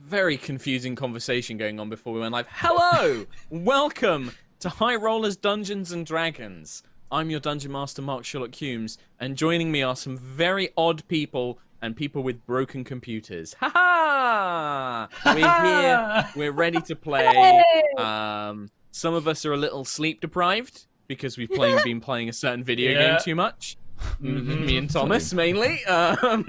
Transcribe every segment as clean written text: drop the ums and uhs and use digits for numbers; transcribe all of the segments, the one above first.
very confusing conversation going on before we went live. Hello! Welcome to High Rollers Dungeons and Dragons. I'm your Dungeon Master, Mark Sherlock Humes, and joining me are some very odd people and people with broken computers. Ha ha! We're here, we're ready to play. Some of us are a little sleep deprived because we've been playing a certain video game too much. Me and Thomas mainly. I don't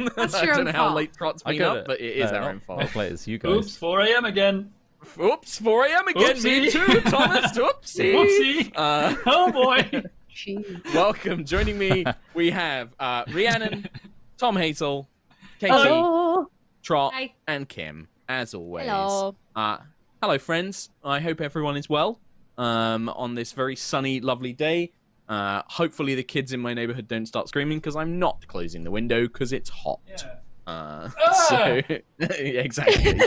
know how late Trot's been up, but it is our own fault. Players, you guys. Oops, 4 a.m. again. Oops, 4 a.m. again. Oopsie. Me too, Thomas. Oopsie. Whoopsie. Oh boy. Welcome. Joining me, we have Rhiannon, Tom Hazel, Katie, Trot, and Kim, as always. Hello. Hello, friends. I hope everyone is well on this very sunny, lovely day. Hopefully the kids in my neighborhood don't start screaming because I'm not closing the window because it's hot. Yeah. So exactly.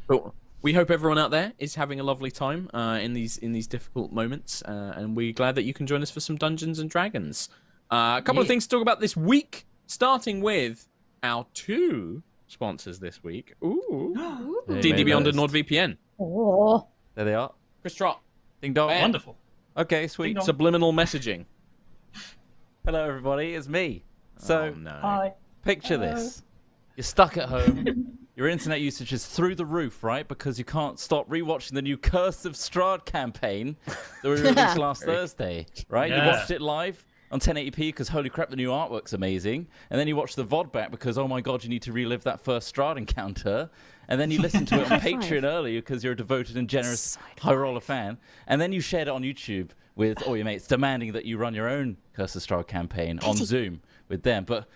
But we hope everyone out there is having a lovely time in these difficult moments, and we're glad that you can join us for some Dungeons and Dragons. A couple of things to talk about this week, starting with our two sponsors this week. Ooh, D&D Beyond and NordVPN. Oh. There they are. Chris Trot. Ding dong. Wonderful. Okay, sweet. Subliminal messaging. Hello, everybody. It's me. So, oh, no. Hi. picture this. You're stuck at home. Your internet usage is through the roof, right? Because you can't stop rewatching the new Curse of Strahd campaign that we released last Thursday, right? Yeah. You watched it live on 1080p because, holy crap, the new artwork's amazing. And then you watch the VOD back because, oh my god, you need to relive that first Strahd encounter. And then you listened to it on Patreon earlier because you're a devoted and generous High Roller fan. And then you shared it on YouTube with all your mates, demanding that you run your own Curse of Strahd campaign on Zoom with them. But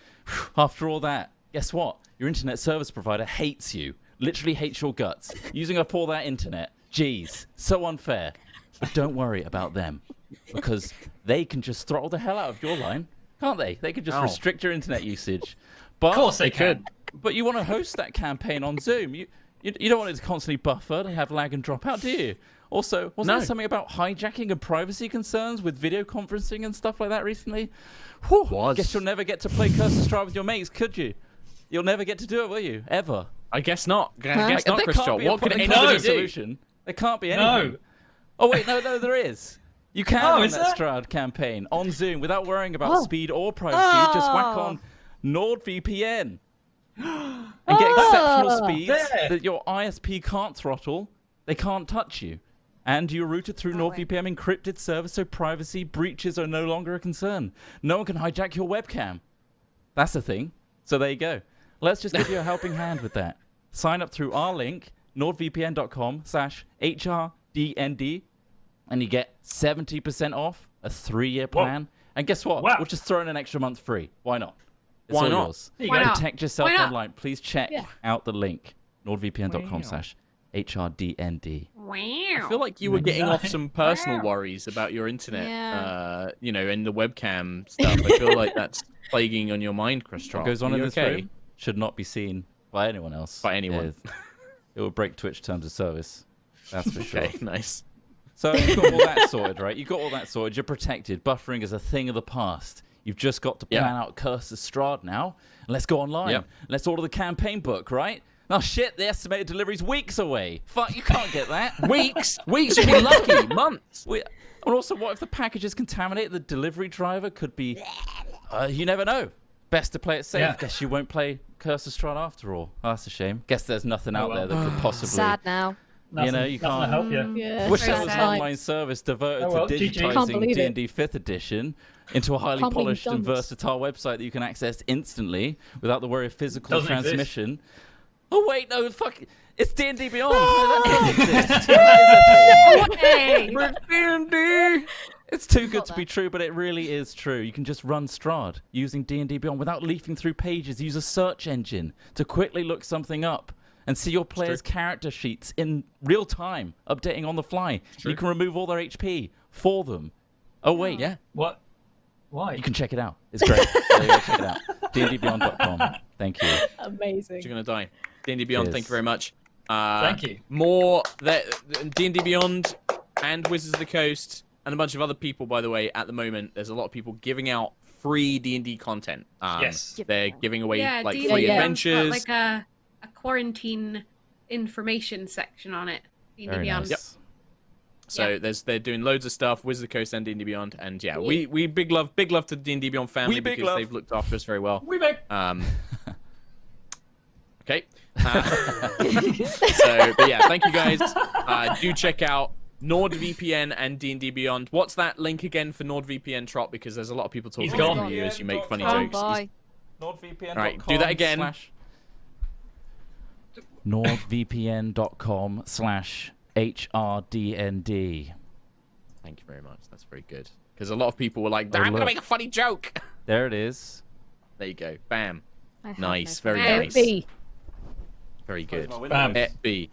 after all that, guess what? Your internet service provider hates you. Literally hates your guts. Using up all that internet. Jeez, so unfair. But don't worry about them. Because they can just throttle the hell out of your line, can't they? They could just restrict your internet usage. But Of course they could. But you want to host that campaign on Zoom. You don't want it to constantly buffer and have lag and drop out, do you? Also, wasn't there something about hijacking and privacy concerns with video conferencing and stuff like that recently? Whew, guess you'll never get to play Curse of Strahd with your mates, could you? You'll never get to do it, will you? Ever? I guess not. I guess not, There Chris can't Trot. be a What could there anyone can't be a do? solution. There can't be anything. No. Oh, wait, no, there is. You can run is that there? Strahd campaign on Zoom without worrying about speed or privacy. Just whack on NordVPN and get exceptional speeds that your ISP can't throttle. They can't touch you. And you're routed through NordVPN encrypted service, so privacy breaches are no longer a concern. No one can hijack your webcam. That's the thing. So there you go. Let's just give you a helping hand with that. Sign up through our link, nordvpn.com/HRDND, and you get 70% off a 3-year plan. And guess what? Wow. We'll just throw in an extra month free. Why not? It's Why all not? yours. There you go. Protect yourself Why not? online. Please check out the link, nordvpn.com/HRDND. I feel like you were getting off some personal Wow. worries about your internet, Yeah. and the webcam stuff. I feel like that's plaguing on your mind, Chris Trot. What goes on Are in you this okay? room should not be seen by anyone else. By anyone. It will break Twitch terms of service. That's for sure. Okay, nice. So you've got all that sorted, right? You've got all that sorted. You're protected. Buffering is a thing of the past. You've just got to plan out Curse of Strahd now. Let's go online. Yep. Let's order the campaign book, right? Oh, shit, the estimated delivery's weeks away. Fuck, you can't get that. Weeks, you'd be lucky. Months. And also, what if the package is contaminated? The delivery driver could be... you never know. Best to play it safe. Yeah. Guess you won't play Curse of Strahd after all. Oh, that's a shame. Guess there's nothing out there that could possibly... Sad now. Nothing, you nothing can't- to help you. Yeah. Wish there Very was an sad. online service devoted Oh, well, to GG. Can't digitizing believe it. D&D 5th edition into a highly Can't believe polished you've and done this. versatile website that you can access instantly without the worry of physical Doesn't exist. transmission. Oh wait, no, fuck! It's D&D Beyond. No, that doesn't exist. That is a thing. Hey. It's too good to be true, but it really is true. You can just run Strahd using D&D Beyond without leafing through pages. Use a search engine to quickly look something up and see your players' character sheets in real time, updating on the fly. You can remove all their HP for them. Oh wait, Yeah. What? Why? you can check it out. It's great. There you go, check it out. dndbeyond.com. Thank you. Amazing. You're gonna die. D&D Beyond. Cheers. Thank you very much. Thank you. More D&D Beyond and Wizards of the Coast and a bunch of other people, by the way. At the moment, there's a lot of people giving out free D&D content. Yes. They're giving away like D&D free Beyond's adventures. Like a a quarantine information section on it. D&D Very Beyond. nice. So they're doing loads of stuff, Wizard of the Coast and D&D Beyond, and yeah, we big love to the D&D Beyond family because they've looked after us very well. We make. Okay. But yeah, thank you guys. Do check out NordVPN and D&D Beyond. What's that link again for NordVPN, Trot? Because there's a lot of people talking about you as you make funny jokes. NordVPN.com. All right, do that again. NordVPN.com/HRDND. Thank you very much. That's very good. Because a lot of people were like, I'm going to make a funny joke. There it is. There you go. Bam. I have Nice. no Very clue. nice. B. Very good. Bam. B.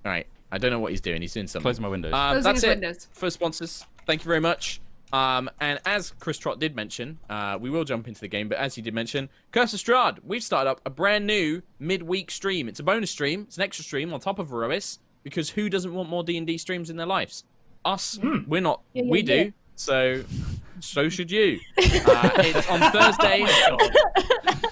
All right. I don't know what he's doing. He's doing something. Close my windows. Closing That's his it windows. for sponsors. Thank you very much. And as Chris Trott did mention, we will jump into the game, but as he did mention, Curse of Strahd, we've started up a brand new midweek stream. It's a bonus stream. It's an extra stream on top of Aerois, because who doesn't want more D&D streams in their lives? Us. We're not. We do. So should you. It's on Thursdays.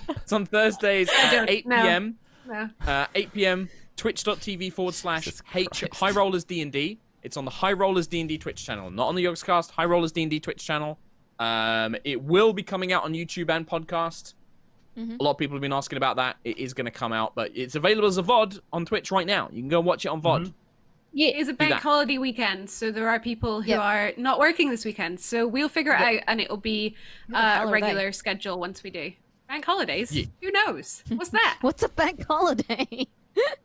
It's on Thursdays at 8 p.m. No. 8 p.m. Twitch.tv/High Rollers D&D. It's on the High Rollers D&D Twitch channel, not on the Yogscast. High Rollers D&D Twitch channel. It will be coming out on YouTube and podcast. A lot of people have been asking about that. It is going to come out, but it's available as a VOD on Twitch right now. You can go and watch it on VOD. Yeah, it is a bank holiday weekend, so there are people who are not working this weekend. So we'll figure it out, and it'll be a regular schedule once we do. Bank holidays? Yeah. Who knows? What's that? What's a bank holiday?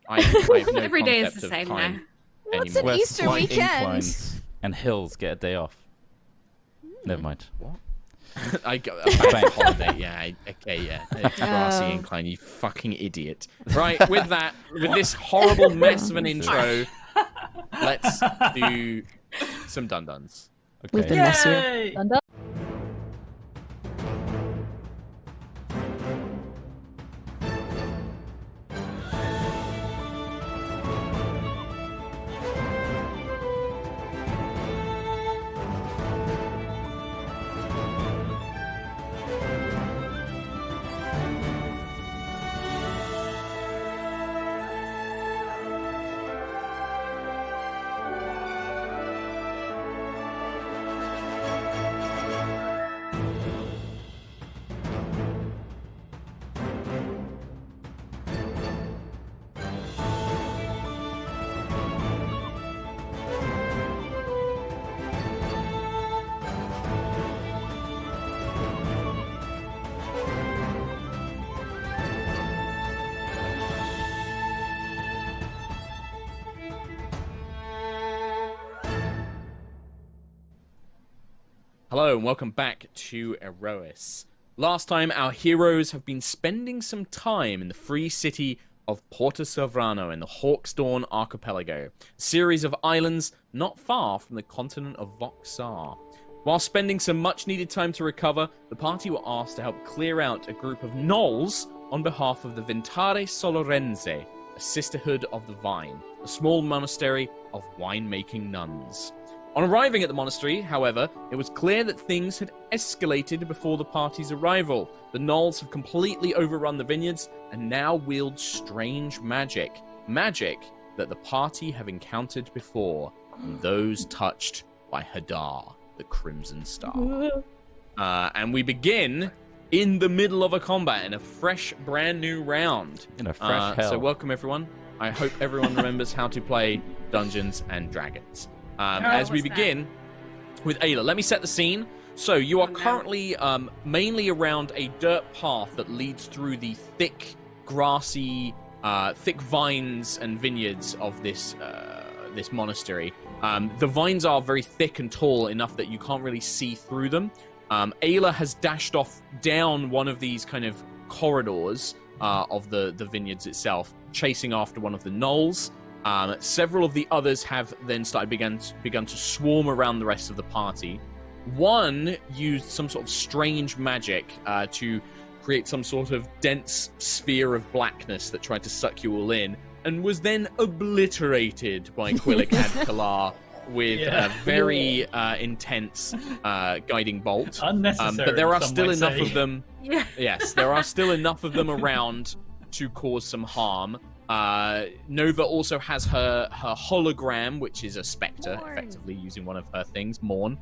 I have no Every day is concept the of same time now. What's anymore. an Easter slight weekend? inclines and hills get a day off. Never mind. I got a bank holiday. Yeah. Okay. Yeah. Grassy incline. You fucking idiot. Right. With that, with this horrible mess of an intro, let's do some dun-duns. We've Okay. been messier. Yay! Dun dun. Hello and welcome back to Aerois. Last time, our heroes have been spending some time in the free city of Porto Sovrano in the Hawksdawn Archipelago, a series of islands not far from the continent of Voxar. While spending some much-needed time to recover, the party were asked to help clear out a group of Gnolls on behalf of the Ventare Solorense, a sisterhood of the Vine, a small monastery of winemaking nuns. On arriving at the monastery, however, it was clear that things had escalated before the party's arrival. The Gnolls have completely overrun the vineyards and now wield strange magic. Magic that the party have encountered before, and those touched by Hadar, the Crimson Star. And we begin in the middle of a combat in a fresh, brand new round. In a fresh hell. So welcome, everyone. I hope everyone remembers how to play Dungeons and Dragons. As we begin with Ayla, let me set the scene. So you are currently mainly around a dirt path that leads through the thick, grassy, thick vines and vineyards of this monastery. The vines are very thick and tall enough that you can't really see through them. Ayla has dashed off down one of these kind of corridors of the vineyards itself, chasing after one of the Gnolls. Several of the others have then begun to swarm around the rest of the party. One used some sort of strange magic to create some sort of dense sphere of blackness that tried to suck you all in, and was then obliterated by Quillicad Kalar with a very intense guiding bolt. Unnecessary, but there are some still might enough say. of them. Yes, there are still enough of them around to cause some harm. Nova also has her hologram, which is a spectre, effectively using one of her things, Morn,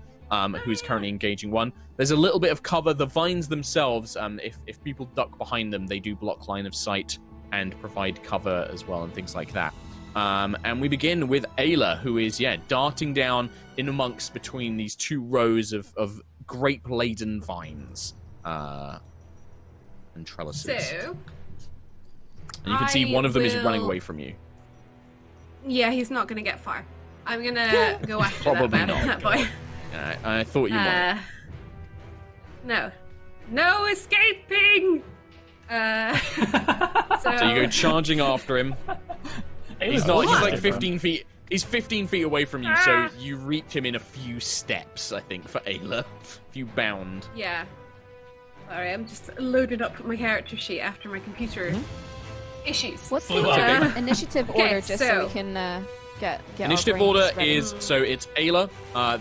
who's currently engaging one. There's a little bit of cover. The vines themselves, if people duck behind them, they do block line of sight and provide cover as well and things like that. And we begin with Ayla, who is, darting down in amongst between these two rows of grape-laden vines and trellises. So, and you can see one of them is running away from you. Yeah, he's not going to get far. I'm going to go after Probably that boy. I thought you might. No escaping! So you go charging after him. He's like 15 feet. He's 15 feet away from you, so you reach him in a few steps, I think, for Ayla. If you bound. Yeah. Sorry, I'm just loaded up my character sheet after my computer issues. What's the initiative order, just so we can get initiative order is, so it's Ayla,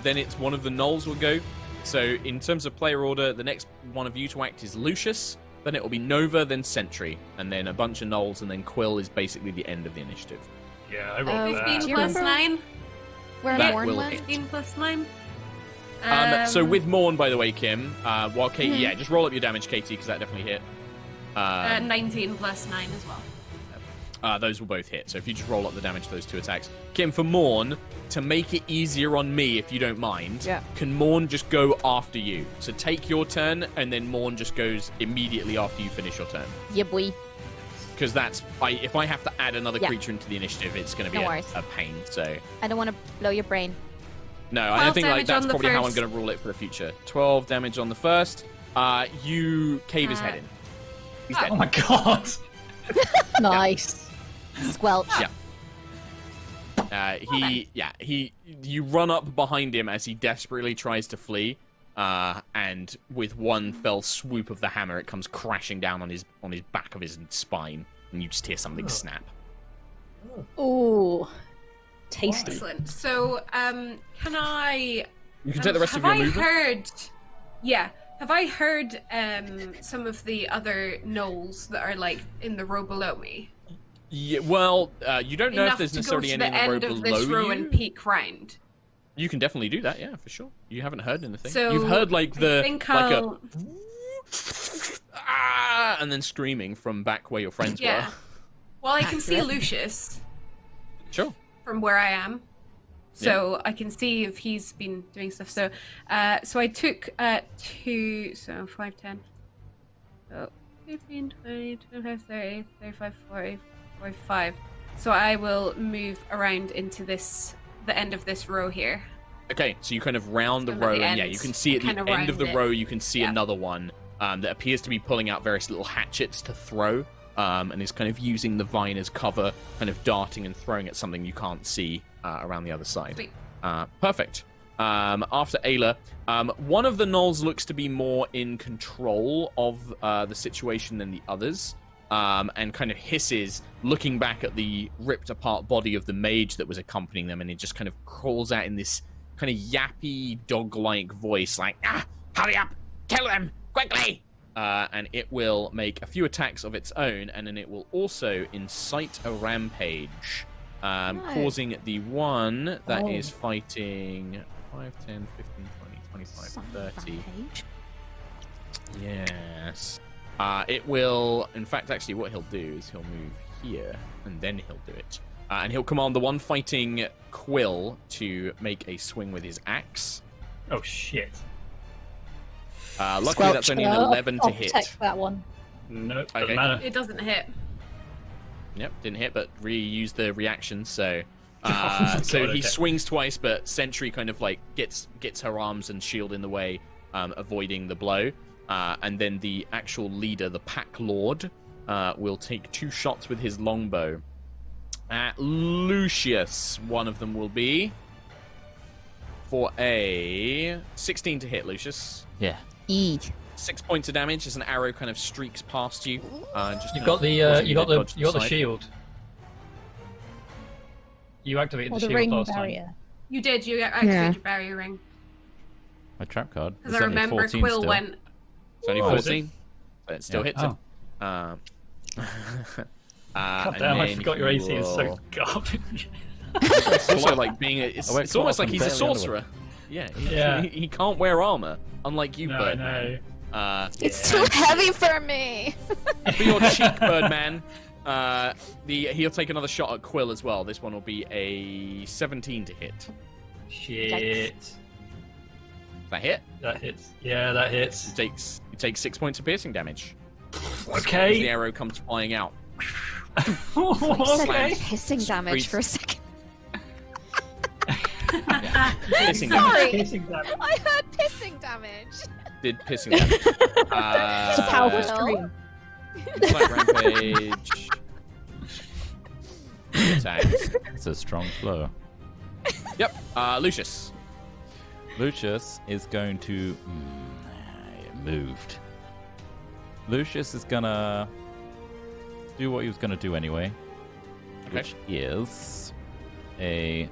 then it's one of the Gnolls will go. So in terms of player order, the next one of you to act is Lucius, then it will be Nova, then Sentry, and then a bunch of Gnolls, and then Quill is basically the end of the initiative. Yeah, I rolled that. 15 plus 9? Where Morn went? 15 plus 9? So with Morn, by the way, Kim, while Katie, just roll up your damage, Katie, because that definitely hit. 19 plus 9 as well. Those will both hit, so if you just roll up the damage to those two attacks. Kim, for Morn, to make it easier on me, if you don't mind, can Morn just go after you? So take your turn, and then Morn just goes immediately after you finish your turn. Yeah, boy. Because that's, if I have to add another creature into the initiative, it's going to be a pain, so... I don't want to blow your brain. No, I think that's probably how I'm going to rule it for the future. 12 damage on the first. You cave his head in. He's dead. Oh my god! Nice. Squelch. You run up behind him as he desperately tries to flee, and with one fell swoop of the hammer, it comes crashing down on his back of his spine, and you just hear something snap. Ooh, tasty. Excellent. So, can I? You can take the rest of your movement. Have I heard some of the other Gnolls that are like in the row below me? Yeah, well, you don't know if there's necessarily any in the row below you. Enough to go to the end of this row and peek round. You can definitely do that, yeah, for sure. You haven't heard anything. So you've heard like I'll... and then screaming from back where your friends were. Well, I can see Lucius. Sure. From where I am. So I can see if he's been doing stuff. So so I took 2, so 5, 10. So 15, 20, 25, 30, 35, 40, 45. So I will move around into the end of this row here. Okay, so you kind of round the row, and you can see at the end of the row, you can see another one that appears to be pulling out various little hatchets to throw, and is kind of using the vine as cover, kind of darting and throwing at something you can't see around the other side. Sweet. Perfect. After Ayla, one of the Gnolls looks to be more in control of the situation than the others, and kind of hisses, looking back at the ripped apart body of the mage that was accompanying them, and it just kind of crawls out in this kind of yappy, dog-like voice, like, hurry up, kill them, quickly! And it will make a few attacks of its own, and then it will also incite a rampage, causing the one that is fighting 5, 10, 15, 20, 25, 30. Yes. It will, in fact, actually, what he'll do is he'll move here, and then he'll do it. And he'll command the one fighting Quill to make a swing with his axe. Oh, shit. Luckily, that's only an 11 to hit. Protect that one. Nope, doesn't matter. It doesn't hit. Yep, didn't hit, but reuse the reaction, so... God, he swings twice, but Sentry kind of like gets her arms and shield in the way, avoiding the blow. And then the actual leader, the Pack Lord, will take 2 shots with his longbow at Lucius. One of them will be for a 16 to hit, Lucius. Yeah. 6 points of damage as an arrow kind of streaks past you. You've got the shield. You activated the shield ring last barrier. time. You did. You activated your barrier ring. My trap card. Because I remember Quill still. went. It's only 14. But it still hits him. God damn, I forgot your AC is so garbage. It's also like being it's almost like he's a sorcerer. Yeah, he can't wear armor, unlike you, Birdman. It's too heavy for me. For your cheek, Birdman, he'll take another shot at Quill as well. This one will be a 17 to hit. Shit. That hit? That hits. Yeah, that hits. You take 6 points of piercing damage. Okay. As the arrow comes flying out. Okay. Hissing damage for a second. Pissing Sorry. Damage. I heard pissing damage. Did pissing damage. It's a powerful stream. Flat rampage. Attacks. It's a strong flow. Yep. Lucius. Lucius is going to... moved. Lucius is gonna do what he was gonna do anyway. Okay. Which is a...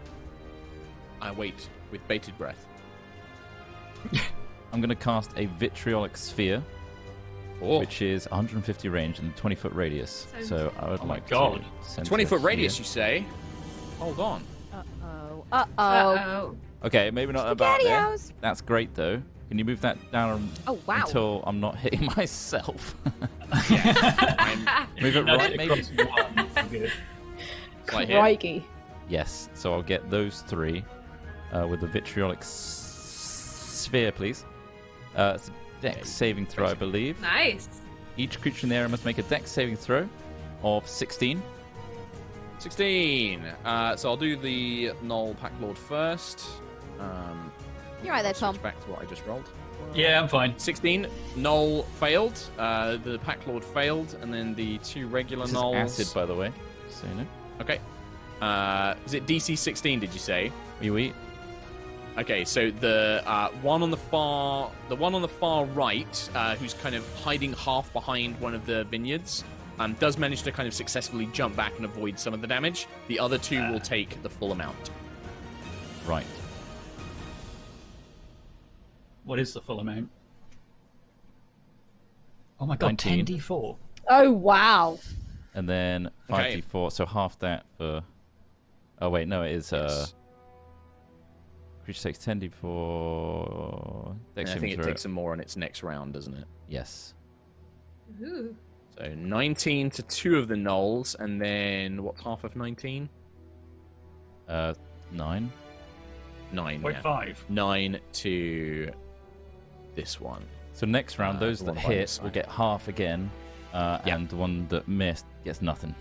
I wait with bated breath. I'm gonna cast a vitriolic sphere, Oh. which is 150 range and 20-foot radius. So I would like God. to send 20-foot it radius, here. you say? Hold on. Uh-oh. Okay, maybe not about there. SpaghettiOs. That's great though. Can you move that down Oh, wow. until I'm not hitting myself? I'm Move it No, right, it maybe. costs one. Good. right here. Crikey. Yes. So I'll get those three with the vitriolic sphere, please. It's a dex saving throw, I believe. Nice. Each creature in the area must make a dex saving throw of 16. 16. So I'll do the Gnoll Pack Lord first. You're right there, Switch Tom. back to what I just rolled. Yeah, I'm fine. 16. Gnoll failed. The Pack Lord failed, and then the two regular This is Gnolls. acid, by the way. So you know. Okay. Is it DC 16? Did you say? Oui. Okay, so the one on the far right, who's kind of hiding half behind one of the vineyards, does manage to kind of successfully jump back and avoid some of the damage. The other two will take the full amount. Right. What is the full amount? Oh my god, 19. 10d4. Oh, wow. And then 5d4, so half that for... Oh, wait, no, it is... Yes. Creature takes 10d4... And I think it takes some more on its next round, doesn't it? Yes. Ooh. So 19 to two of the Gnolls, and then what's half of 19? 9. 9, Point yeah. 5. 9 to this one. So next round, those the that one by hit the will side. get half again, and the one that missed gets nothing.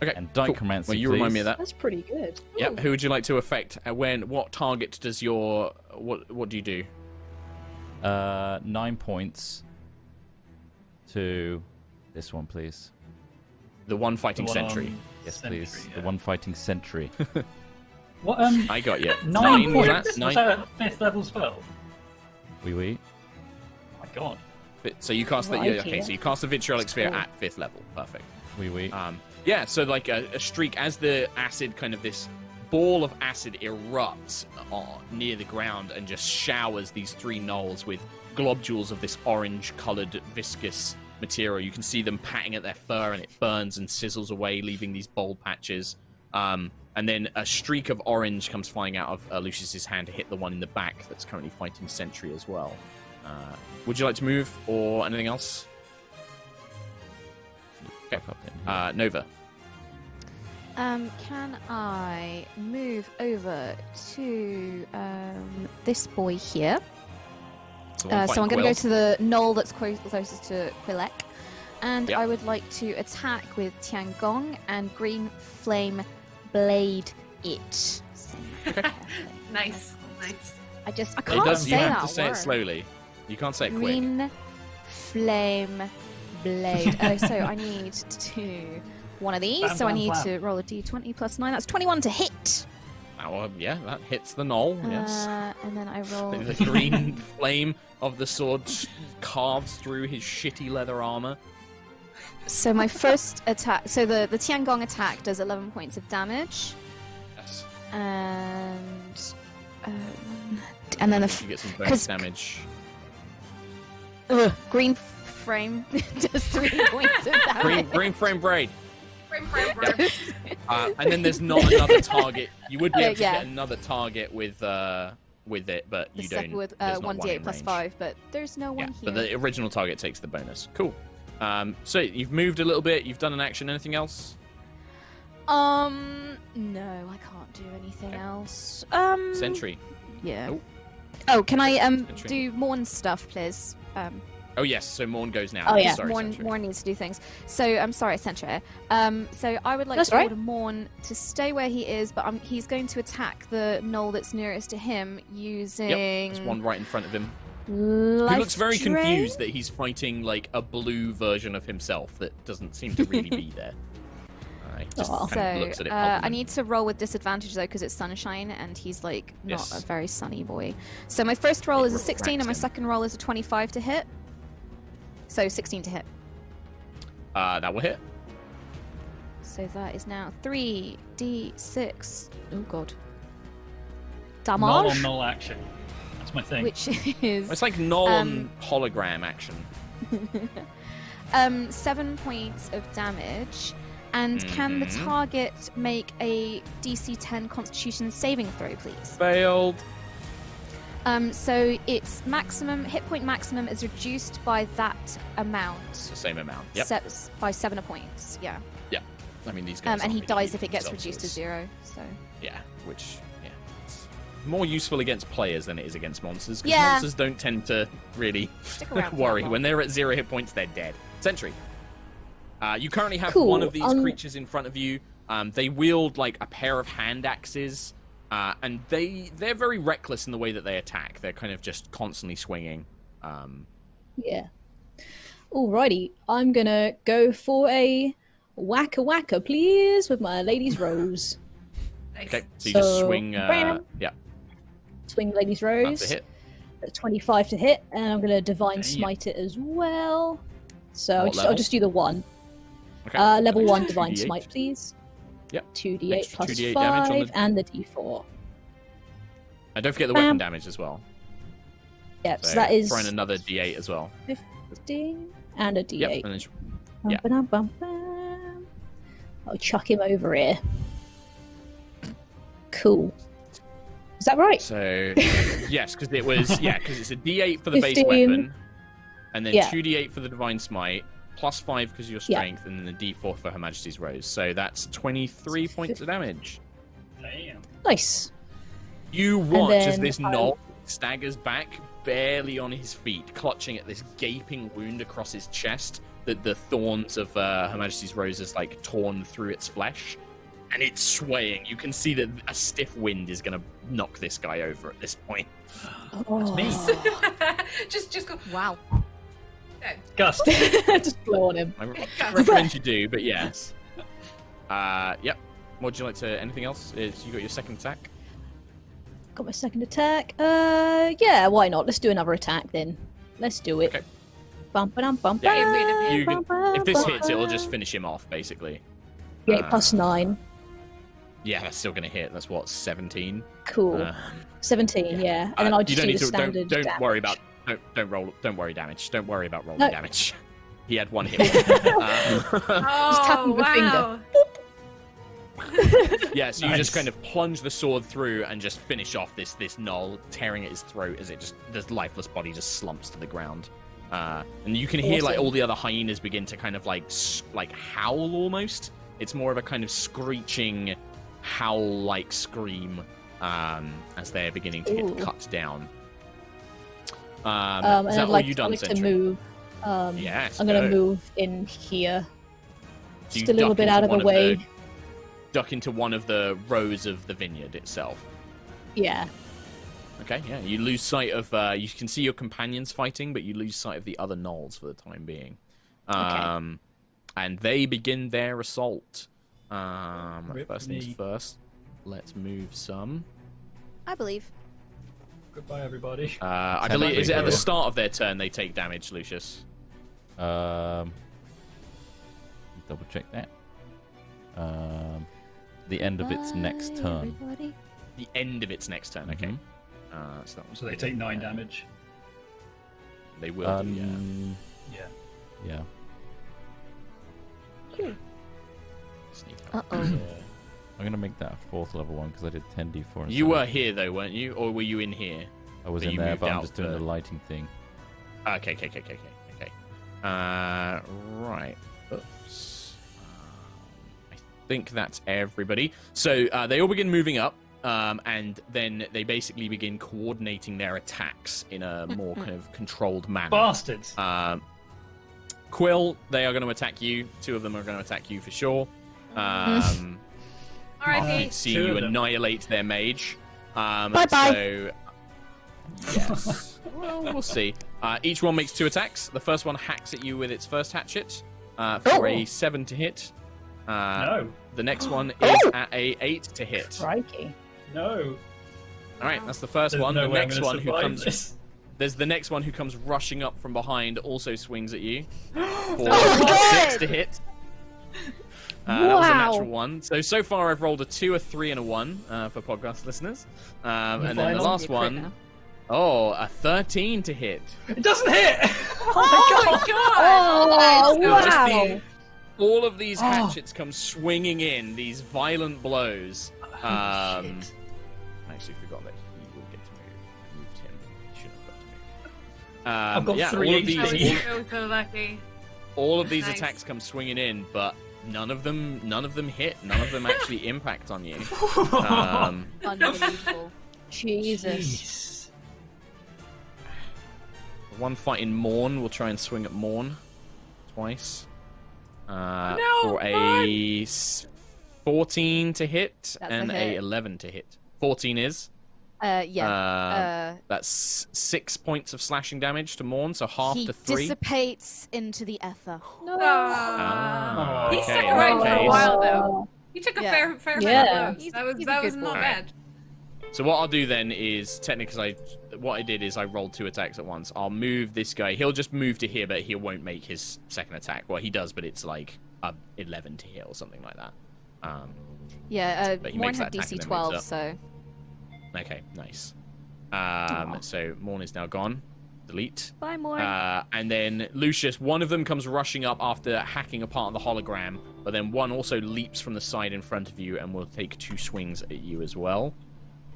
Okay, And cool. Dichromancy, Well, you remind me of please. that. That's pretty good. Yep. Who would you like to affect? What target does your... What do you do? 9 points to this one, please. The one fighting The one Sentry. on Yes, Sentry, please. yeah. The one fighting Sentry. What, I got you. 9 was points? that? 9? Was that a 5th level spell? Oui. Oh my god. So you cast the... Right Yeah, okay, here. so you cast the Vitriolic Sphere Cool. at 5th level. Perfect. Oui. Yeah, so like a streak, as the acid, kind of this ball of acid erupts near the ground and just showers these three Gnolls with globules of this orange-coloured viscous material. You can see them patting at their fur, and it burns and sizzles away, leaving these bold patches. And then a streak of orange comes flying out of Lucius's hand to hit the one in the back that's currently fighting Sentry as well. Would you like to move or anything else? Okay. Nova. Can I move over to this boy here? The one So I'm going to fighting go Quill. to the knoll that's closest to Quillek, and Yep. I would like to attack with Tiangong and Green Flame Blade it. Nice. I It can't does, say you have that to say word. it slowly. You can't say it quick. Green Flame Blade. Oh, so I need to one of these. Bam, so I bam, need bam. to roll a d20 plus 9. That's 21 to hit. Oh, yeah, that hits the Gnoll, yes. And then I roll. The green flame of the sword carves through his shitty leather armor. So my first attack. So the Tiangong attack does 11 points of damage, Yes. and then You the get some 'cause- bonus damage. green frame does 3 points of damage. Green frame braid. And then there's not another target. You would be able to Yeah. get another target with it, but The you second don't. with there's not one 1d8 in plus range. 5, but there's no Yeah, one but here. the original target takes the bonus. Cool. So you've moved a little bit. You've done an action. Anything else? No, I can't do anything Okay. else. Sentry. Yeah. Oh. Oh, can I Sentry. do Morn stuff, please? Oh yes. So Morn goes now. Oh, yeah. Sorry, Morn, Sentry. Morn needs to do things. So I'm sorry, Sentry. So I would like That's to right. order Morn to stay where he is, but he's going to attack the gnoll that's nearest to him using. Yep. There's one right in front of him. Life He looks very drain? confused that he's fighting like a blue version of himself that doesn't seem to really be there. He just Aw. kind of So looks at it. I puzzled. need to roll with disadvantage though because it's sunshine and he's like not Yes. a very sunny boy. So my first roll It is a 16 and my refracts him. second roll is a 25 to hit. So 16 to hit. That will hit. So that is now 3d6. Oh god. Null on Damage, null action. That's my thing. which is It's like null on hologram action. 7 points of damage. And can the Mhm. target make a DC 10 Constitution saving throw, please? Failed. So its maximum hit point maximum is reduced by that amount. It's the same amount. Yep. By 7 points. Yeah. I mean, these guys. And he aren't dies really if it gets themselves, reduced to so 0. So. Yeah, which it's more useful against players than it is against monsters. Because Yeah. monsters don't tend to really Stick around for that worry long. when they're at 0 hit points. They're dead. Sentry. You currently have Cool, one of these creatures in front of you. They wield like a pair of hand axes, and they're very reckless in the way that they attack. They're kind of just constantly swinging. Yeah. Alrighty, I'm gonna go for a whacker, please, with my lady's rose. Okay, so you just So, swing. bam. Yeah, Swing lady's that's rose. a hit. That's 25 to hit, and I'm gonna divine Damn. smite it as well. So What I'll level? just do the one. Okay. Level Nice. 1 divine 2d8. smite, please. Yep. 2d8 Extra plus 2d8 damage on 5, the- and the d4. And don't forget the Bam. weapon damage as well. Yep, so that is throw in another d8 as well. 15 and a d8. Yep. And then yeah. Bum-ba-dum-bum-bam. I'll chuck him over here. Cool. Is that right? So yes, because it's a d8 for the base 15. weapon, and then Yeah. 2d8 for the divine smite, plus 5 because of your Yeah. strength, and then the d4 for Her Majesty's Rose. So that's 23 points of damage. Damn. Nice. You watch as then this I- gnoll staggers back, barely on his feet, clutching at this gaping wound across his chest that the thorns of Her Majesty's Rose has like torn through its flesh, and it's swaying. You can see that a stiff wind is going to knock this guy over at this point. Oh. me. just go. Wow. Gust. Just blow on him. I recommend you do, but yes. Yep. Would you like to? Anything else? You got your second attack. Got my second attack. Yeah, why not? Let's do another attack then. Let's do it. Okay. Bum, ba-dum, bum, Yeah, bum, you can- bum, bum, If this bum, hits, it'll bum. just finish him off, basically. Yeah, plus 9. Yeah, that's still going to hit. That's what 17. Cool. 17, yeah. And then I'll just you don't do need the to. standard Don't damage. worry about. Don't roll. Don't worry damage. Don't worry about rolling No. damage. He had one hit. Oh, tap him with a finger. wow. Yeah, so you Nice. just kind of plunge the sword through and just finish off this gnoll, tearing at his throat as this lifeless body just slumps to the ground. And you can hear like Awesome. all the other hyenas begin to kind of like howl almost. It's more of a kind of screeching, howl-like scream as they're beginning to get Ooh. cut down. And Is that I'd all like, you I'd done, like to Sentry? move. Yes, I'm going go. to move in here. So you Just a little duck bit into out of one the way. duck into one of the rows of the vineyard itself. Yeah. Okay, yeah. You lose sight of. You can see your companions fighting, but you lose sight of the other gnolls for the time being. And they begin their assault. Rip First things me. first. Let's move some. I believe. Goodbye, everybody. I Ten believe is it at the people. start of their turn they take damage, Lucius? Double check that. The end of its next Bye, turn. everybody. The end of its next turn. Okay. Mhm. So that was So they take 9 damage. They will. Do, yeah. Yeah. Yeah. Sneak up. Uh-oh. I'm gonna make that a 4th level one because I did 10d4. You were here though, weren't you? Or were you in here? I was but in you there, moved but I'm out just doing for- the lighting thing. Okay. Right. Oops. I think that's everybody. So they all begin moving up, and then they basically begin coordinating their attacks in a more kind of controlled manner. Bastards. Quill, they are going to attack you. 2 of them are going to attack you for sure. Alrighty. I see 2 you of them. annihilate their mage. Bye-bye. So, yes. Well, we'll see. Each one makes 2 attacks. The first one hacks at you with its first hatchet for a 7 to hit. No. The next one is at a 8 to hit. Crikey. No. All right, that's the first There's one. no The way I'm next gonna one who survive comes this. there's the next one who comes rushing up from behind, also swings at you for Oh, 6 to hit. That was a Wow. natural one. So far I've rolled a 2, a 3, and a 1 for podcast listeners. And then the final? last one, a 13 to hit. It doesn't hit! Oh my god! Oh, So just wow. all of these Oh. hatchets come swinging in, these violent blows. Shit. I actually forgot that he will get to move. I moved him. He shouldn't have got to move. I've got 3 all of these, HP. all, So lucky. all of these Nice. attacks come swinging in, but none of them hit. None of them actually impact on you. Unbelievable. Jesus. Jeez. The one fighting Morn will try and swing at Morn twice. No, For a 14 to hit That's and a a hit. 11 to hit. 14 is. Yeah. That's 6 points of slashing damage to Morn, so half He to 3. dissipates into the ether. No. Ah, He okay, stuck in around that for a case- while though. He took a Yeah. fair Yeah. amount of blows. That He's a was good not boy. bad. So what I'll do then is, technically, what I did is I rolled 2 attacks at once. I'll move this guy. He'll just move to here, but he won't make his second attack. Well, he does, but it's like a 11 to hit or something like that. Yeah, But he Morn makes had that attack DC and then 12, moves so Okay, nice. So Morn is now gone. Delete. bye, Morn. And then Lucius, one of them comes rushing up after hacking apart the hologram, but then one also leaps from the side in front of you and will take 2 swings at you as well.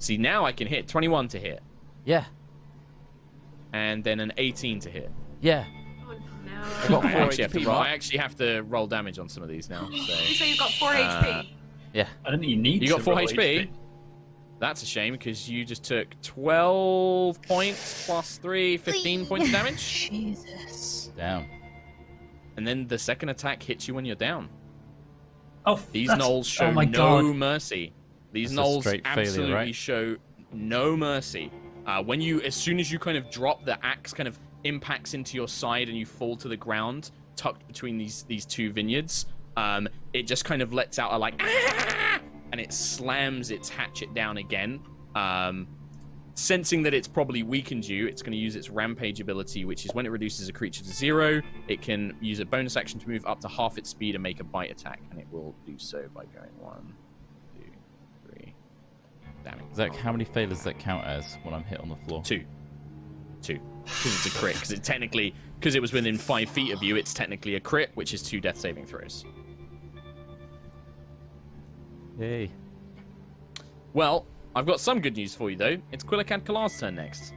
See, now I can hit. 21 to hit. Yeah. And then an 18 to hit. Yeah. Oh I no. got I 4 actually, have to HP, roll, Mark. I actually have to roll damage on some of these now. You So. say you've got 4 HP. Yeah. I don't think you need You to got 4 roll HP? That's a shame, because you just took 12 points plus 3, 15 points of damage. Jesus. Down. And then the second attack hits you when you're down. Oh, These that's- Gnolls show oh my no God. mercy. These That's a Gnolls straight failure, absolutely right? show no mercy. As soon as you kind of drop, the axe kind of impacts into your side and you fall to the ground, tucked between these 2 vineyards. It just kind of lets out a like, "Ah!" and it slams its hatchet down again. Sensing that it's probably weakened you, it's going to use its rampage ability, which is when it reduces a creature to 0, it can use a bonus action to move up to half its speed and make a bite attack, and it will do so by going 1, 2, 3. Damn it. Zach, how many failures does that count as when I'm hit on the floor? 2. Because it's a crit. Because it was within 5 feet of you, it's technically a crit, which is 2 death saving throws. Yay. Well, I've got some good news for you, though. It's Quillicad Kalar's turn next.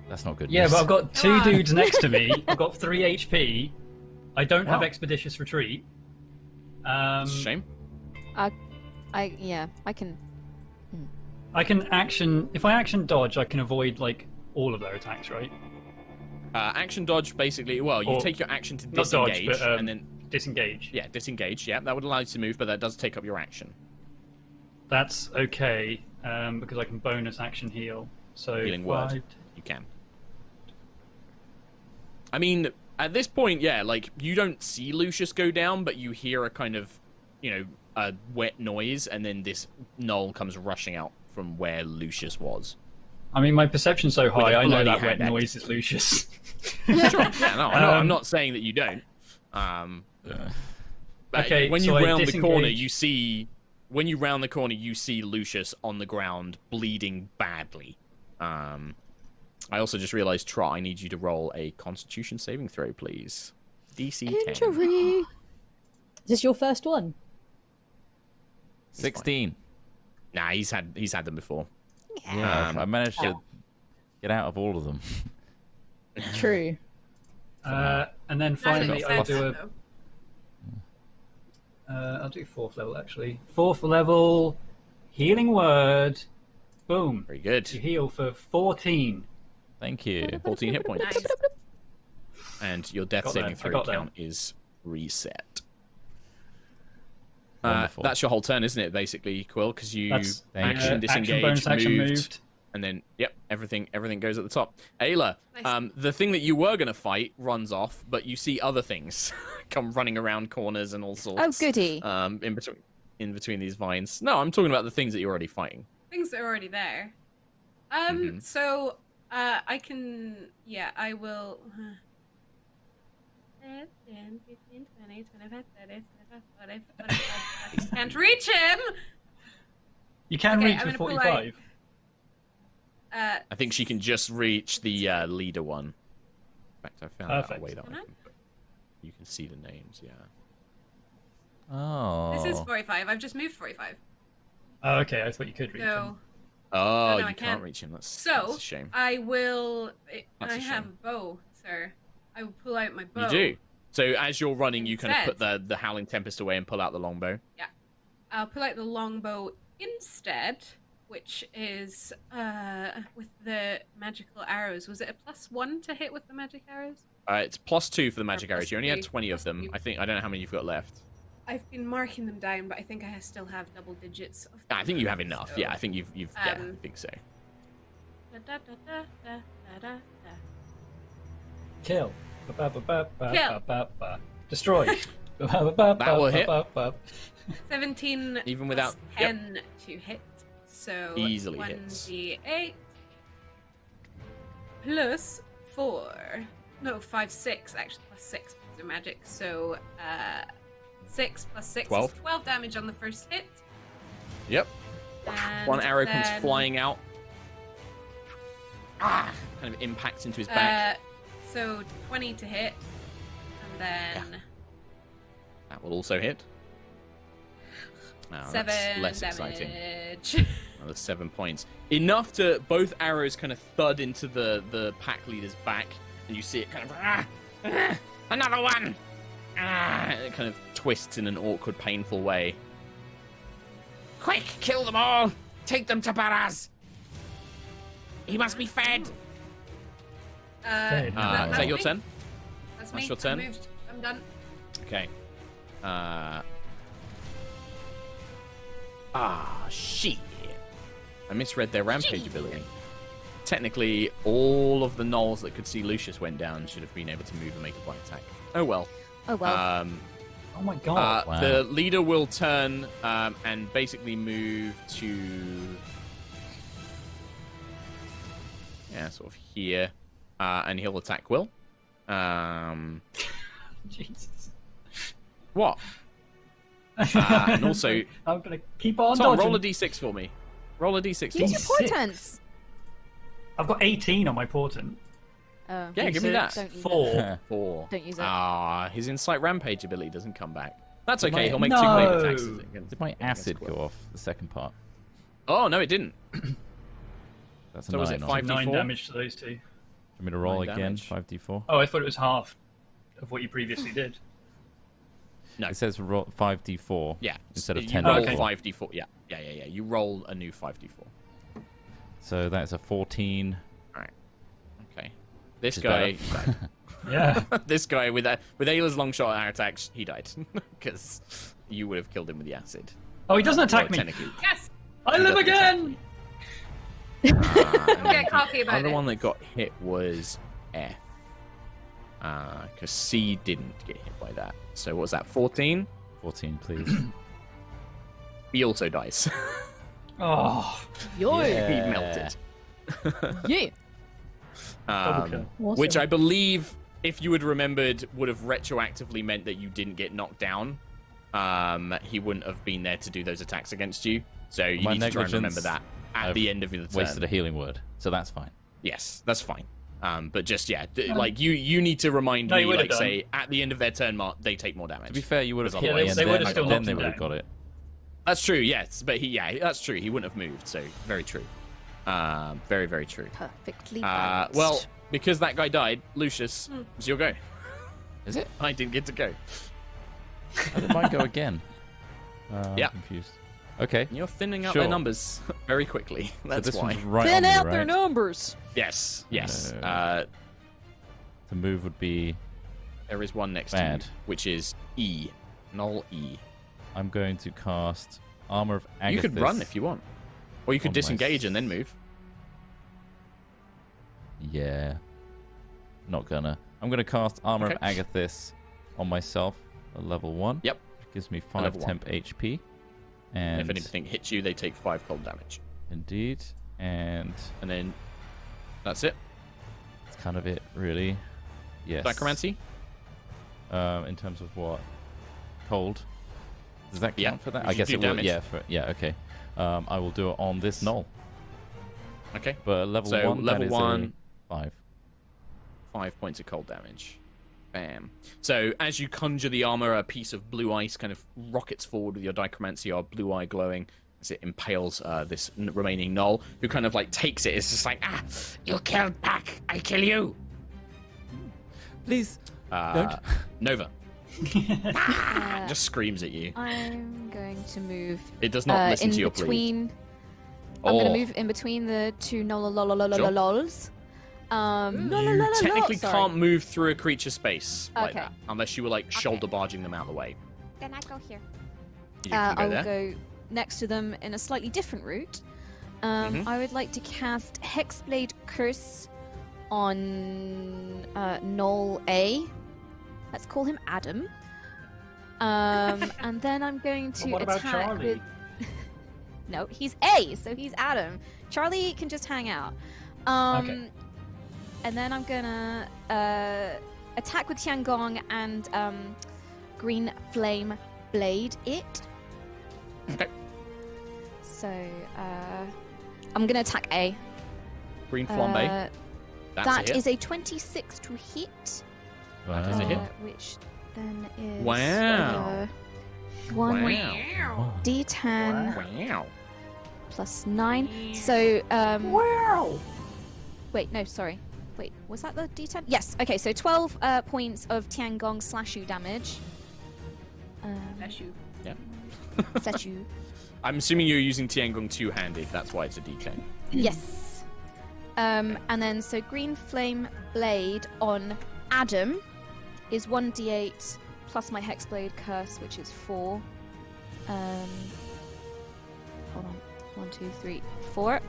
That's not good Yeah, news. but I've got 2 Come on. dudes next to me. I've got 3 HP. I don't have Wow. Expeditious Retreat. It's a shame. I can. I can action... If I action dodge, I can avoid, like, all of their attacks, right? Action dodge, basically, well, you Or- take your action to not dodge, disengage, but, and then, Disengage. yeah, disengage, yeah, that would allow you to move, but that does take up your action. That's okay, because I can bonus action heal. So Healing 5... word. You can. I mean, at this point, yeah, like, you don't see Lucius go down, but you hear a kind of, a wet noise, and then this Gnoll comes rushing out from where Lucius was. I mean, my perception's so high, a I know bloody that wet hand noise is Lucius. Sure. Yeah, no, I'm not saying that you don't. But Okay, when so you I round the corner, disengage. you see. When you round the corner, you see Lucius on the ground, bleeding badly. I also just realized, Trot, I need you to roll a Constitution saving throw, please. DC 10. Injury. Is this your first one? 16. Nah, he's had them before. Yeah, I managed to get out of all of them. True. And then finally, I'll do though. I'll do 4th level actually. 4th level, healing word. Boom. Very good. You heal for 14. Thank you. 14 hit points. Nice. And your death Got saving that, I throw got count is reset. Wonderful. That's your whole turn, isn't it? Basically, Quill, because you That's action, disengage, bonus action moved, and then everything goes at the top. Ayla, Nice. the thing that you were gonna fight runs off, but you see other things come running around corners and all sorts. Oh, goody. In between these vines. No, I'm talking about the things that you're already fighting. Things that are already there. So I can. Yeah, I will. 10, 15, 20, 25, 30, 35, 40, 45. Can't reach him. You can Okay, reach I'm with gonna pull 45. I think she can just reach the leader one. In fact, I found out a Perfect. way that Can I? you can see the names. Yeah. Oh. This is 45. I've just moved 45. Oh, okay, I thought you could reach him. So, Oh, no, you I can't can't. reach him. That's so a shame. I will. That's I a have shame. a bow, sir. I will pull out my bow. You do. So as you're running, you kind of put Instead. the Howling Tempest away and pull out the longbow. Yeah. I'll pull out the longbow instead, which is with the magical arrows. Was it a +1 to hit with the magic arrows? It's +2 for the magic Or arrows. You only had +3, 20 of them. +3. I don't know how many you've got left. I've been marking them down, but I think I still have double digits of I think you have enough. so- Yeah, I think you've yeah, I think so. Da, da, da, da, da, da, da, da. Kill. Kill. Destroy. That will hit. 17 Even without- plus 10 to hit. So Easily hits. 1d8 plus 4. No, 5, 6 actually, plus 6 because they're magic. So 6 plus 6 12. is 12 damage on the first hit. Yep. And One arrow comes then, flying out. Kind of impacts into his back. So 20 to hit. And then That will also hit. Now, 7 that's less exciting. damage. Another 7 points. Enough to both arrows kind of thud into the pack leader's back, and you see it kind of another one. And it kind of twists in an awkward, painful way. Quick, kill them all! Take them to Baraz! He must be fed! Fed. Is that your me. turn? That's That's me. your turn? I moved. I'm done. Okay. Shit. I misread their rampage ability. Technically, all of the gnolls that could see Lucius went down should have been able to move and make a bite attack. Oh well. Oh, well. Oh my god. Wow. The leader will turn and basically move to... Yeah, sort of here. And he'll attack Quill. Jesus. What? And also... I'm gonna keep on Tom, dodging. roll a d6 for me. Roll a d6 for Use me. your D6. portents. I've got 18 on my portent. Oh, Yeah, give me that. Don't use it. 4. 4. Don't use it. His Insight Rampage ability doesn't come back. That's Did okay, my- he'll make 2 No. glaive attacks. Did my acid go off the second part? Oh, no, it didn't. That's a So was 9. it on 5? 9 5d4? damage to those two. Do you want me to roll 9 again? damage. 5d4? Oh, I thought it was half of what you previously did. No. It says 5d4 Yeah. instead of you 10 roll Okay. 5d4. Yeah. You roll a new 5d4. So that's a 14. Alright. Okay. This Which is guy better. Yeah. this guy with Ayla's long shot air attacks, he died. Because you would have killed him with the acid. Oh, he doesn't attack Well, me. technically. Yes. I live doesn't attack again. We'll get coffee The about other it. one that got hit was F. Because C didn't get hit by that. So what was that, 14? 14, please. He also dies. Oh. Yo. Yeah. He melted. Yeah. Double kill. Awesome. Which I believe, if you had remembered, would have retroactively meant that you didn't get knocked down. He wouldn't have been there to do those attacks against you. So you My need to try and remember negligence, that at I've the end of the turn. Wasted a healing word, so that's fine. Yes, that's fine. But just, like, you need to remind No, me, you would've like, say, at the end of their turn mark, they take more damage. To be fair, you would have Because hit otherwise- me, they and would've then, still then knocked they you would have down. got it. That's true, yes. But that's true. He wouldn't have moved, so very true. Very, very true. Perfectly balanced. Well, because that guy died, Lucius, it's your go. Is it? I didn't get to go. I might go again. Yeah. I'm confused. Okay. You're thinning out Sure. their numbers very quickly. That's so this why. one's right Thin on me, out their right? numbers. Yes. The move would be... There is one next Bad. to you, which is E. Gnoll E. I'm going to cast Armor of Agathis. You could run if you want. Or you could on disengage and then move. Yeah. Not gonna. I'm gonna cast Armor of Agathis on myself at level 1. Yep. Which gives me 5 level temp HP. And And if anything hits you, they take 5 cold damage. indeed. And And then that's it. that's kind of it, really. Yes. Dichromancy? In terms of what? Cold. Does that count Yeah, for that? you I should guess do it will. damage. Yeah, okay. I will do it on this Gnoll. Okay. But level So 1, level that is 1, a 5. 5 points of cold damage. Bam. So as you conjure the armor, a piece of blue ice kind of rockets forward with your dichromancy, your blue eye glowing as it impales this remaining Gnoll, who kind of like takes it. It's just like, you killed Pack, I kill you. Please. Nova. Just screams at you. I'm going to move It does not listen in to your plea. between. I'm going to move in between the two lols. You technically can't move through a creature space like Okay. that, unless you were like shoulder barging them out of the way. Then I go here. You can go I will there. go next to them in a slightly different route. I would like to cast Hexblade Curse on Gnoll A. Let's call him Adam. And then I'm going to What about attack Charlie? with. No, he's A, so he's Adam. Charlie can just hang out. Okay. And then I'm gonna attack with Tiangong and Green Flame Blade it. Okay. So I'm gonna attack A. Green flambe. That's That a hit. is a 26 to hit. That is a hit. Which then is Wow. 1 Wow. D10 Wow. plus 9. So wow. Wait, no, sorry. Wait, was that the D10? Yes. Okay, so 12 points of Tiangong slashu damage. Bless you. Yeah. Slashu. I'm assuming you're using Tiangong two-handed. That's why it's a D10. Yes. And then so Green Flame Blade on Adam is 1d8 plus my Hexblade Curse, which is 4. Hold on. 1, 2, 3, 4.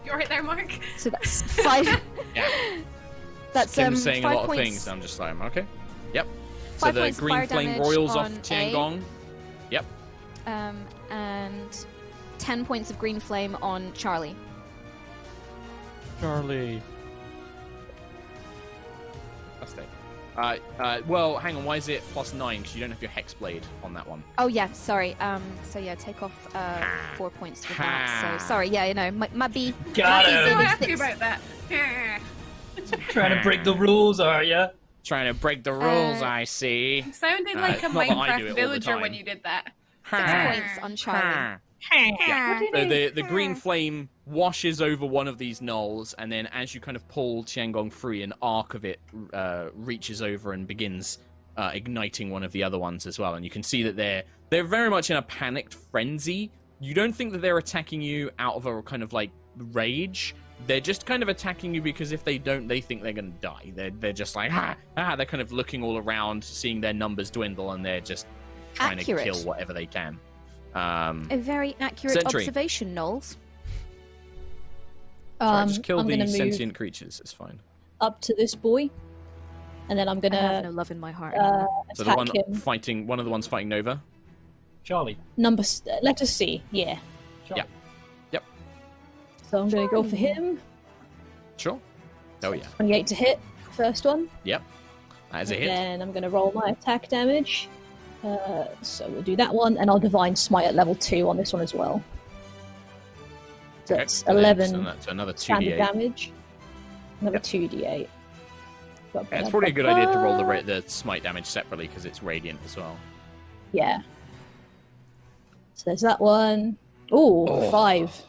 You're right there, Mark. So that's 5. Yeah. That's Tim's saying a 5 lot of points. things. I'm just like, okay. Yep. So 5 the points of green fire flame damage royals off on A. Tiangong. Yep. And 10 points of Green Flame on Charlie. Charlie. That's it. Well, hang on. Why is it plus 9? Because you don't have your Hexblade on that one. Oh yeah, sorry. So yeah, take off 4 points for that. So sorry, yeah, you know, my B. Got I'm so him. happy about that. Trying to break the rules, are ya? Trying to break the rules, I see. You sounded like a not that I do it all Minecraft the villager time. when you did that. 6 points on Charlie. So the green flame washes over one of these gnolls, and then as you kind of pull Tiangong free, an arc of it reaches over and begins igniting one of the other ones as well. And you can see that they're very much in a panicked frenzy. You don't think that they're attacking you out of a kind of like rage. They're just kind of attacking you because if they don't, they think they're going to die. They're just like, They're kind of looking all around, seeing their numbers dwindle, and they're just trying Accurate. to kill whatever they can. A very accurate Sentry. observation, Knowles. Sorry, just kill I'm gonna the move sentient creatures. It's fine. up to this boy, and then I'm I have no gonna love in my heart. So the attack one him. fighting, one of the ones fighting Nova. Charlie. Letter C. Yeah. Charlie. Yep. So I'm gonna go for him. Sure. Oh yeah. 28 to hit. First one. Yep. That is a And hit. then I'm gonna roll my attack damage. So we'll do that one, and I'll Divine Smite at level 2 on this one as well. So Okay, that's so then- 11 So that's another standard 2d8. damage. Another Yep. 2d8. Yeah, it's probably a good idea to roll the smite damage separately because it's radiant as well. Yeah. So there's that one. Ooh, 5.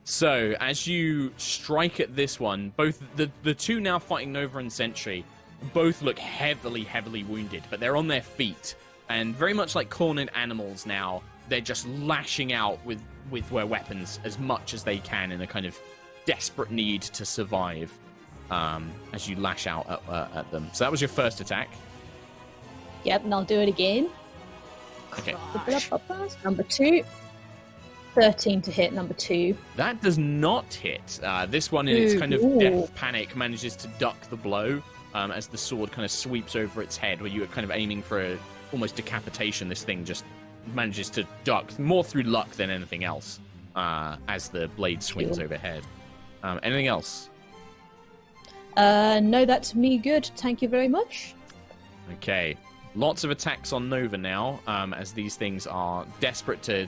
So, as you strike at this one, both the two now fighting Nova and Sentry, both look heavily wounded, but they're on their feet. And very much like cornered animals now, they're just lashing out with their weapons as much as they can in a kind of desperate need to survive as you lash out at them. So that was your first attack. Yep, and I'll do it again. Okay. Number 2. 13 to hit, number 2. That does not hit. This one, in its kind of death panic, manages to duck the blow as the sword kind of sweeps over its head, where you were kind of aiming for almost decapitation. This thing just manages to duck, more through luck than anything else, as the blade swings overhead. Anything else? No, that's me good. Thank you very much. Okay. Lots of attacks on Nova now, as these things are desperate to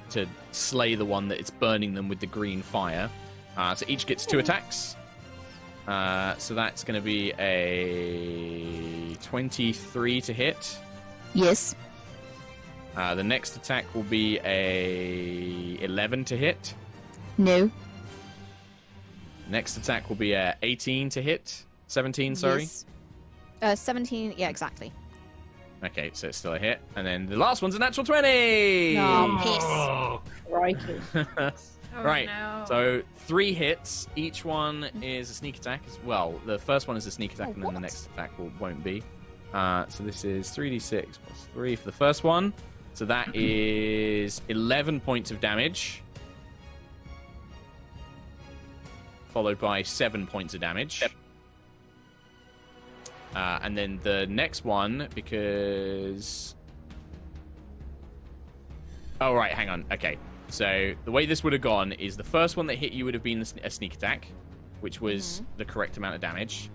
slay the one that is burning them with the green fire. So each gets 2 attacks. So that's going to be a 23 to hit. Yes. The next attack will be a 11 to hit. No. Next attack will be a 18 to hit. 17, sorry. Yes. 17, yeah, exactly. Okay, so it's still a hit. And then the last one's a natural 20! Oh, Crikey. Right, No. so 3 hits. Each one is a sneak attack as well. The first one is a sneak attack, and then the next attack won't be. So this is 3d6 plus 3 for the first one. So that is 11 points of damage. Followed by 7 points of damage. Yep. And then the next one, because... Oh, right, hang on. Okay. So the way this would have gone is the first one that hit you would have been a sneak attack, which was the correct amount of damage.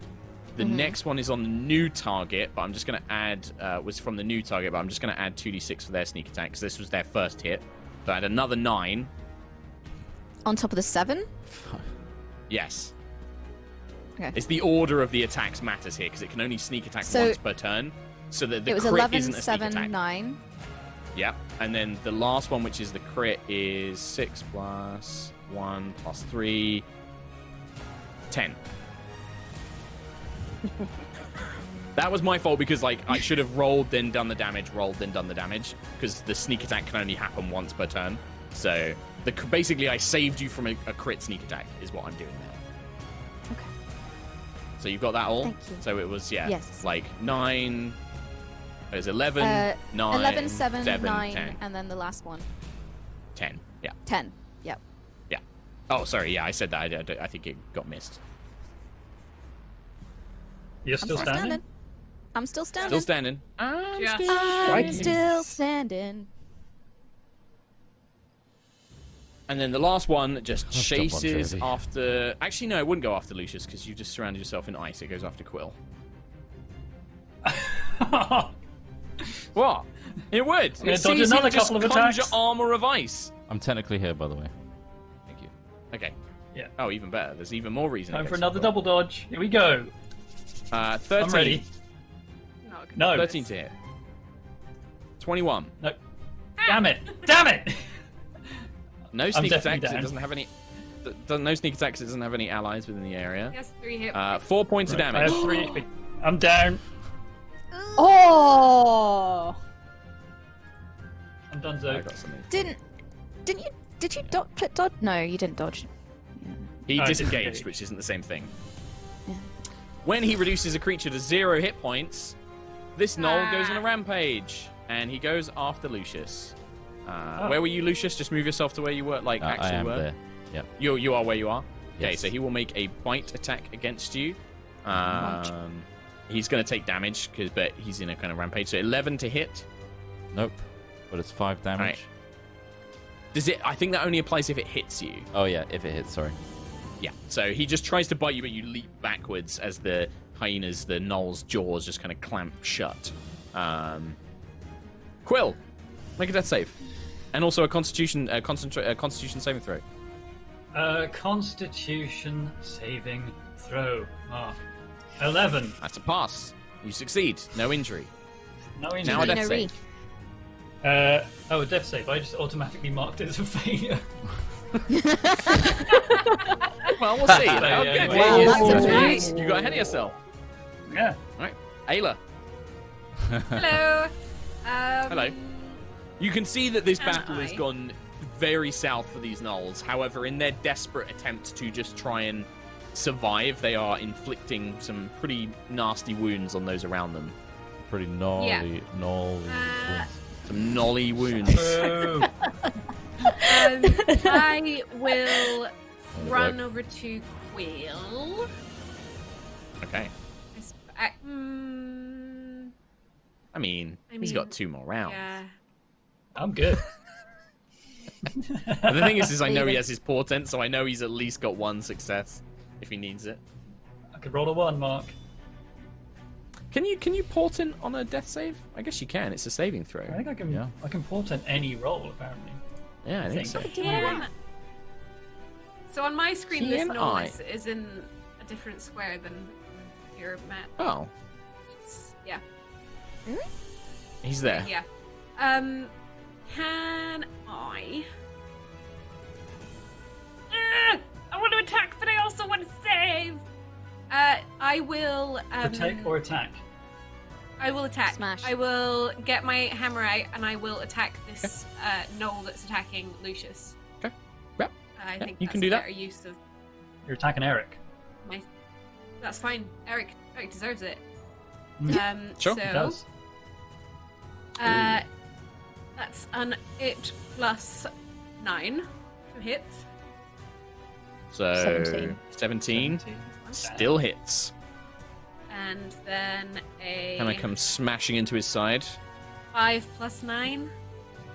The next one is on the new target, but I'm just going to add... was from the new target, but I'm just going to add 2d6 for their sneak attack, because this was their first hit. So I had another 9. On top of the 7? Yes. Okay. It's the order of the attacks matters here, because it can only sneak attack once per turn. So that the it was crit 11, isn't a sneak 7, attack. 9. Yeah, and then the last one, which is the crit, is 6 plus 1 plus 3, 10. That was my fault, because like I should have rolled, then done the damage, rolled, then done the damage, because the sneak attack can only happen once per turn. So basically I saved you from a crit sneak attack, is what I'm doing there. Okay. So you've got that all? Thank you. So it was, Yes. like 9... It was 11, 9, 11, 7, 9, 10. and then the last one. 10, yeah. 10. Yep. Yeah. Oh, sorry, yeah, I said that. I think it got missed. you're still standing? I'm still standing. Still standing. Just I'm still standing. And then the last one just I've got one, chases Jersey. after... Actually, no, it wouldn't go after Lucius, because you just surrounded yourself in ice. It goes after Quill. What? It would. gonna It dodge sees another him just couple of conjure attacks. armor of ice. I'm technically here, by the way. Thank you. Okay. Yeah. Oh, even better. There's even more reason. Time it for goes another Quill. double dodge. Here we go. 13. I'm ready. Not good. No. 13 to hit. 21. No. Damn it. Damn it. No sneak definitely attacks. It down. doesn't have any... No sneak attacks. It doesn't have any allies within the area. He has 3 hit. 4 points of I damage. have 3 HP. I'm down. Oh! I'm done, I Zoe. got something. Did you dodge? No, you didn't dodge. He Oh, disengaged, disengaged. which isn't the same thing. Yeah. When he reduces a creature to 0 hit points, this gnoll goes on a rampage, and he goes after Lucius. Where were you, Lucius? Just move yourself to where you were, like I actually am were. there. Yep. You are where you are. Okay, Yes. so he will make a bite attack against you. He's going to take damage, but he's in a kind of rampage. So 11 to hit. Nope. But it's 5 damage. Right. Does it? I think that only applies if it hits you. Oh yeah, if it hits, sorry. Yeah. So he just tries to bite you, but you leap backwards as the hyenas, the gnoll's jaws just kind of clamp shut. Quill, make a death save, and also a Constitution saving throw. Constitution saving throw. 11. That's a pass. You succeed. No injury. No injury. Now a death No save. A death save. I just automatically marked it as a failure. Well, we'll see. Yeah, Good. wow, You- that's you- right. You got ahead of yourself. Yeah. All right, Ayla. Hello. Hello. You can see that this Am battle has I? gone very south for these Gnolls. However, in their desperate attempt to just try and survive, they are inflicting some pretty nasty wounds on those around them. Pretty gnarly, gnarly. Some gnolly wounds. Boo. I will run work. over to Quill. Okay. I mean, he's got 2 more rounds. Yeah. I'm good. But the thing is I know he has his portent, so I know he's at least got 1 success if he needs it. I could roll a 1, Mark. Can you portent on a death save? I guess you can. It's a saving throw. I think I can. Yeah. I can portent any roll apparently. Yeah, I think so. Yeah. So on my screen, this TNI. Gnoll is in a different square than your map. Oh, Yeah. he's there. Yeah. Can I? I want to attack, but I also want to save. I will. Protect or attack. I will attack. Smash. I will get my hammer out and I will attack this Gnoll that's attacking Lucius. Okay. Yep. I think you that's can do a that. better use of You're attacking Eric. my. That's fine. Eric deserves it. Sure. So, He does. that's an 8 plus 9 to hit. So 17. 17 still hits. And then a Hammer comes smashing into his side. 5 plus 9.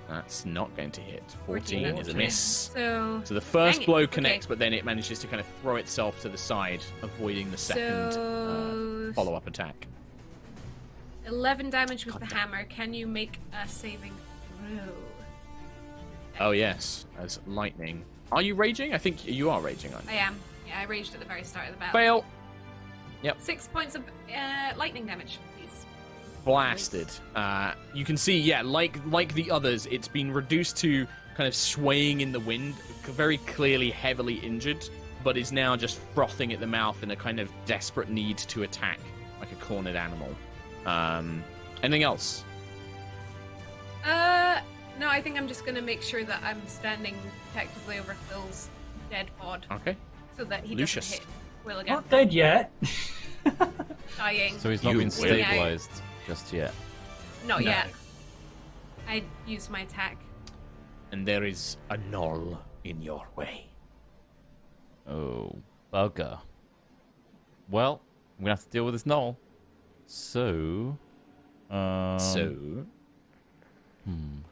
That's not going to hit. 14 14 is a miss. So So the first Dang it. blow Okay. connects, but then it manages to kind of throw itself to the side, avoiding the second So- follow-up attack. 11 damage with God the damn. hammer. Can you make a saving throw? Oh yes, as lightning. Are you raging? I think you are raging, aren't you? I am. Yeah, I raged at the very start of the battle. Fail. 6 points of lightning damage, please. Blasted. You can see, yeah, like the others, it's been reduced to kind of swaying in the wind, very clearly heavily injured, but is now just frothing at the mouth in a kind of desperate need to attack, like a cornered animal. Anything else? No, I think I'm just gonna make sure that I'm standing protectively over Phil's dead bod, Okay. so that he Lucius. doesn't hit Will again. Not dead yet. Dying. So he's not You been will. stabilized just yet. Not No. yet. I used my attack. And there is a Gnoll in your way. Oh, bugger. Well, I'm gonna have to deal with this Gnoll. So,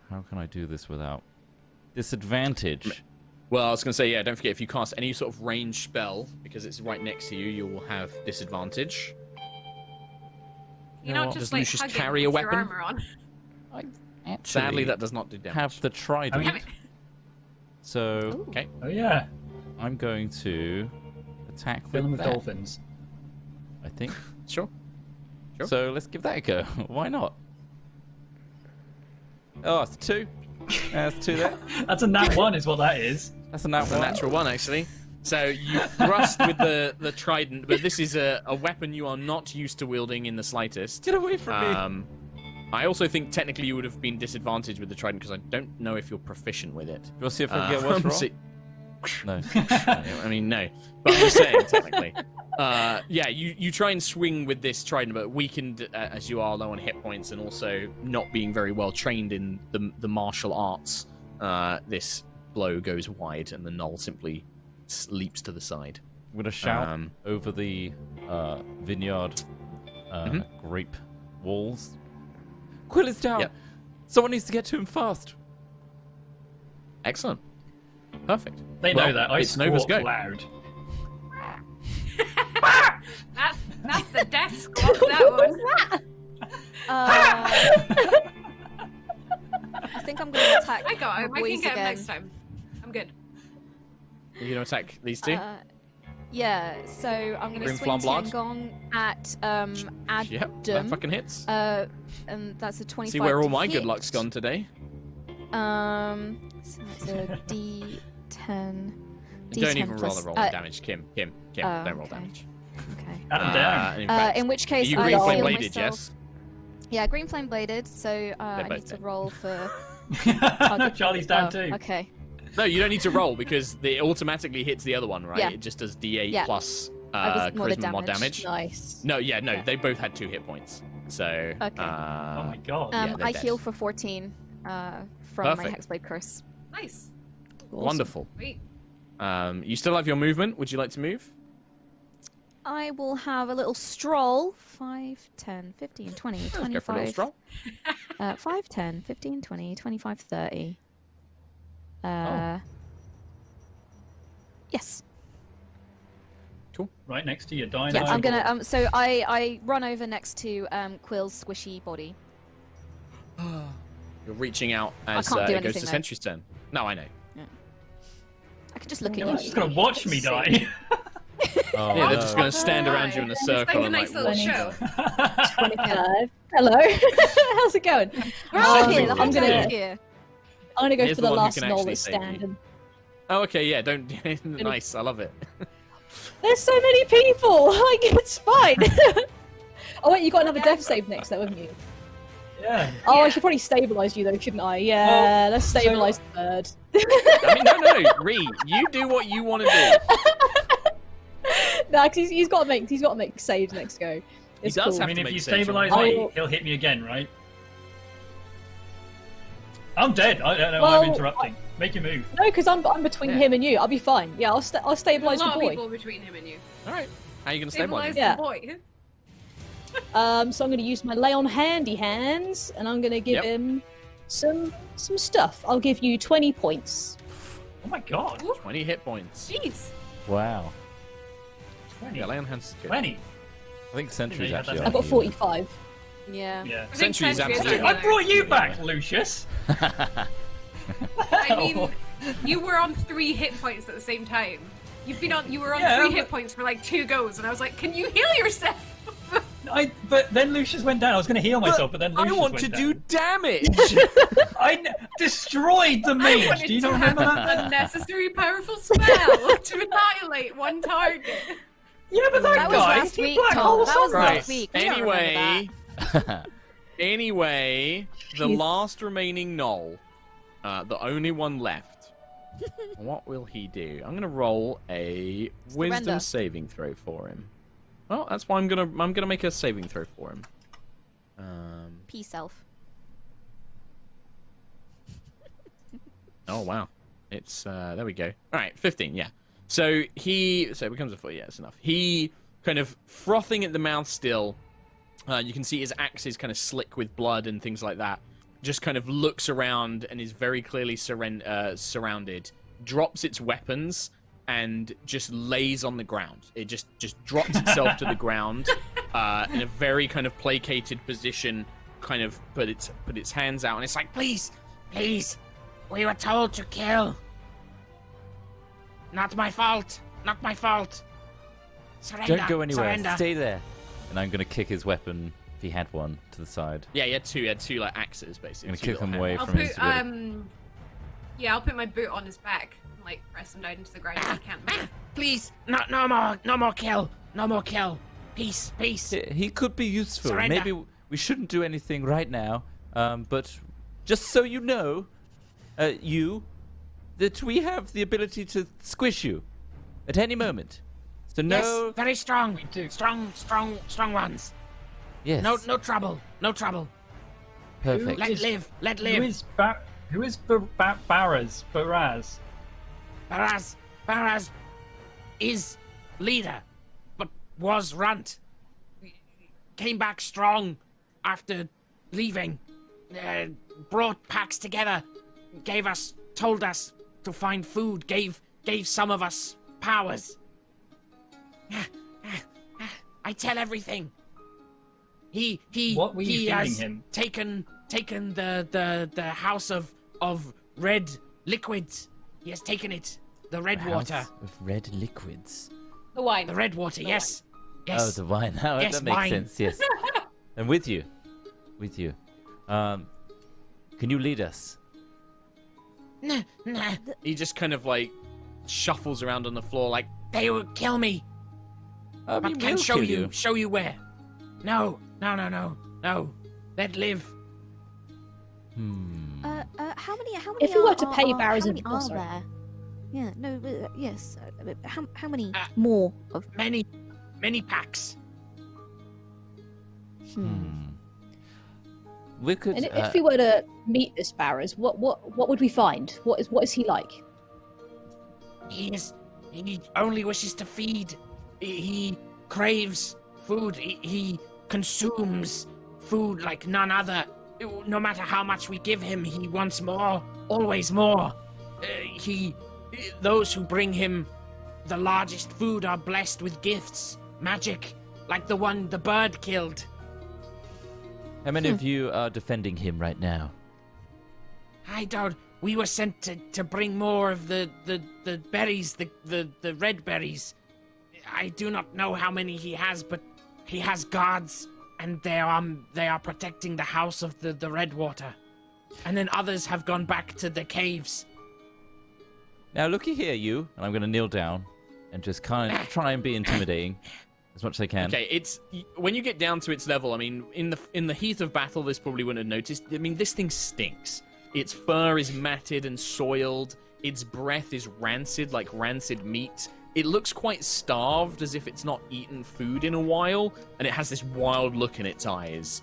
how can I do this without disadvantage? Well, I was going to say, yeah, don't forget, if you cast any sort of range spell, because it's right next to you, you will have disadvantage. You know know, what? just Does like Lucius hug carry it a with your weapon? armor on. I actually Sadly, that does not do damage. have the trident. I mean- So, Okay. Oh yeah. I'm going to attack Fill him with with that, dolphins. I think. Sure. Sure. So let's give that a go. Why not? Oh, it's 2. That's 2 there. That's a nat 1, is what that is. That's a nat That's a 1. natural one, actually. So you thrust with the trident, but this is a weapon you are not used to wielding in the slightest. Get away from me. I also think technically you would have been disadvantaged with the trident because I don't know if you're proficient with it. We'll see if I can get worse roll. so- No. I mean, no. But I'm just saying, technically. Yeah, you try and swing with this trident, but weakened as you are, low on hit points, and also not being very well trained in the martial arts, this blow goes wide, and the Gnoll simply leaps to the side. I'm going to shout over the vineyard grape walls. Quill is down. Yep. Someone needs to get to him fast. Excellent. Perfect. They know Well, that. I it's Nova's squawk go. loud. That's the death squawk, that one. I think I'm going to attack I got him. I boys can get him again. next time. I'm good. Are you going to attack these two? Yeah, so I'm going to Grim swing Flamblade? Tiangong at Adam. Yep, that fucking hits. And that's a 25 See where all to my good hit. luck's gone today. So that's a D10. Don't even roll plus- the roll of damage, Kim. Don't roll okay. damage. Okay. In fact, In which case, you I green flame heal bladed, myself. yes? Yeah, green flame bladed. So I both need to dead. roll for. Charlie's down too. Okay. No, you don't need to roll because it automatically hits the other one, right? Yeah. It just does D8 Yeah. plus I was more the charisma mod damage. damage. Nice. No, yeah, no, Yeah. they both had 2 hit points. So, Okay. Oh my god. Yeah, they're I dead. heal for 14 from my Perfect. Hexblade Curse. Nice. Awesome. wonderful. Wait. You still have your movement. Would you like to move? I will have a little stroll. 5, 10, 15, 20, Let's 25. go for a little stroll. 5, 10, 15, 20, 25, 30. Oh. Yes. Right next to your dino. Yeah, I'm gonna. So I run over next to Quill's squishy body. You're reaching out as can't do it goes anything, to though. Sentry's turn. No, I know. I can just look You're at just you. gonna watch me die. Oh, Yeah, they're no. just going to stand around you in a It's circle like a and nice little funny. show. 25. Hello. How's it going? We're all Um, here. The whole I'm gonna- gang's here. I'm gonna go Here's for the the one who last can knoll actually that's save you. standing. Oh, okay, yeah, don't. Nice, I love it. There's so many people. Like it's fine. Oh wait, you got another death save next, though, haven't you? Yeah. Oh, I Yeah. should probably stabilize you though, shouldn't I? Yeah, Well, let's so- stabilize the bird. I mean, no, Ree, you do what you want to do. Nah, 'cause he's got to make saves next go. It's does cool. I have mean, to if make you sense, stabilize you're me, right. he'll hit me again, right? I'm dead. I don't know. Well, I'm interrupting. Make your move. No, because I'm between Yeah. him and you. I'll be fine. Yeah, I'll There's a stabilize the lot of boy. people between him and you. All right. How are you going to stabilize Stabilize him? Yeah. the boy. So I'm going to use my lay on handy hands, and I'm going to give Yep. him some stuff. I'll give you 20 points. Oh my god. 20 hit points. Jeez. Wow. 20. Yeah, lay on hands is good. 20. I think Sentry's Yeah, actually that's- I've on got you. 45. Yeah. Yeah. I think Sentry's Sentry is absolutely- I our brought you Yeah. back, Lucius. I mean, you were on 3 hit points at the same time. You were on Yeah, 3 but- hit points for like 2 goes, and I was like, can you heal yourself? But then Lucius went down. I was going to heal myself, but then I Lucius want went to down. do damage! destroyed the I mage. wanted Do you to not have remember an that? unnecessary powerful spell to annihilate one target. Yeah, but that, That was guy. last he week, black Tom. hole That was sunrise. last week. We don't remember Anyway, the Jeez. last remaining Gnoll, the only one left. What will he do? I'm gonna roll a wisdom Surrender. saving throw for him. Well, that's why I'm gonna make a saving throw for him. Peace elf. Oh wow, it's there we go. All right, 15. Yeah. So it becomes a 40. Yeah, that's enough. He kind of frothing at the mouth still. You can see his axe is kind of slick with blood and things like that. Just kind of looks around and is very clearly surrounded. Drops its weapons and just lays on the ground. It just drops itself to the ground in a very kind of placated position. Kind of put its hands out and it's like, please, we were told to kill. Not my fault. Not my fault. Surrender. Don't go anywhere. Surrender. Stay there. And I'm going to kick his weapon, if he had one, to the side. Yeah, he had two like axes basically. I'm going to two kick him little away hands. I'll from put his ability. I'll put my boot on his back and like press him down into the ground so he can't move. Please, no more kill. No more kill. Peace. He could be useful. Surrender. Maybe we shouldn't do anything right now. But just so you know, that we have the ability to squish you at any moment. So no. Yes, very strong. We do. Strong ones. Yes. No trouble. No trouble. Perfect. Let Is- live. Let Who live. is Baraz? Baraz is leader, but was runt. Came back strong after leaving. Brought packs together. Told us to find food. Gave some of us powers. I tell everything. What were you he feeding has him? taken the house of red liquids. He has taken it. The red water. House of red liquids. The wine. The red water, yes. Yes. Oh, the wine. Oh, Yes, that makes wine. sense. Yes. And with you. Can you lead us? Nah, nah. He just kind of like shuffles around on the floor like, They will kill me. I mean, But can we'll show kill you. Show you where. No. Let live. How many? If we were to pay how Barrows many and- are sorry. there? Yeah. No. Yes. How many more of? Many packs. We could. And if we were to meet this Barrows, what would we find? What is he like? He only wishes to feed. He craves food. He consumes food like none other. No matter how much we give him, he wants more. Always more. Those who bring him the largest food are blessed with gifts, magic, like the one the bird killed. How many of you are defending him right now? I don't. We were sent to bring more of the berries, the red berries. I do not know how many he has, but he has guards, and they are protecting the house of the red water. And then others have gone back to the caves. Now, looky here, you. And I'm going to kneel down and just kind of try and be intimidating as much as I can. okay, it's when you get down to its level. I mean, in the heat of battle, this probably wouldn't have noticed. I mean, this thing stinks. Its fur is matted and soiled. Its breath is rancid, like rancid meat. It looks quite starved, as if it's not eaten food in a while, and it has this wild look in its eyes.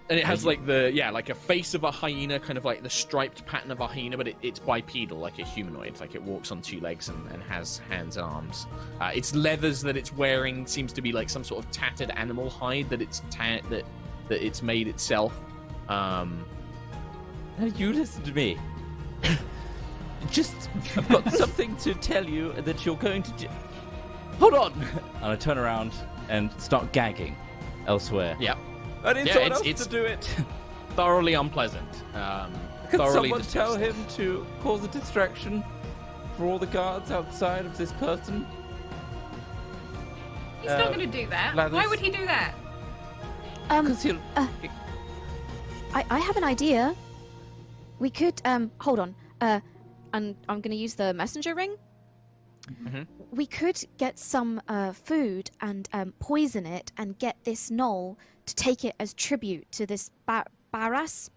And it has like like a face of a hyena, kind of like the striped pattern of a hyena, but it's bipedal, like a humanoid. Like it walks on two legs and has hands and arms. Its leathers that it's wearing seems to be like some sort of tattered animal hide that it's made itself. Now, you listen to me. I've got something to tell you that you're going to do. Hold on! And I turn around and start gagging elsewhere. Yep. I need Yeah, someone else it's to do it. Thoroughly unpleasant. Could Thoroughly someone tell disgusting. him to cause a distraction for all the guards outside of this person? He's not going to do that. Lathers. Why would he do that? Because he'll. I have an idea. We could hold on. And I'm going to use the messenger ring. Mhm. We could get some food and poison it and get this gnoll to take it as tribute to this Barras.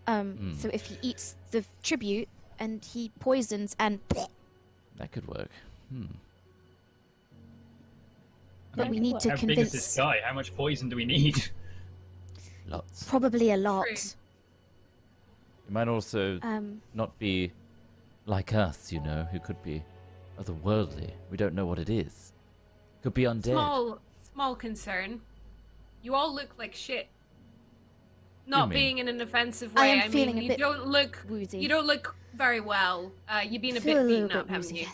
So if he eats the tribute and he poisons and That could work. but we need to How big is this convince guy? How much poison do we need? Lots. probably a lot. True. It might also not be like us, you know, who could be otherworldly. We don't know what it is. Could be undead. Small concern. You all look like shit. Not mean? being in an offensive I way. am feeling a you bit don't look. woozy. You don't look very well. You've been a Feel bit little beaten up, bit haven't woozy, you?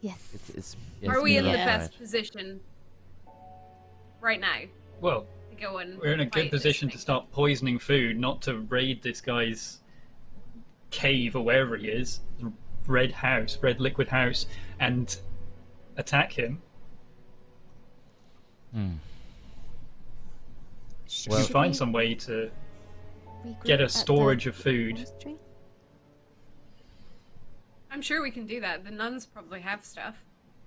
Yes. It's Are we in the yeah. best position right now Well, to go and we're in a fight good this position to thing? start poisoning food, not to raid this guy's cave or wherever he is, red liquid house, and attack him. If Well- we find some way to Regroup get a at the storage of food. monastery? I'm sure we can do that. The nuns probably have stuff,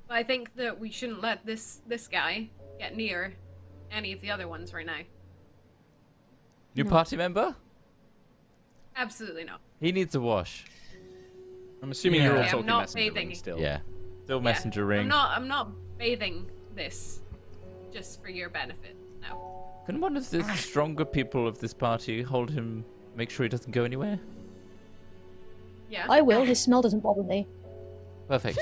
but I think that we shouldn't let this guy get near any of the other ones right now. New party member? Absolutely not. He needs a wash. I'm assuming you're all Yeah, I'm talking not messenger bathing. ring still. Yeah. Still Yeah. messenger ring. I'm not bathing this just for your benefit. No. Can one of the stronger people of this party hold him, make sure he doesn't go anywhere? Yeah. I will. His smell doesn't bother me. Perfect.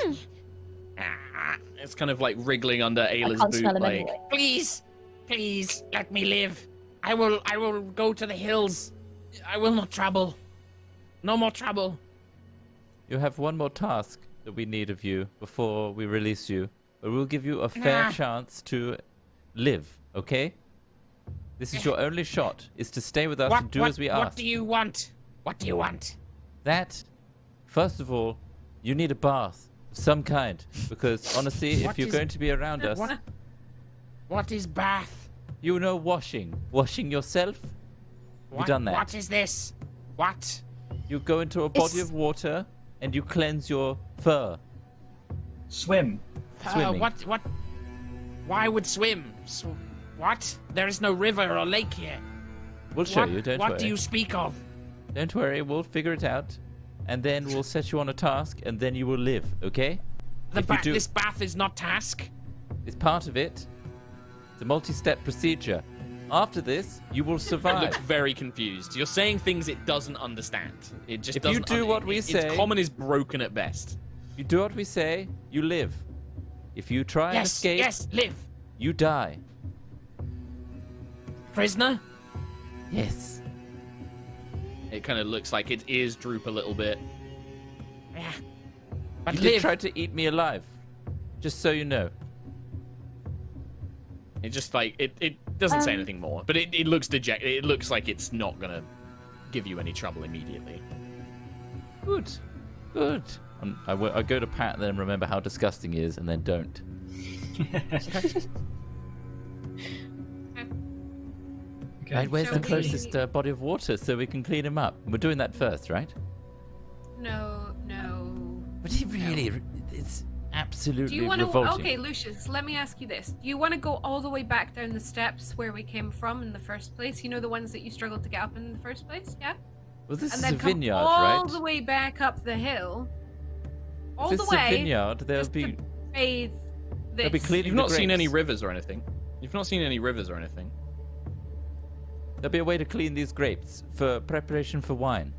It's kind of like wriggling under Ayla's can't boot, smell him like anyway. Please, let me live. I will go to the hills. I will not trouble. No more trouble. You have one more task that we need of you before we release you, but we'll give you a fair chance to live, okay? This is your only shot, is to stay with us and do as we What ask. do you want? What do you want? That, first of all, you need a bath of some kind, because honestly, if What you're is- going to be around us, What is bath? you know washing. Washing yourself? What, done that? What is this? What? You go into a body of water and you cleanse your fur. Swim. Swimming. What? Why would swim? What? There is no river or lake here. We'll show you, don't worry. What do you speak of? Don't worry, we'll figure it out. And then we'll set you on a task, and then you will live, okay? This bath is not task. It's part of it. It's a multi-step procedure. After this, you will It survive. looks very confused. You're saying things it doesn't understand. It just If you doesn't. do what we say- its common is broken at best. You do what we say, you live. If you try and Yes, escape, yes, live. you die. Prisoner? Yes. It kind of looks like its ears droop a little bit. Yeah. But You live. did try to eat me alive. Just so you know. It just like it doesn't say anything more, but it looks dejected. It looks like it's not gonna give you any trouble immediately. Good. Good. I go to pat, then remember how disgusting he is, and then don't. Okay. Right, where's So the we- closest body of water so we can clean him up? We're doing that first, right? No. But he really, it's absolutely Do you want to? revolting. Okay, Lucius, let me ask you this: do you want to go all the way back down the steps where we came from in the first place? You know, the ones that you struggled to get up in the first place, yeah? Well, this And is then a come vineyard, all right? the way back up the hill, all If the it's way, a vineyard, there'll just be to bathe this. they'll be cleaning You've the not seen any grapes. rivers or anything. You've not seen any rivers or anything. There'll be a way to clean these grapes for preparation for wine.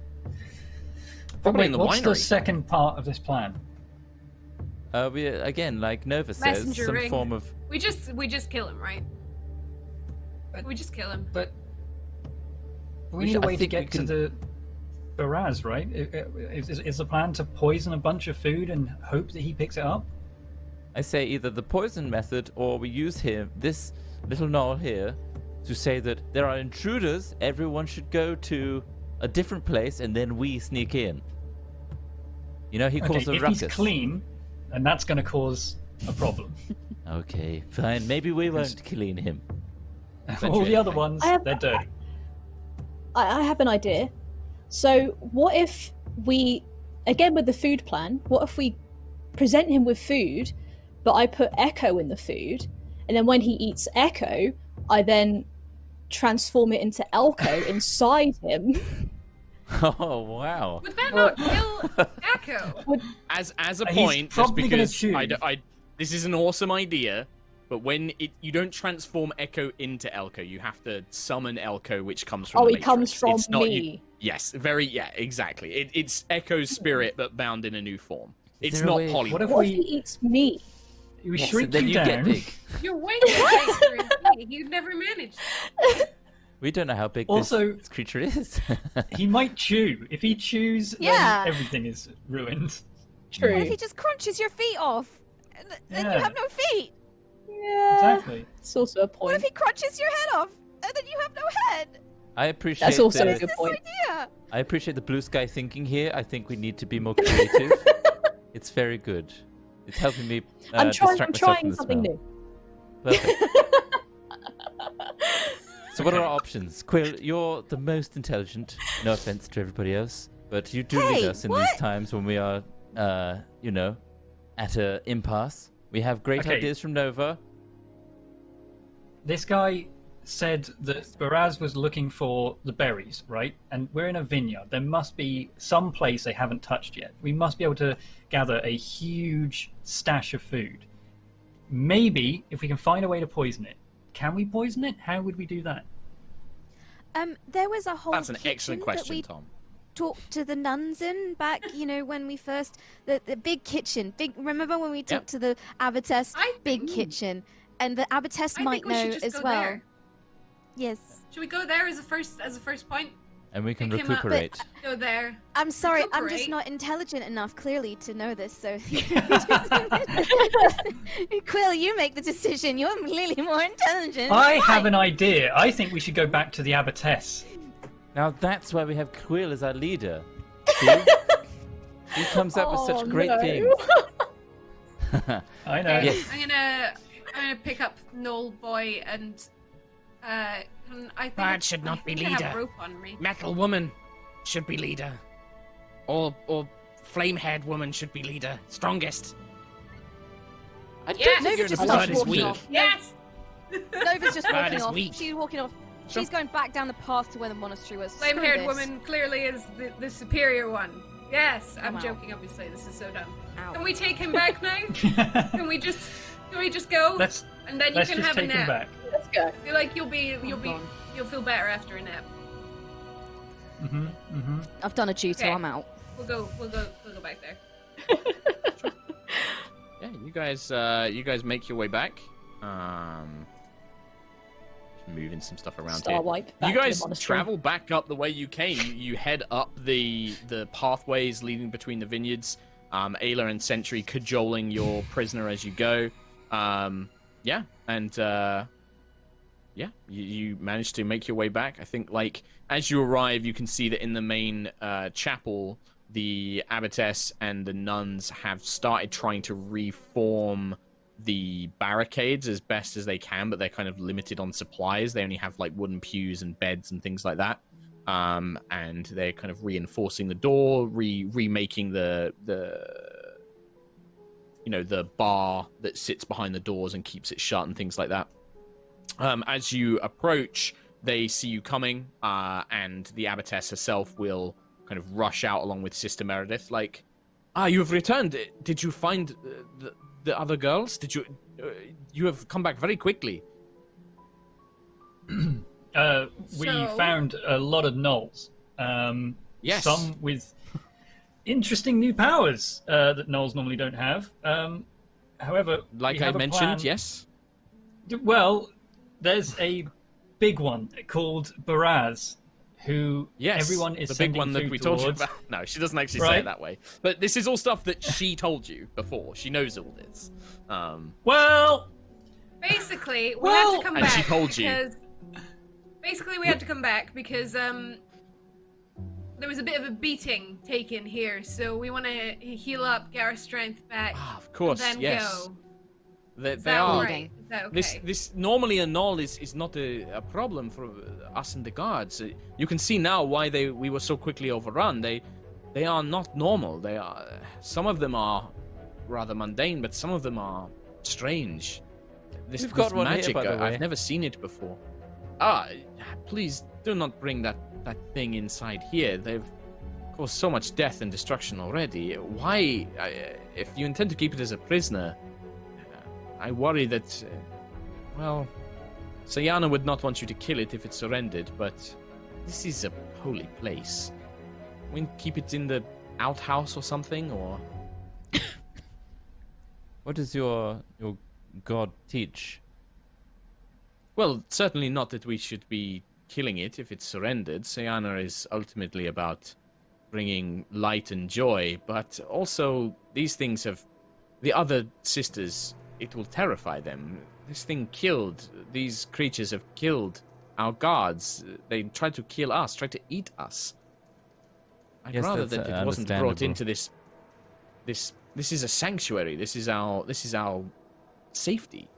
Probably in the what's the winery. second part of this plan? We again, like Nova says, Messenger some ring. form of. We just kill him, right? But- We just kill him. But we We need should- a I way to think we get to can- the Baraz, right? Is the plan to poison a bunch of food and hope that he picks it up? I say either the poison method, or we use this little gnoll here, to say that there are intruders. Everyone should go to a different place, and then we sneak in. You know, he calls a if ruckus. he's clean, and that's going to cause a problem. Okay, fine. Maybe we won't clean him. All the other ones, I have- they're dirty. I have an idea. So, what if we, again with the food plan, what if we present him with food, but I put Echo in the food, and then when he eats Echo, I then transform it into Elko inside him. Oh wow! Would that not kill Echo? As a He's point, just probably gonna because choose. this is an awesome idea, but when you don't transform Echo into Elko, you have to summon Elko, which comes from. Oh, the he comes Matrix. from It's not, me. Yes, exactly. It's Echo's spirit, but bound in a new form. It's there a not way- poly. What if What if he we eats me? Yes, shrink and then you you down? get big. You're way too gangster in me. You'd never managed. We don't know how big Also- this creature is. He might chew. If he chews, Yeah. then everything is ruined. True. What if he just crunches your feet off? And then you Yeah. have no feet. Yeah. Exactly. It's also a What if point. he crunches your head off? And then you have no head. I appreciate. That's also a the, good This point. idea. I appreciate the blue sky thinking here. I think we need to be more creative. It's very good. It's helping me I'm distract myself from trying the something smell. new. Perfect. So what are our options? Quill, you're the most intelligent. No offense to everybody else, but you do lead Hey, us in what? these times when we are, at a impasse. We have great Okay. ideas from Nova. This guy said that Baraz was looking for the berries, right? And we're in a vineyard. There must be some place they haven't touched yet. We must be able to gather a huge stash of food. Maybe if we can find a way to poison it. Can we poison it? How would we do that? There was a whole That's an kitchen excellent that question, we Tom. talked to the nuns in back, when we first the big kitchen. Remember when we talked to the abbotess? I Big think- kitchen, and the abbotess I might think we should know just as go well. there. Yes. Should we go there as a first point? And we can Pick him up. recuperate. Go there. I'm sorry, I'm just Recuperate. not intelligent enough, clearly, to know this. So, Quill, you make the decision. You're clearly more intelligent. I have an idea. I think we should go back to the abbotess. Now that's why we have Quill as our leader. See? He comes up with Oh, such great no. things. I know. Yes. I'm gonna pick up Knoll Boy and I think That should not I be think I have leader. rope on me. Metal woman should be leader. or flame-haired woman should be leader, strongest. I don't Yes! think Nova's just Bird is walking weak. off. Yes! Nova's just Bird walking is off. weak. She's walking off. She's going back down the path to where the monastery was. Screw Flame-haired this. woman clearly is the superior one. Yes, I'm Wow. joking. Obviously, this is so dumb. Ow. Can we take him back now? Can we just go? Let's and then you let's can just have a take him nap. back. Let's go. I feel like you'll gone. feel better after a nap. I've done a Juto. Okay. I'm out. We'll go back there. Yeah, you guys make your way back. Just moving some stuff around Star here. wipe. Back You to the guys monastery. travel back up the way you came. You head up the pathways leading between the vineyards. Ayla and Sentry cajoling your prisoner as you go. You manage to make your way back. I think, like, as you arrive, you can see that in the main chapel, the abbotess and the nuns have started trying to reform the barricades as best as they can, but they're kind of limited on supplies. They only have, like, wooden pews and beds and things like that. And they're kind of reinforcing the door, remaking the bar that sits behind the doors and keeps it shut and things like that. As you approach, they see you coming, and the abbotess herself will kind of rush out along with Sister Meredith, like, you have returned. Did you find the other girls? Did you... you have come back very quickly. We So- found a lot of gnolls. Yes. Some with interesting new powers that gnolls normally don't have. However, Like we I have a mentioned, plan. yes? Well, there's a big one called Baraz, who Yes, everyone is the big sending one that food we told you towards. about. No, she doesn't actually say Right. it that way. But this is all stuff that she told you before. She knows all this. Well, Basically, we had to come And back she told you. because basically we had to come back because there was a bit of a beating taken here, so we want to heal up, get our strength back, Of course, and then yes. go. They Is that are. right? Is that okay? This normally a gnoll is not a problem for us and the guards. You can see now why we were so quickly overrun. They are not normal. They are, some of them are rather mundane, but some of them are strange. This We've got one here, magic, by the way. I've never seen it before. Please do not bring that thing inside here. They've caused so much death and destruction already. Why, if you intend to keep it as a prisoner, I worry that, Sayana would not want you to kill it if it surrendered, but this is a holy place. We keep it in the outhouse or something, or... What does your god teach? Well, certainly not that we should be killing it if it's surrendered. Sayana is ultimately about bringing light and joy, but also these things have... The other sisters, it will terrify them. This thing killed... These creatures have killed our guards. They tried to kill us, tried to eat us. I'd Yes, rather that's, that it wasn't brought understandable. into this... This is a sanctuary. This is our safety.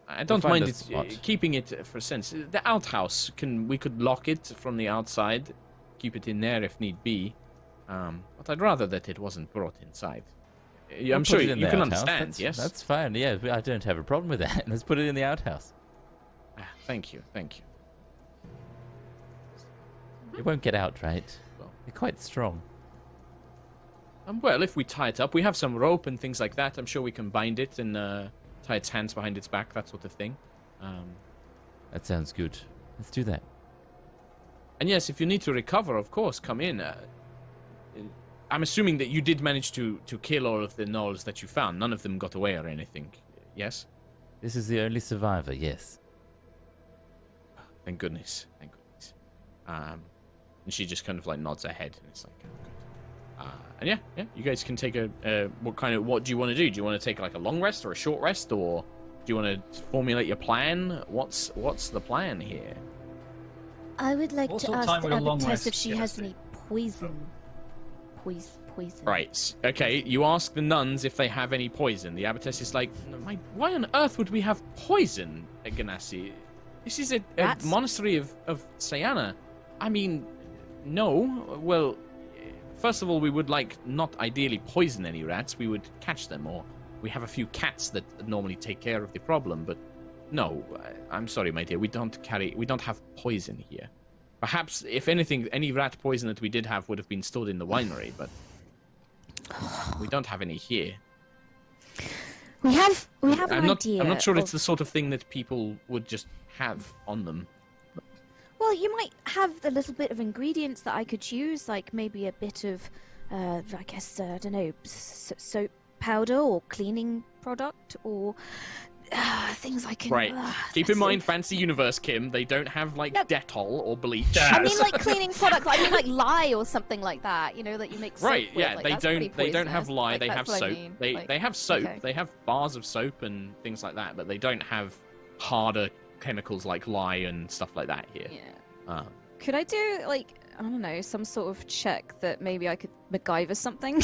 I don't find mind a it, spot. keeping it for sense. The outhouse, we could lock it from the outside, keep it in there if need be. But I'd rather that it wasn't brought inside. I'm We'll sure put it you in the can outhouse. understand, That's, yes? That's fine. Yeah, I don't have a problem with that. Let's put it in the outhouse. Thank you. It won't get out, right? Well. They're quite strong. Well, if we tie it up, we have some rope and things like that. I'm sure we can bind it and tie its hands behind its back, that sort of thing. That sounds good. Let's do that. And yes, if you need to recover, of course, come in. I'm assuming that you did manage to kill all of the gnolls that you found. None of them got away or anything. Yes? This is the only survivor, yes. Thank goodness. And she just kind of like nods her head, and it's like, oh, good. And yeah, you guys can take what do you want to do? Do you want to take like a long rest or a short rest, or do you want to formulate your plan? What's the plan here? I would like What to sort of ask time the would a long abbotess rest if she give has us? any poison. Poison. Right. Okay. You ask the nuns if they have any poison. The abbotess is like, why on earth would we have poison, Ganassi? This is a Rats? monastery of Sayana. I mean, no. Well, first of all, we would not ideally poison any rats. We would catch them, or we have a few cats that normally take care of the problem. But no, I'm sorry, my dear. We don't have poison here. Perhaps, if anything, any rat poison that we did have would have been stored in the winery, but we don't have any here. We have an idea. I'm not sure it's the sort of thing that people would just have on them. Well, you might have a little bit of ingredients that I could use, like maybe a bit of, I guess, I don't know, soap powder or cleaning product or things I can... Right. Keep in mind, fancy universe, Kim, they don't have, Dettol or bleach. I mean, cleaning product. I mean, lye or something like that. You know, that you make soap Right, with. yeah, they don't have lye, they have that's what I soap. mean. They have soap, okay. they have bars of soap and things like that, but they don't have harder chemicals like lye and stuff like that here. Yeah. Could I do, I don't know, some sort of check that maybe I could MacGyver something?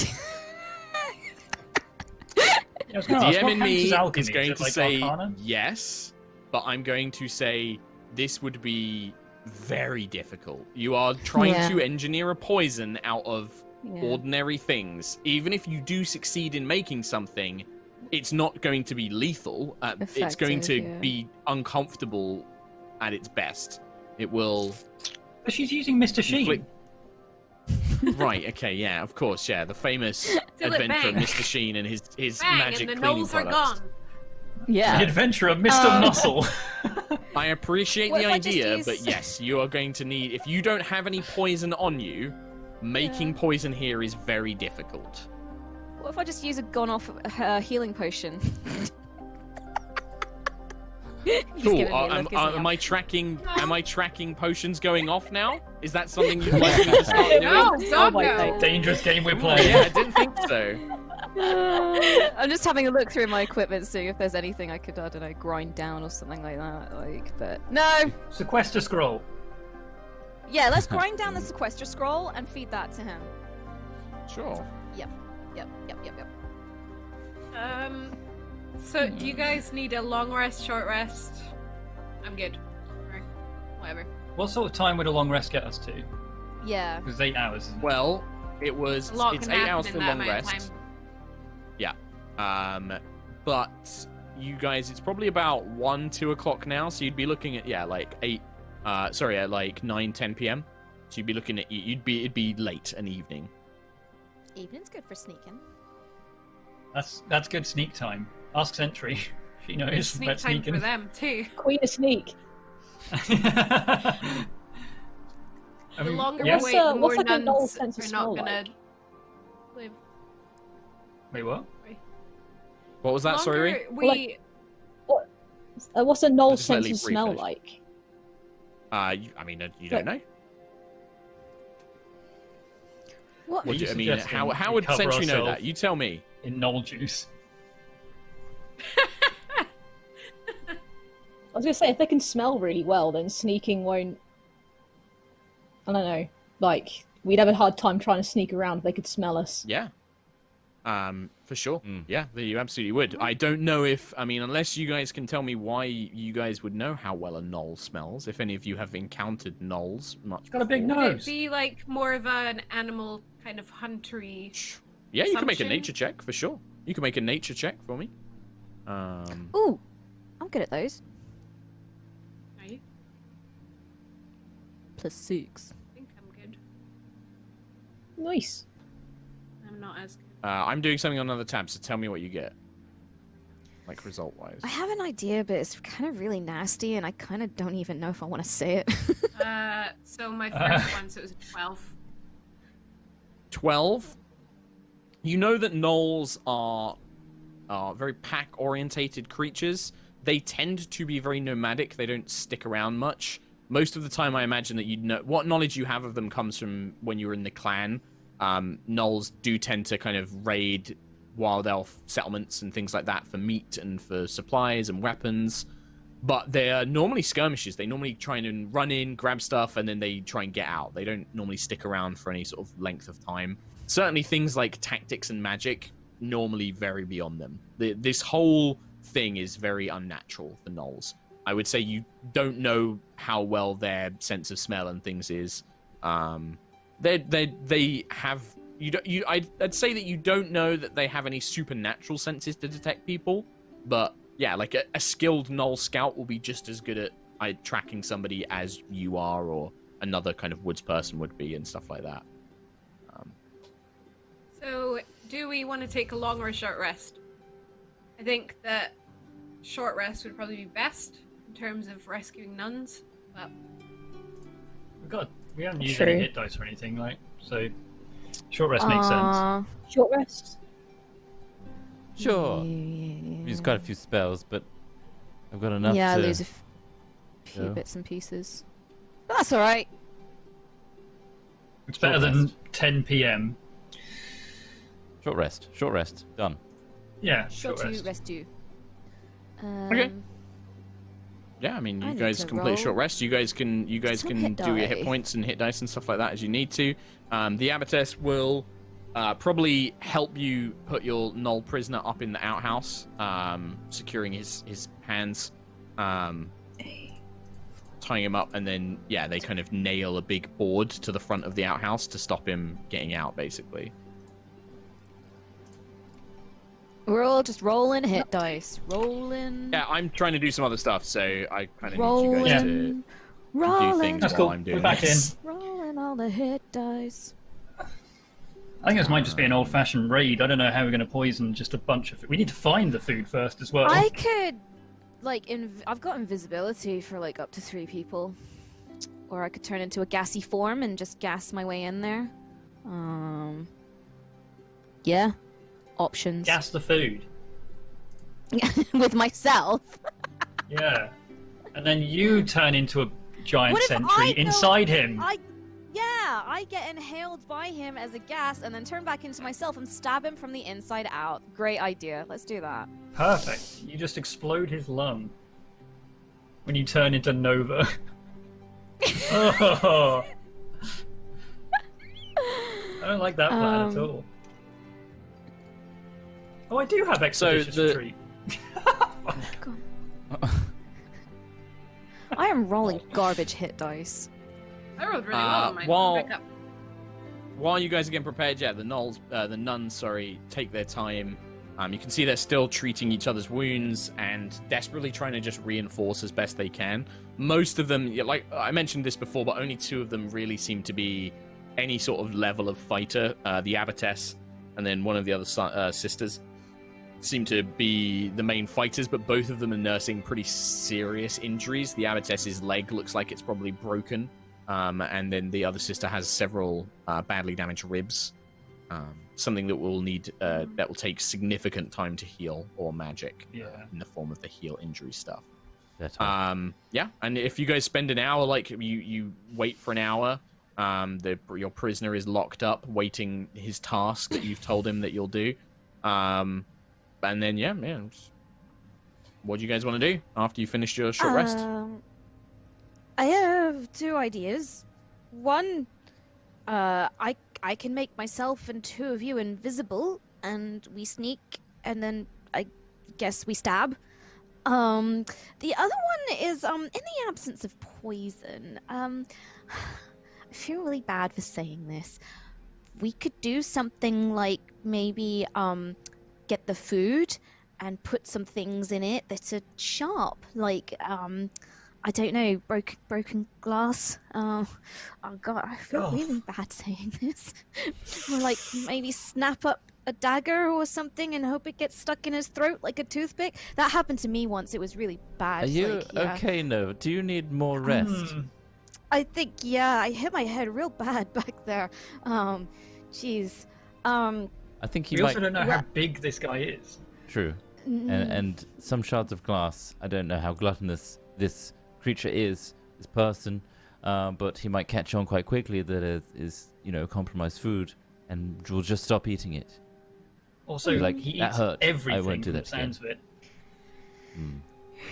The DM in me alchemy? is going Is to it say Arcana? yes, but I'm going to say this would be very difficult. You are trying to engineer a poison out of ordinary things. Even if you do succeed in making something, it's not going to be lethal. It's going to be uncomfortable at its best. It will... But she's using Mr. Sheen. Right, okay, yeah, of course, yeah. The famous adventurer Mr. Sheen and his Bang, magic and the cleaning gnolls products. are gone. Yeah. The adventurer, Mr. Muscle. I appreciate What the if I just idea, use- but yes, you are going to need... If you don't have any poison on you, making poison here is very difficult. What if I just use a gone-off healing potion? He's Cool. giving me a look, isn't he? Am I tracking potions going off now? Is that something you'd like me to start doing? No, God, my no. God. Dangerous game we're Oh, playing. yeah, I didn't think so. I'm just having a look through my equipment, seeing if there's anything I could, I don't know, grind down or something like that. But no. Sequester scroll. Yeah, let's grind down the sequester scroll and feed that to him. Sure. Yep. So do you guys need a long rest, short rest? I'm good. Or whatever. What sort of time would a long rest get us to? Yeah. It was 8 hours. Isn't it? Well, A lot it's can 8 happen hours in for that long amount of rest. time. Yeah. But you guys, it's probably about 1, 2 o'clock now, so you'd be looking at at 9, 10 p.m. So you'd be looking at it'd be late an evening. Evening's good for sneaking. That's good sneak time. Ask Sentry. She knows It's sneak about time sneaking. for them too. Queen of Sneak. I The mean, longer yes. we wait, the What's more like a gnoll nuns sense of are smell not gonna like? live. Wait, what? What was that? Sorry, Longer Ree? we What's a gnoll Just let sense Lee of smell finish. like? You don't know. What? What do you, I you mean, suggesting how we would cover Sentry know ourselves? that? You tell me. In Gnoll juice. I was gonna say, if they can smell really well, then sneaking won't. I don't know. We'd have a hard time trying to sneak around if they could smell us. Yeah. For sure. Yeah, you absolutely would. I don't know if, unless you guys can tell me why you guys would know how well a gnoll smells, if any of you have encountered gnolls much. It's got a big before. would it nose. be like more of an animal kind of huntery? Yeah, you can make a assumption? nature check for sure. You can make a nature check for me. Ooh, I'm good at those. Are you? +6. I think I'm good. Nice. I'm not as good. I'm doing something on another tab, so tell me what you get. Like result-wise. I have an idea, but it's kind of really nasty, and I kind of don't even know if I want to say it. So my first one, so it was a 12. 12. You know that gnolls are very pack-orientated creatures. They tend to be very nomadic. They don't stick around much. Most of the time, I imagine that you'd know what knowledge you have of them comes from when you were in the clan. Gnolls do tend to kind of raid wild elf settlements and things like that for meat and for supplies and weapons. But they're normally skirmishes. They normally try and run in, grab stuff, and then they try and get out. They don't normally stick around for any sort of length of time. Certainly things like tactics and magic normally vary beyond them. This whole thing is very unnatural for gnolls. I would say you don't know how well their sense of smell and things is. They have I'd say that you don't know that they have any supernatural senses to detect people, but yeah, like a skilled Gnoll scout will be just as good at tracking somebody as you are, or another kind of woods person would be, and stuff like that. So, do we want to take a long or a short rest? I think that short rest would probably be best in terms of rescuing nuns. But we haven't used any hit dice or anything, like, so short rest makes sense. Short rest. Sure. He's got a few spells, but I've got enough Yeah, I to... lose a few bits and pieces. But that's alright. It's better than 10 p.m. Short rest. Done. Yeah, Short short to rest. rest you. Okay. Yeah, I mean, you I need guys to complete roll short rest. You guys can some hit do your hit die. points and hit dice and stuff like that as you need to. The abatess will probably help you put your Gnoll prisoner up in the outhouse, securing his hands, tying him up, and then they kind of nail a big board to the front of the outhouse to stop him getting out, basically. We're all just rolling hit dice. Rolling. Yeah, I'm trying to do some other stuff, so I kind of need you guys to do Rolling. things That's while cool. I'm doing We're back this. Rolling all the hit dice. I think this might just be an old-fashioned raid. I don't know how we're going to poison just a bunch of... We need to find the food first as well. I could, like, I've got invisibility for, like, up to 3 people. Or I could turn into a gassy form and just gas my way in there. Yeah. Options. Gas the food. With myself. Yeah. And then you turn into a giant What if sentry I go- inside him. I get inhaled by him as a gas and then turn back into myself and stab him from the inside out. Great idea. Let's do that. Perfect. You just explode his lung. When you turn into Nova. Oh. I don't like that plan at all. Oh, I do have expeditious retreat. I am rolling garbage hit dice. I rolled really well on mine. while- Back up. While you guys are getting prepared, the nuns, take their time. You can see they're still treating each other's wounds and desperately trying to just reinforce as best they can. Most of them, like I mentioned this before, but only 2 of them really seem to be any sort of level of fighter. The abatess and then one of the other sisters seem to be the main fighters, but both of them are nursing pretty serious injuries. The abatess's leg looks like it's probably broken, and then the other sister has several badly damaged ribs. Something that will take significant time to heal, or magic, in the form of the heal injury stuff. That's right. And if you guys spend an hour, like you wait for an hour, your prisoner is locked up, waiting his task that you've told him that you'll do. And then what do you guys want to do after you finished your short rest? I have 2 ideas. One, I can make myself and 2 of you invisible, and we sneak, and then I guess we stab. The other one is in the absence of poison. I feel really bad for saying this. We could do something like maybe get the food and put some things in it that are sharp, like I don't know, broken glass. Oh god, I feel really bad saying this. Or like maybe snap up a dagger or something and hope it gets stuck in his throat like a toothpick. That happened to me once. It was really bad. Are you like, yeah. okay, Nova? Do you need more rest? I think, I hit my head real bad back there. Jeez. I think he We might... also don't know how big this guy is. True. And some shards of glass. I don't know how gluttonous this creature is, this person, but he might catch on quite quickly that it is, compromised food, and will just stop eating it. Also, Like, he that eats hurt. I everything won't do from that the sounds of it.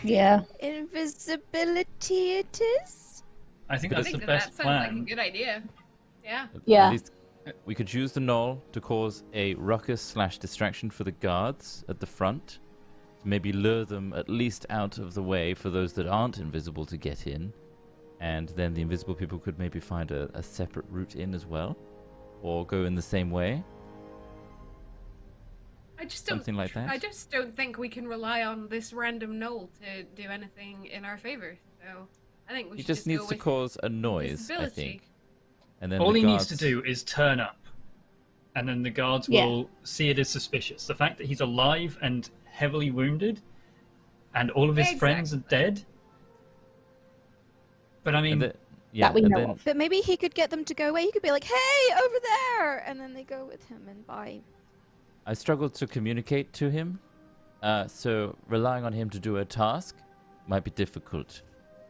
Yeah. Invisibility it is? I think I that's think the that best sounds like a plan. good idea. Yeah. Yeah. At least we could use the Gnoll to cause a ruckus/distraction for the guards at the front. To maybe lure them at least out of the way for those that aren't invisible to get in. And then the invisible people could maybe find a separate route in as well. or go in the same way. I just don't. Something like that. I just don't think we can rely on this random gnoll to do anything in our favor. So I think we He should just needs go to with cause a noise, I visibility. think. And then All the he needs to guards- do is turn up, and then the guards Yeah. will see it as suspicious. The fact that he's alive and heavily wounded, and all of his friends are dead. But I mean, And then, yeah, That we and know then of. But maybe he could get them to go away. He could be like, "Hey, over there," and then they go with him and buy. I struggled to communicate to him, so relying on him to do a task might be difficult.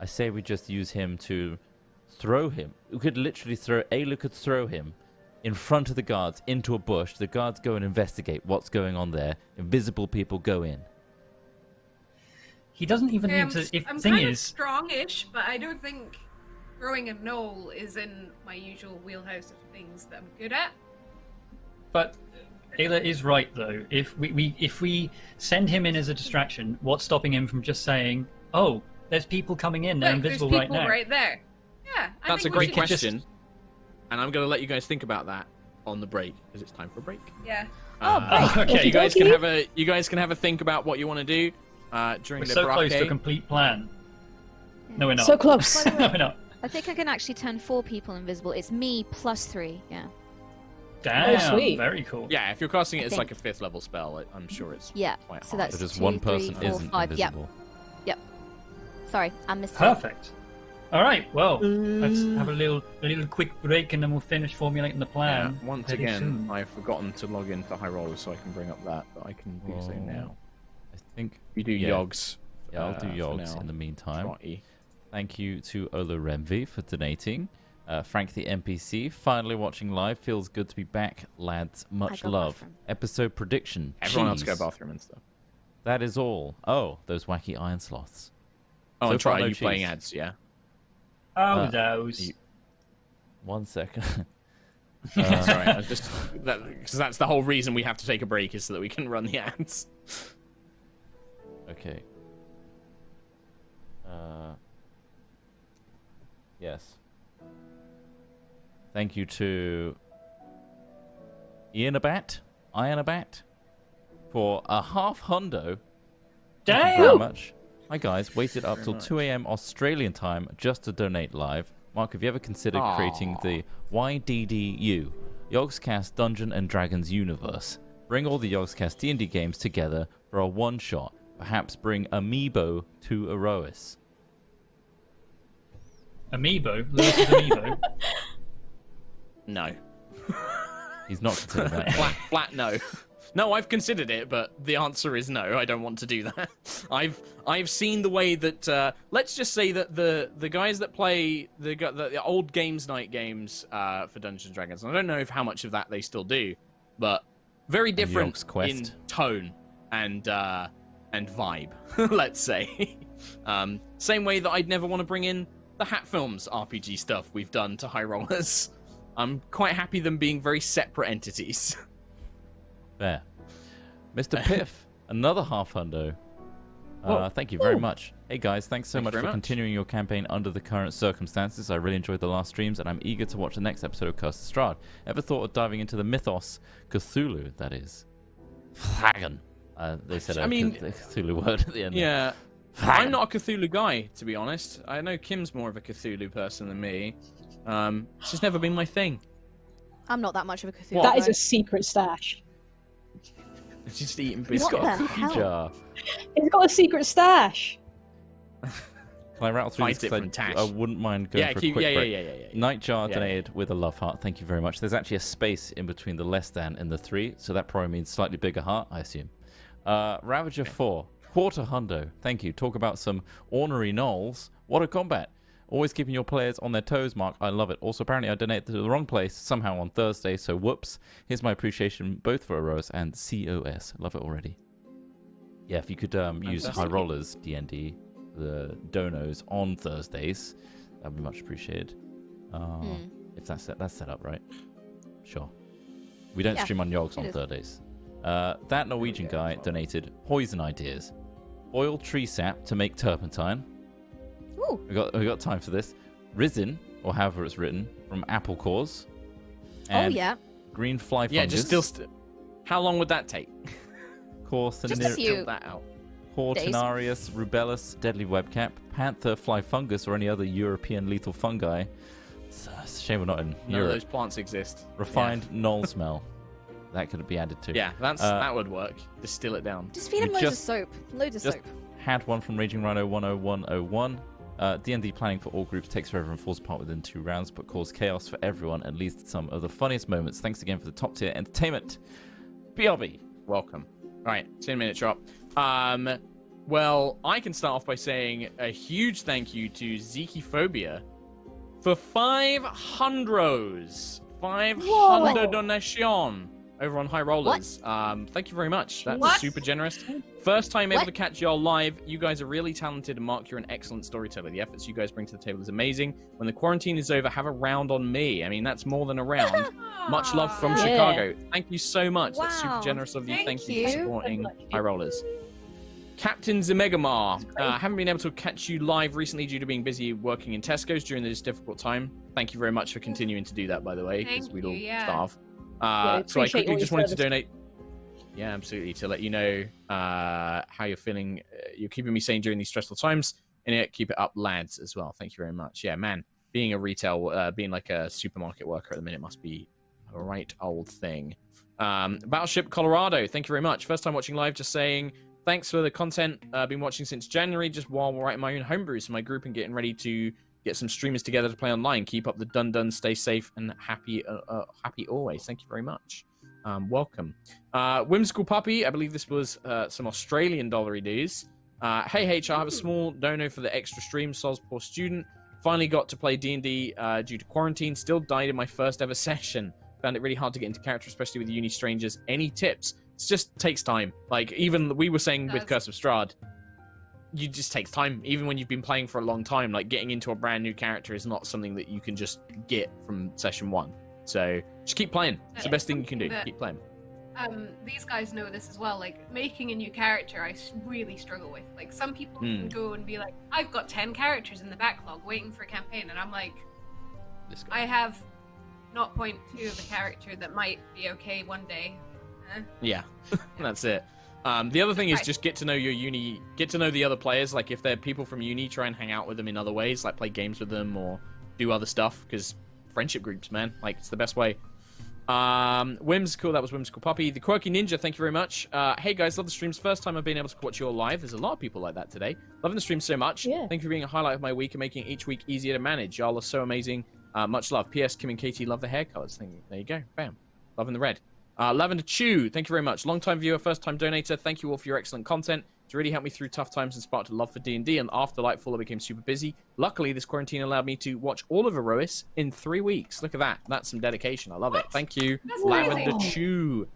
I say we just use him to throw him. We could literally Ayla could throw him in front of the guards into a bush. The guards go and investigate what's going on there. Invisible people go in. he doesn't even Okay, need to. If I'm thing kind of is, strongish, but I don't think throwing a gnoll is in my usual wheelhouse of things that I'm good at. but Ayla is right though. If we send him in as a distraction, what's stopping him from just saying, "Oh, there's people coming in. They're Look, there's invisible people right now." right there. Yeah, I That's a think we great should question, and I'm going to let you guys think about that on the break because it's time for a break. Yeah. Okay. You guys can Okey-dokey. have a think about what you want to do during We're the so close to a bracket. complete plan. No, we're not. So close. By the way, No, we're not. I think I can actually turn 4 people invisible. It's me plus 3. Yeah. Damn, sweet. very cool. Yeah, if you're casting it as think. like a 5th level spell, I'm sure it's Yeah. quite So hard. that's So just 2, one 3, person 4, isn't 5. Yep. invisible. Yep. Sorry, I missed it. Perfect. All right. Well, let's have a little quick break, and then we'll finish formulating the Yeah, plan. once pretty again, soon. I've forgotten to log into High Rollers so I can bring up that, but I can do so Oh. now. I think You do yeah. Yogs. Yeah, I'll do for Yogs now. in the meantime. Trotty. Thank you to Olo Renvi for donating. Frank the NPC, finally watching live. Feels good to be back, lads. Much go love. bathroom. Episode prediction. Everyone else go cheese. bathroom and stuff. That is all. Oh, those wacky iron sloths. Oh, So and far, try no you playing cheese. ads, yeah. Oh, those. you- 1 second. That's all right. I was just because that's the whole reason we have to take a break is so that we can run the ads. Okay. Yes. Thank you to Ironabat for a half hundo. Thank you very Damn. much. Hi guys, waited up till 2 a.m. Australian time just to donate live. Mark, have you ever considered creating the YDDU, Yogscast Dungeon and Dragons universe? Bring all the Yogscast D&D games together for a one-shot. Perhaps bring Amiibo to Aerois. Amiibo. Lewis's Amiibo. No. He's not considered that. Flat no. No, I've considered it, but the answer is no. I don't want to do that. I've seen the way that let's just say that the guys that play the old games night games for Dungeons and Dragons. I don't know if how much of that they still do, but very different Yogg's Quest. in tone and vibe. Let's say. Same way that I'd never want to bring in the Hat Films RPG stuff we've done to High Rollers. I'm quite happy them being very separate entities. There. Mr. Piff, another half hundo. Thank you very much. Hey guys, thanks so Thank you much very for much. continuing your campaign under the current circumstances. I really enjoyed the last streams, and I'm eager to watch the next episode of Cursed Strahd. Ever thought of diving into the mythos Cthulhu, that is? Flagon. They said I mean- the Cthulhu word at the end. Yeah. I'm not a Cthulhu guy, to be honest. I know Kim's more of a Cthulhu person than me. It's just never been my thing. I'm not that much of a Cthulhu. That is guy. a secret stash. It's just eating He's biscuits. What got a the cookie hell? jar. He's got a secret stash. Can I rattle through Fight this? it 'Cause from Tash. I wouldn't mind going Yeah, for a keep, quick yeah, break. yeah. Nightjar Yeah. donated with a love heart. Thank you very much. There's actually a space in between the less than and the 3, so that probably means slightly bigger heart, I assume. Ravager 4, quarter hundo. Thank you. Talk about some ornery gnolls. What a combat. Always keeping your players on their toes, Mark. I love it. Also, apparently I donated to the wrong place somehow on Thursday, so whoops. Here's my appreciation both for Aerois and COS. Love it already. Yeah, if you could use High Rollers D&D, the donos on Thursdays, that'd be much appreciated. If that's set up right. Sure. We don't Yeah, stream on Yogs it on is. Thursdays. That Norwegian guy donated poison ideas. Boil tree sap to make turpentine. Ooh. We got time for this. Risen, or however it's written, from Apple Cores. And yeah. green fly fungus. Yeah, just still. How long would that take? Just a few. Build that out. Hortinarius, rubellus, deadly webcap, panther, fly fungus, or any other European lethal fungi. It's a shame we're not in None Europe. of those plants exist. Refined knoll smell. That could be added to. Yeah, that would work. Distill it down. Just feed him We loads of just- soap. Loads of just soap. had one from Raging Rhino 10101. D&D planning for all groups takes forever and falls apart within 2 rounds, but causes chaos for everyone and leads to some of the funniest moments. Thanks again for the top tier entertainment. BRB. Welcome. All right, 10-minute drop. Well, I can start off by saying a huge thank you to Zekiphobia for 500 donation over on High Rollers. Thank you very much. That's super generous. First time able to catch y'all live. You guys are really talented, and Mark, you're an excellent storyteller. The efforts you guys bring to the table is amazing. When the quarantine is over, have a round on me. I mean, that's more than a round. Much love from Chicago. Thank you so much. That's super Wow. generous of you. Thank you for you. supporting High Rollers. Captain Zemegamar, haven't been able to catch you live recently due to being busy working in Tesco's during this difficult time. Thank you very much for continuing to do that, by the way, because Thank we'd you, all yeah. starve. So I appreciate quickly all just your wanted to service. donate. Yeah, absolutely. To let you know how you're feeling. You're keeping me sane during these stressful times. And keep it up, lads, as well. Thank you very much. Yeah, man, being a retail, being like a supermarket worker at the minute must be a right old thing. Battleship Colorado, thank you very much. First time watching live, just saying thanks for the content. Been watching since January, just while writing my own homebrews for my group and getting ready to get some streamers together to play online. Keep up the dun-dun, stay safe and happy always. Thank you very much. Whimsical Puppy, I believe this was some Australian dollary dues. Hey H, I have a small dono for the extra stream. Soz, poor student. Finally got to play D&D due to quarantine. Still died in my first ever session. Found it really hard to get into character, especially with uni strangers. Any tips? It just takes time. Like, even we were saying with Curse of Strahd, it just takes time. Even when you've been playing for a long time, like, getting into a brand new character is not something that you can just get from session 1. So, just keep playing. It's the best thing you can do. Keep playing. These guys know this as well. Like, making a new character, I really struggle with. Like, some people can go and be like, I've got 10 characters in the backlog waiting for a campaign, and I'm like, This guy. I have 0.2 of a character that might be okay one day. Yeah, that's it. The other thing is just get to know your uni, get to know the other players. Like, if they're people from uni, try and hang out with them in other ways, like play games with them or do other stuff, because friendship groups, man, like, it's the best way. Whimsical, that was Whimsical Puppy. The Quirky Ninja, thank you very much. Hey guys, love the streams. First time I've been able to watch you all live. There's a lot of people like that today. Loving the stream so much. Yeah. Thank you for being a highlight of my week and making each week easier to manage. Y'all are so amazing. Much love. P.S. Kim and Katie love the hair colors. There you go. Bam. Loving the red. Lavender Chew, thank you very much. Long-time viewer, first-time donator. Thank you all for your excellent content. It's really helped me through tough times and sparked a love for D&D. And after Lightfall, I became super busy. Luckily, this quarantine allowed me to watch all of Aerois in 3 weeks. Look at that. That's some dedication. I love it. Thank you, That's Lavender amazing. Chew.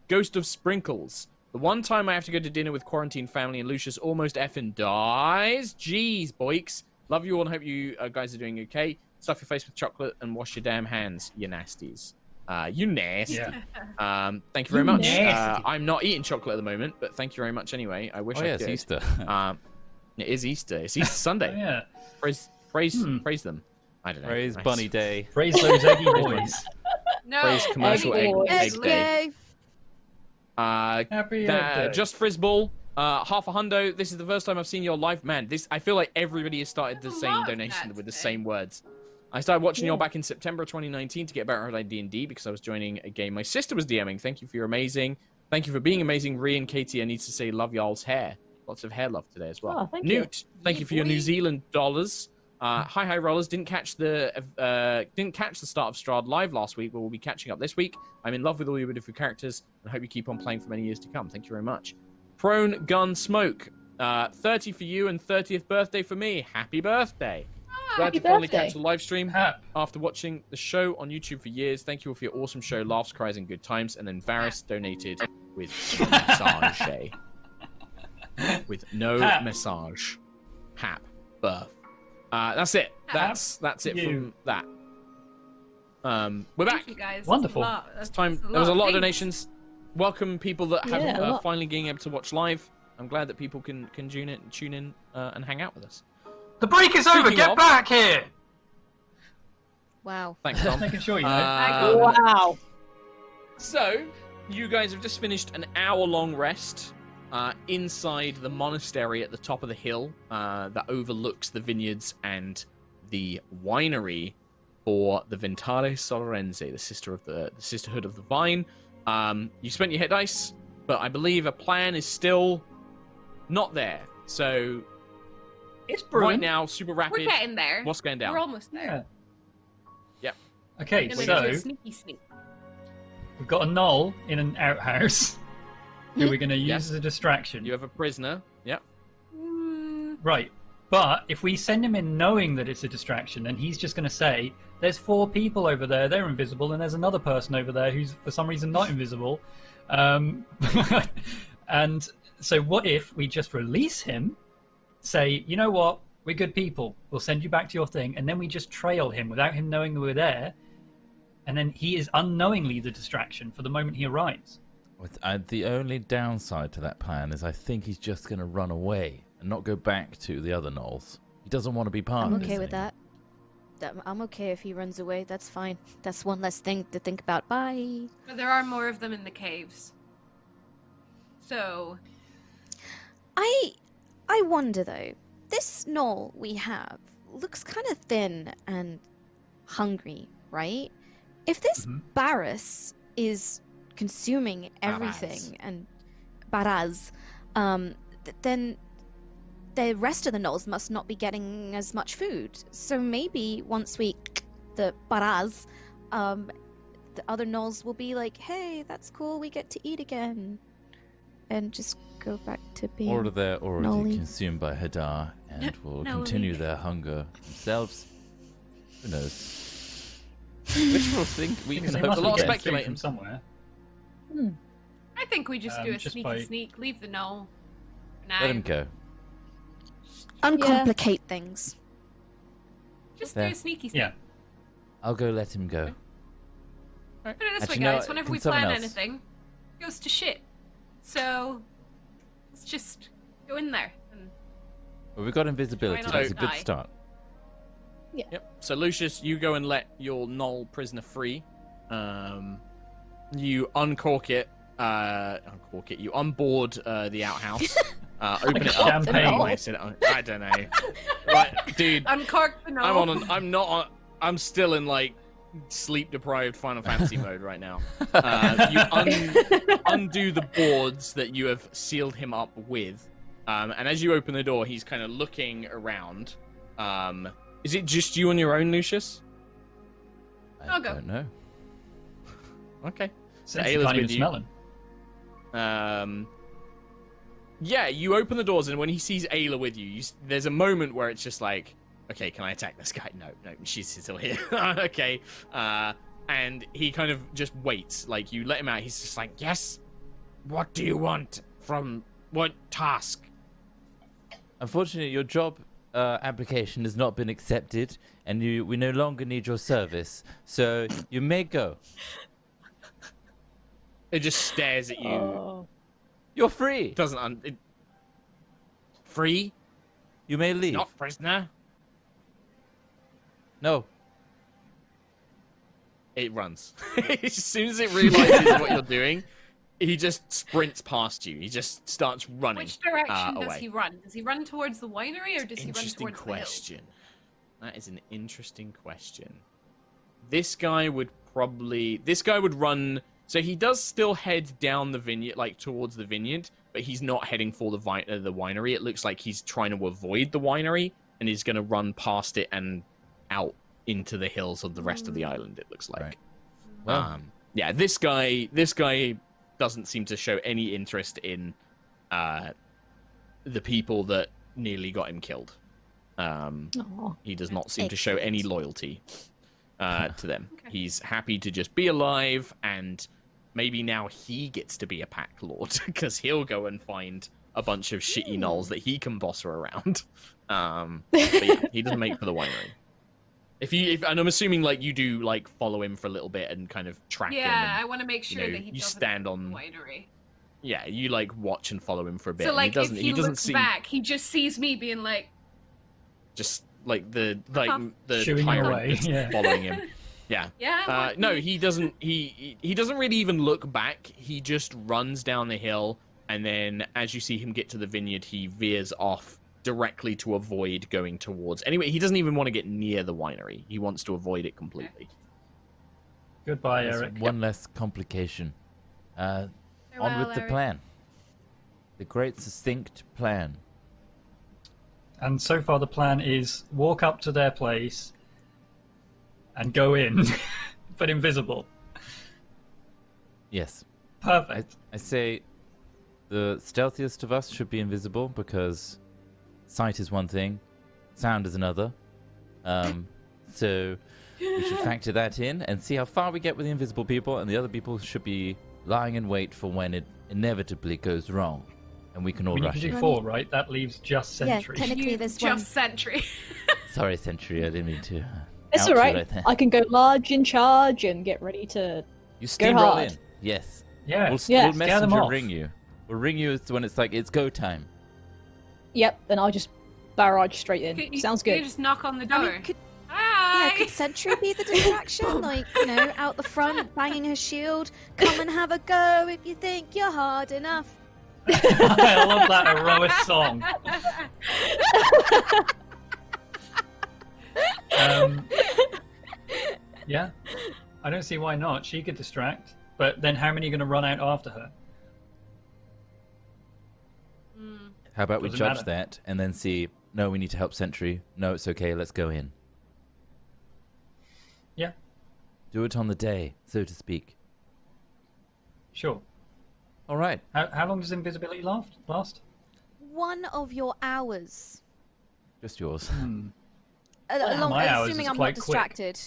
Ghost of Sprinkles. The one time I have to go to dinner with quarantine family and Lucius almost effing dies. Jeez, boys. Love you all and hope you guys are doing okay. Stuff your face with chocolate and wash your damn hands, you nasties. You nasty. Yeah. Thank you very much. nasty. I'm not eating chocolate at the moment, but thank you very much anyway. I wish I it's could. Easter. It is Easter. It's Easter Sunday. Oh, yeah. Praise them. I don't know. Praise Nice. Bunny Day. Praise those eggy boys. No. Praise commercial egg, Egg egg Let's day. go. Happy Egg Day. Just Frizzball. Half a hundo. This is the first time I've seen your live. Man, I feel like everybody has started the There's a same lot of donation that with the today. same words. I started watching y'all back in September 2019 to get better at D&D because I was joining a game my sister was DMing. Thank you for your amazing. Thank you for being amazing, Rhea and Katie. I need to say love y'all's hair. Lots of hair love today as well. Oh, thank you. Newt, thank you for your New Zealand dollars. Hi rollers, didn't catch the start of Strahd live last week, but we'll be catching up this week. I'm in love with all your beautiful characters and hope you keep on playing for many years to come. Thank you very much. Prone Gun Smoke, 30 for you and 30th birthday for me. Happy birthday! Glad Happy to finally birthday. catch the live stream Hap. after watching the show on YouTube for years. Thank you all for your awesome show, laughs, cries, and good times. And then Varys donated with massage, with no Hap. massage. Hap birth. That's it. That's it you. from that. We're back. Thank you guys. Wonderful. It's time. There was a lot of Thanks. donations. Welcome people that have Yeah, a lot. finally being able to watch live. I'm glad that people can tune in and hang out with us. The break is over. Speaking Get of- back here. Wow. Thanks, Tom. Making sure you know. Wow. So, you guys have just finished an hour-long rest inside the monastery at the top of the hill that overlooks the vineyards and the winery for the Ventare Solorense, the Sisterhood of the Vine. You spent your hit dice, but I believe a plan is still not there. So, It's brewing. right now, super rapid. We're getting there. What's going down? We're almost there. Yeah. Okay, Gonna do so a sneaky sneak. we've got a gnoll in an outhouse who we're going to use Yes. as a distraction. You have a prisoner. Yep. Right. But if we send him in knowing that it's a distraction, then he's just going to say, there's 4 people over there, they're invisible, and there's another person over there who's for some reason not invisible. And so what if we just release him, say, you know what, we're good people, we'll send you back to your thing, and then we just trail him without him knowing that we're there, and then he is unknowingly the distraction for the moment he arrives. The only downside to that plan is I think he's just going to run away and not go back to the other Gnolls. He doesn't want to be part I'm of this okay with thing. that. I'm okay if he runs away. That's fine. That's one less thing to think about. Bye. But there are more of them in the caves. So, I wonder though. This gnoll we have looks kind of thin and hungry, right? If this Barras is consuming everything and Baraz, then the rest of the gnolls must not be getting as much food. So maybe once we the Baraz, the other gnolls will be like, "Hey, that's cool. We get to eat again," and just go back to being. Or they're already Gnolly. consumed by Hadar and will Gnolly. continue their hunger themselves. Who knows? Wishful think we Because can they hope must a lot be of getting food speculating. from somewhere. I think we just do a Just sneaky by- sneak, leave the gnoll. for now. Let him go. Uncomplicate things. Just There. do a sneaky sneak. Yeah. I'll go let him go. Put it this Actually, way, no, guys. Whenever can we someone plan else? anything, it goes to shit. So, let's just go in there. And Well, we've got invisibility. not That's a good die? start. Yep. So Lucius, you go and let your Gnoll prisoner free. You uncork it. You unboard the outhouse. Open it up. champagne. Why I said it, I don't know. Right, dude. uncork the gnoll. I'm still in like sleep deprived Final Fantasy mode right now. Undo the boards that you have sealed him up with, and as you open the door, he's kind of looking around. Is it just you on your own, Lucius? I I'll go. don't know. Okay. Since Ayla's you can't even with you. smell him. Yeah, you open the doors, and when he sees Ayla with you, there's a moment where it's just like, okay, can I attack this guy? No, she's still here. Okay. And he kind of just waits. Like, you let him out, he's just like, Yes? What do you want from what task? Unfortunately, your job application has not been accepted, and we no longer need your service. So you may go. it just stares at you. Oh. You're free. It doesn't. Free? You may leave. Not prisoner? No. It runs. As soon as it realizes what you're doing, he just sprints past you. He just starts running. Which direction does away. he run? Does he run towards the winery or does he run Interesting towards question. That is an interesting question. This guy would run. So he does still head down the vineyard, like towards the vineyard, but he's not heading for the winery. It looks like he's trying to avoid the winery, and he's going to run past it and out into the hills of the rest of the island. It looks like. Right. Well, Yeah, this guy doesn't seem to show any interest in the people that nearly got him killed. Aw. He does not seem to show any Excellent. loyalty to them. Okay. He's happy to just be alive, and maybe now he gets to be a pack lord because he'll go and find a bunch of shitty gnolls that he can boss around. But yeah, he doesn't make it for the winery. And I'm assuming like you do like follow him for a little bit and kind of track him. Yeah, I And, want to make sure know, that he you doesn't stand go to on- the winery. yeah, you like watch and follow him for a bit. So and like he doesn't, if he doesn't looks seem back, he just sees me being like, just Shooing tyrant away, that's yeah. following him. Yeah. Yeah. No, he doesn't. He doesn't really even look back. He just runs down the hill, and then as you see him get to the vineyard, he veers off directly to avoid going towards. Anyway, he doesn't even want to get near the winery. He wants to avoid it completely. Goodbye, There's Eric. one less complication. On Farewell, with the Eric. plan. The great succinct plan. And so far, the plan is walk up to their place and go in, but invisible. Yes. Perfect. I say the stealthiest of us should be invisible because sight is one thing, sound is another. So we should factor that in and see how far we get with the invisible people, and the other people should be lying in wait for when it inevitably goes wrong, and we can all You rush can do in. 4, right? That leaves just Sentry. Yeah, technically there's one. Just Sentry. Sorry, Sentry, I didn't mean to. It's out you alright. like that. I can go large in charge and get ready to. You steamroll hard. in. Yes. Yeah. We'll, Yeah. we'll Scare them messenger off. ring you. We'll ring you when it's like it's go time. Yep, and I'll just barrage straight in. Sounds You good. just knock on the I door. mean, could, Hi. yeah, could Sentry be the distraction? Like, out the front, banging her shield. Come and have a go if you think you're hard enough. I love that Aerois song. Yeah, I don't see why not. She could distract, but then how many are going to run out after her? How about we Doesn't judge matter. that and then see, no, we need to help Sentry. No, it's okay, let's go in. Yeah, Do it on the day, so to speak. sure. All right. How long does invisibility last? 1 of your hours. Just yours. My hours Assuming is I'm not quite quick. distracted.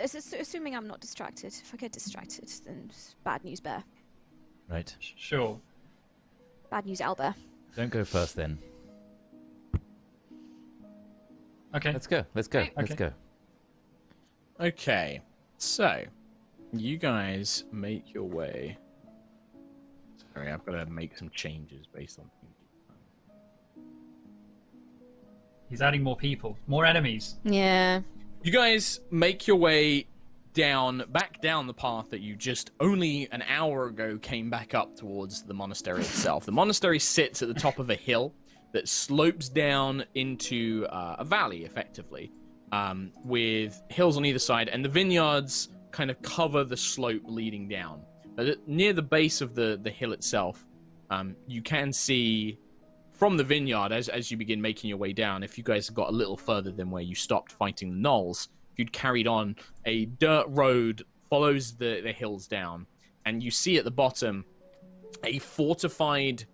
Assuming I'm not distracted. If I get distracted, then it's bad news, Bear. Right. Sure. Bad news, Owlbear. Don't go first then. Okay. Let's go. Let's go. Okay. Let's go. Okay, so you guys make your way. Sorry, I've got to make some changes based on. He's adding more people, more enemies. Yeah. You guys make your way back down the path that you just only an hour ago came back up towards the monastery itself. The monastery sits at the top of a hill that slopes down into a valley, effectively, with hills on either side, and the vineyards kind of cover the slope leading down. But near the base of the hill itself, you can see from the vineyard, as you begin making your way down, if you guys got a little further than where you stopped fighting the Gnolls, if you'd carried on, a dirt road follows the hills down, and you see at the bottom a fortified,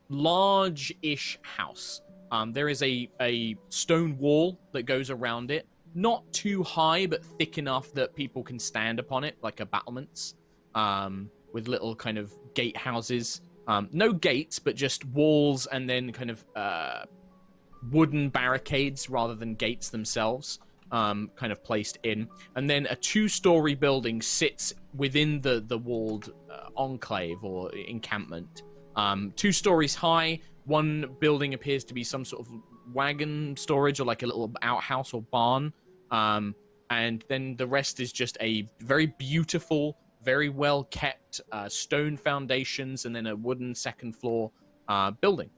large-ish house. There is a stone wall that goes around it, not too high, but thick enough that people can stand upon it, like a battlements, with little kind of gatehouses. No gates, but just walls and then kind of wooden barricades rather than gates themselves, kind of placed in. And then a 2-story building sits within the walled enclave or encampment. 2 stories high. One building appears to be some sort of wagon storage or like a little outhouse or barn. And then the rest is just a very beautiful, very well kept stone foundations and then a wooden second floor building.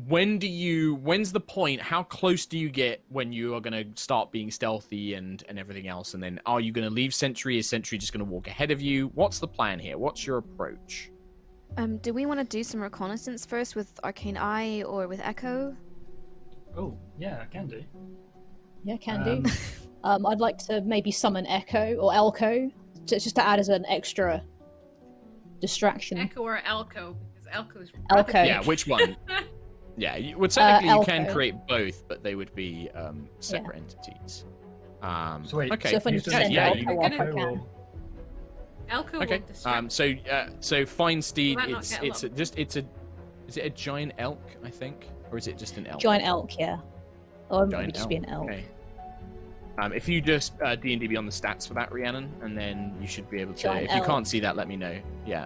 When's the point? How close do you get when you are going to start being stealthy and everything else? And then are you going to leave Sentry? Is Sentry just going to walk ahead of you? What's the plan here? What's your approach? Do we want to do some reconnaissance first with Arcane Eye or with Echo? Oh, yeah, I can do. Yeah, can do. I'd like to maybe summon Echo or Elko, just to add as an extra distraction. Echo or Elko, because Elko's Elko. Yeah, which one? Yeah, technically you can Elko. create both, but they would be separate entities. So wait, Okay. So if I need to send yeah, Elko you- off, I Gonna- can. Elko Okay. will distract. So Fine Steed, Will that not get is it a giant elk? I think, or is it just an elk? Giant elk, yeah. Or maybe Giant just be an elk. Okay. If you just D&D be on the stats for that, Rhiannon, and then you should be able to. Giant If you elk. can't see that, let me know. Yeah.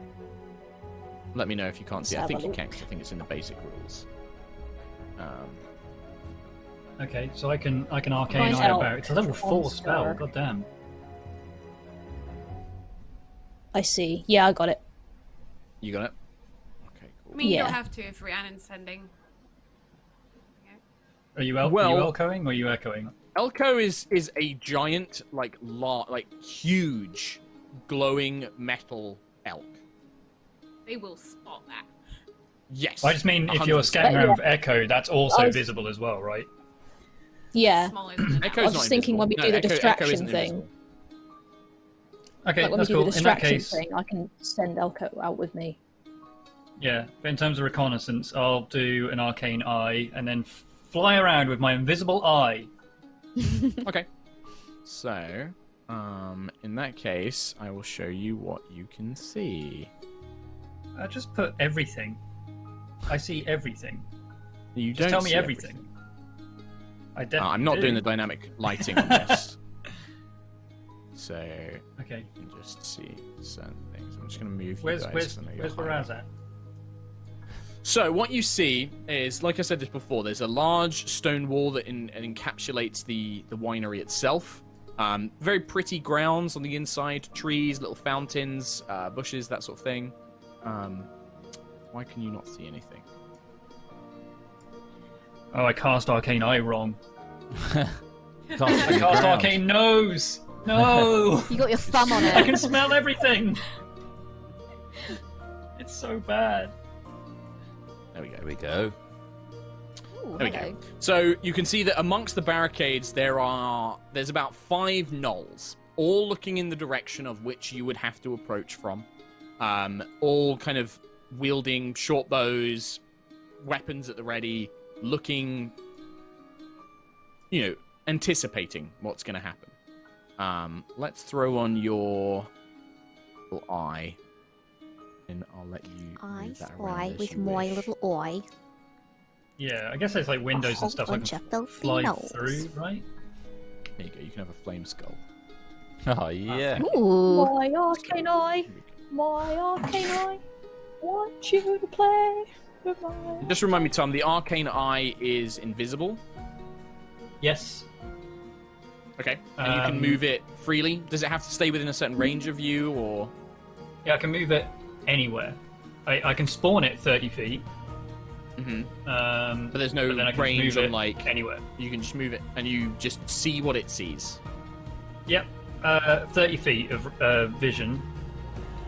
Let me know if you can't see. I Let's think have a you can. look. 'Cause I think it's in the basic rules. Okay, so I can arcane Find eye out about. It's a level 4 spell. Scar. God damn. I see. Yeah, I got it. You got it? Okay, I cool. mean, you Yeah. don't have to if Rhiannon's sending. Are you Well- elcoing or are you echoing? Elko is a giant, like huge, glowing metal elk. They will spot that. Yes. I just mean if you're 100%. scouting around with echo, that's also I was- visible as well, right? Yeah. Smaller than that. Echo's I was not just thinking when we invisible. do the No, Echo distraction isn't thing. invisible. Okay, Like when we that's do cool. the In that distraction case, thing, I can send Elko out with me. yeah. But in terms of reconnaissance, I'll do an arcane eye and then fly around with my invisible eye. Okay. So, in that case, I will show you what you can see. I just put everything. I see everything. You Just don't tell me see everything. I definitely I'm not do. doing the dynamic lighting on this. So, Okay. you can just see certain things. I'm just going to move Where's you guys. where's 'cause I know you're where's hiding. Baraz at? So what you see is, like I said this before, there's a large stone wall that encapsulates the winery itself. Very pretty grounds on the inside, trees, little fountains, bushes, that sort of thing. Why can you not see anything? Oh, I cast arcane eye wrong. Can't I see cast ground. arcane nose. No. You got your thumb on I it. can smell everything. It's so bad. There we go. There we go. Ooh, There we hello. go. So you can see that amongst the barricades there's about 5 gnolls, all looking in the direction of which you would have to approach from. All kind of wielding short bows, weapons at the ready, looking, anticipating what's going to happen. Let's throw on your little eye, and I'll let you I move that fly around as with you my wish. little eye. Yeah, I guess there's like windows whole and stuff I bunch can of filthy fly gnolls. through, right? There you go. You can have a flame skull. Oh, yeah. Ooh. My arcane eye, my arcane eye, want you to play with my... Just remind me, Tom, the arcane eye is invisible. Yes. Okay. And you can move it freely. Does it have to stay within a certain range of you, or? Yeah, I can move it anywhere. I can spawn it 30 feet. Mm-hmm. But But there's no then I can range move on, it like, anywhere. you can just move it and you just see what it sees. Yep. 30 feet of vision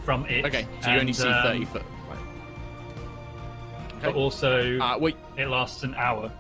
from it. Okay, so you only and, see 30 foot. Right. But also, Wait. it lasts an hour.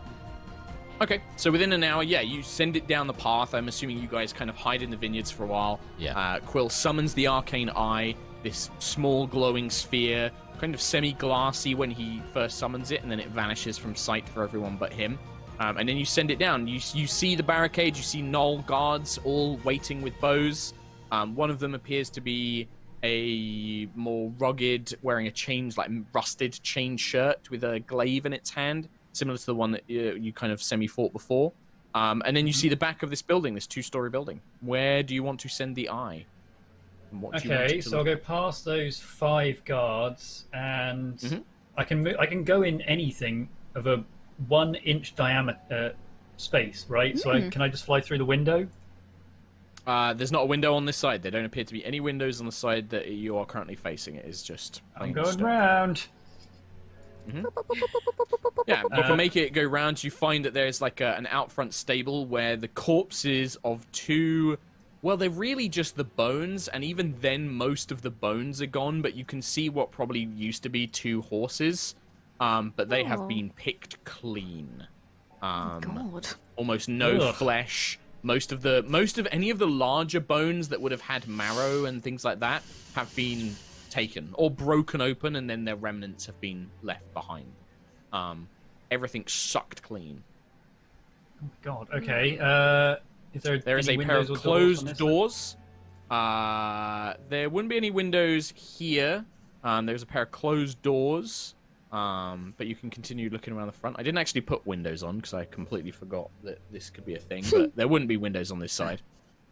Okay, so within an hour, yeah, you send it down the path. I'm assuming you guys kind of hide in the vineyards for a while. Yeah. Quill summons the arcane eye, this small glowing sphere, kind of semi-glassy when he first summons it, and then it vanishes from sight for everyone but him. And then you send it down. You see the barricade, you see Gnoll guards all waiting with bows. One of them appears to be a more rugged, wearing a chain, like rusted chain shirt with a glaive in its hand, similar to the one that you kind of semi-fought before. And then you see the back of this building, this 2-story building. Where do you want to send the eye? And what do you want Okay, it to so I'll look go past those 5 guards, and Mhm. I can go in anything of a 1-inch diameter space, right? So can I just fly through the window? There's not a window on this side. There don't appear to be any windows on the side that you are currently facing. It is just I'm plain going stone. round. Yeah, you can make it go round. You find that there's like an out front stable where the corpses of 2... Well, they're really just the bones, and even then most of the bones are gone, but you can see what probably used to be 2 horses, but they have Oh. been picked clean. God. Almost no Ugh. flesh. Most of any of the larger bones that would have had marrow and things like that have been taken or broken open, and then their remnants have been left behind. Everything's sucked clean. Oh, God, okay. Is there Is any a pair windows of or closed doors? doors. There wouldn't be any windows here. There's a pair of closed doors. But you can continue looking around the front. I didn't actually put windows on because I completely forgot that this could be a thing. But there wouldn't be windows on this side.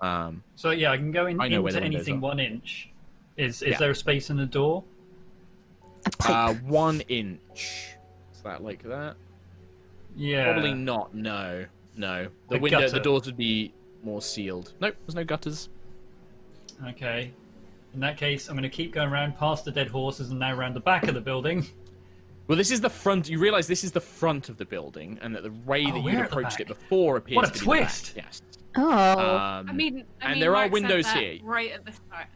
So yeah, I can go in I know where into the windows anything are. 1 inch. Is Yeah. there a space in the door? A pipe. 1 inch. Is that like that? Yeah. Probably not. No. The A window, gutter. the doors would be more sealed. Nope, there's no gutters. Okay. In that case, I'm going to keep going around past the dead horses and now around the back of the building. Well, this is the front. You realise this is the front of the building, and that the way that we're you at the approached it back. before appears What a to be twist! the back. Yes. Oh. I mean, and there are Mark said windows that here. right at the start.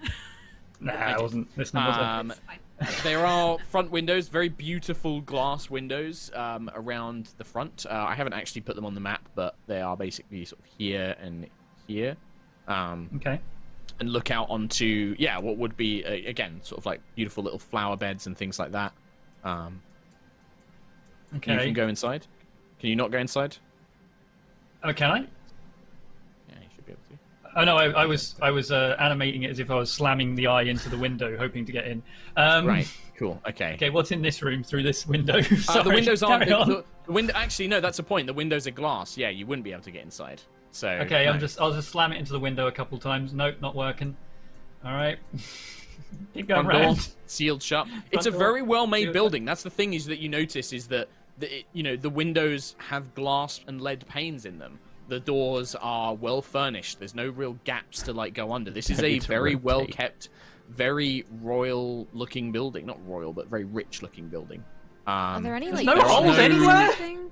Nah, I wasn't listening. Was I? Um, It's fine. There are front windows, very beautiful glass windows around the front. I haven't actually put them on the map, but they are basically sort of here and here. Okay. And look out onto, what would be, again, sort of like beautiful little flower beds and things like that. Okay. You can go inside. Can you not go inside? Oh, can I? Yeah, you should be able to. Oh no, I was animating it as if I was slamming the eye into the window, hoping to get in. Right, cool, okay. Okay, what's in this room through this window? Sorry, The windows aren't... carry on. The window, actually, no, that's a point. The windows are glass. Yeah, you wouldn't be able to get inside. So Okay, no. I'll just slam it into the window a couple times. Nope, not working. All right. Keep going Front door round. sealed shut. It's a door, very well made sealed building. That's the thing is that you notice is that the windows have glass and lead panes in them. The doors are well furnished. There's no real gaps to like go under. This is Don't a need to very rotate. well kept, very royal looking building. Not royal, but very rich looking building. Are there any There's like no holes anywhere? anything?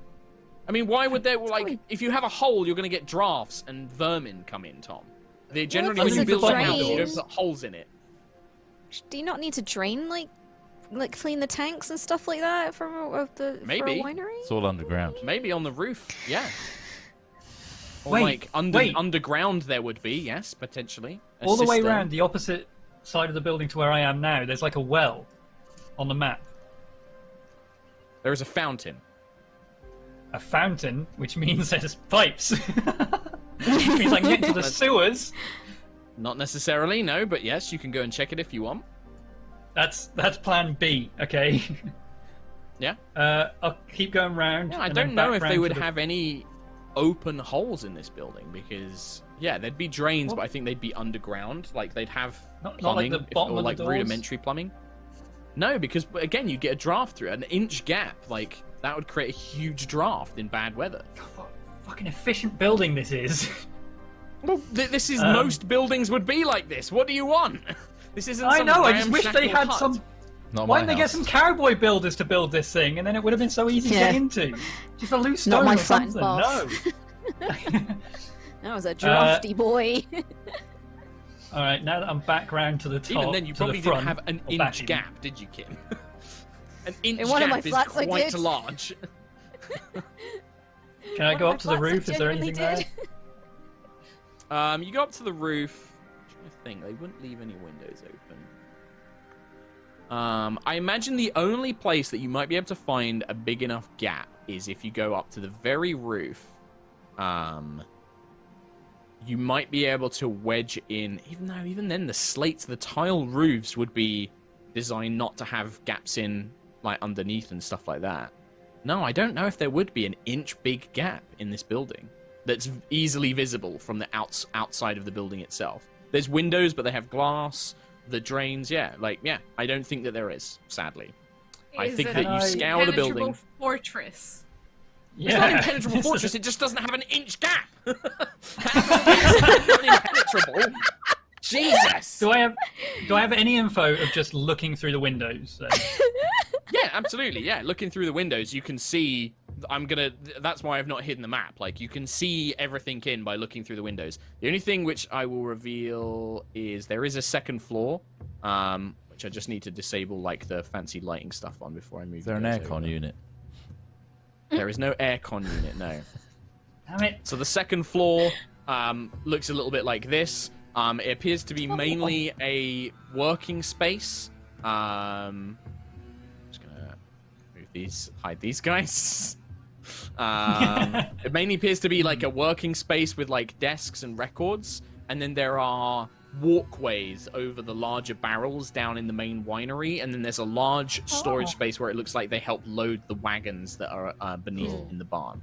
I mean, why would there like weird. if you have a hole, you're going to get drafts and vermin come in, Tom. They generally if when you it's build a a house, you drain? don't put holes in it. Do you not need to drain like clean the tanks and stuff like that for for Maybe. a winery? It's all underground. Maybe on the roof, yeah. Or Wait, like underground there would be, yes, potentially. A All the way cistern. around the opposite side of the building to where I am now, there's like a well on the map. There is a fountain. A fountain, which means there's pipes. Which means I can get to the sewers. Not necessarily, no, but yes, you can go and check it if you want. That's plan B, okay? Yeah. I'll keep going round. Yeah, I and then don't know back if they round would to the- have any open holes in this building because there'd be drains, What? but I think they'd be underground. Like they'd have Not like plumbing the bottom or of the like doors? rudimentary plumbing. No, because again, you'd get a draft through an inch gap. Like that would create a huge draft in bad weather. What fucking efficient building this is. Well, this is most buildings would be like this. What do you want? This isn't. I some know, I just wish they ramshackle had hut. some. Not Why my didn't they get house. some cowboy builders to build this thing, and then it would have been so easy to Yeah. get into? Just a loose Not stone my or flattened something. bath. No. That was a drafty boy. All right, now that I'm back round to the top, Even then, you to probably the front, didn't have an or back inch even. gap, did you, Kim? An inch one of my gap is flats I quite did. large. Can I go up to the roof? Is there anything there? You go up to the roof. I'm trying to think. They wouldn't leave any windows open. I imagine the only place that you might be able to find a big enough gap is if you go up to the very roof. You might be able to wedge in, even then the tile roofs would be designed not to have gaps in like underneath and stuff like that. No, I don't know if there would be an inch big gap in this building that's easily visible from the outside of the building itself. There's windows, but they have glass. The drains, I don't think that there is, sadly. I Is think it that you an scour the impenetrable building. fortress. It's not an Yeah. impenetrable fortress, it just doesn't have an inch gap. It's not impenetrable. Jesus. Do I have any info of just looking through the windows? Yeah, absolutely. Yeah, looking through the windows, you can see. That's why I've not hidden the map. Like, you can see everything in by looking through the windows. The only thing which I will reveal is there is a second floor, which I just need to disable like the fancy lighting stuff on before I move. Is there an you guys aircon over. unit? There is no aircon unit. No. Damn it! So the second floor looks a little bit like this. It appears to be mainly a working space. I'm just gonna hide these guys. It mainly appears to be like a working space with like desks and records, and then there are walkways over the larger barrels down in the main winery, and then there's a large storage space where it looks like they help load the wagons that are beneath in the barn.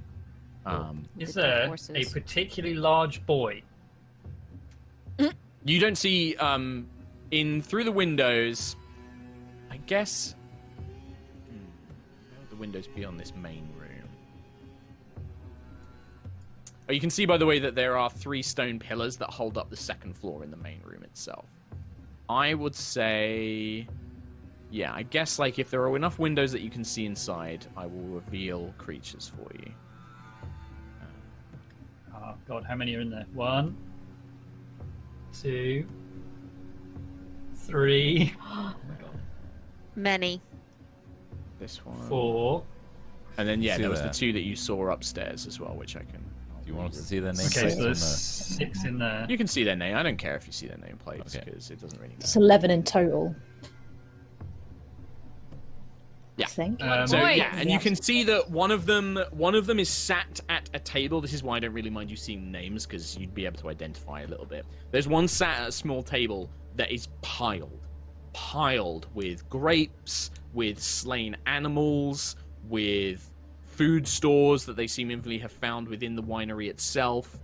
Is The dead there a horses. particularly large boy? You don't see in through the windows. I guess where would the windows be on this main room? You can see, by the way, that there are 3 stone pillars that hold up the second floor in the main room itself. I would say... Yeah, I guess, like, if there are enough windows that you can see inside, I will reveal creatures for you. Oh, God, how many are in there? 1, 2, 3. Oh, my God. Many. This one. 4. And then, yeah, See there was there. the 2 that you saw upstairs as well, which I can... Do you want us to see their names? Okay, so on there's the- 6 in there. You can see their name. I don't care if you see their nameplates, Okay. because it doesn't really matter. It's 11 in total. Yeah. I think. So Boy. yeah, and you can see that one of them is sat at a table. This is why I don't really mind you seeing names, because you'd be able to identify a little bit. There's one sat at a small table that is piled with grapes, with slain animals, with food stores that they seemingly have found within the winery itself.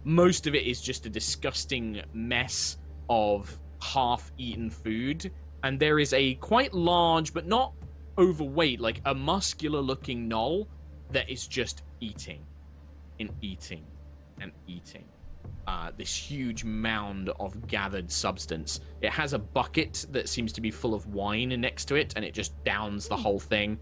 Most of it is just a disgusting mess of half-eaten food, and there is a quite large, but not overweight, like a muscular looking gnoll that is just eating and eating and eating this huge mound of gathered substance. It has a bucket that seems to be full of wine next to it, and it just downs the whole thing.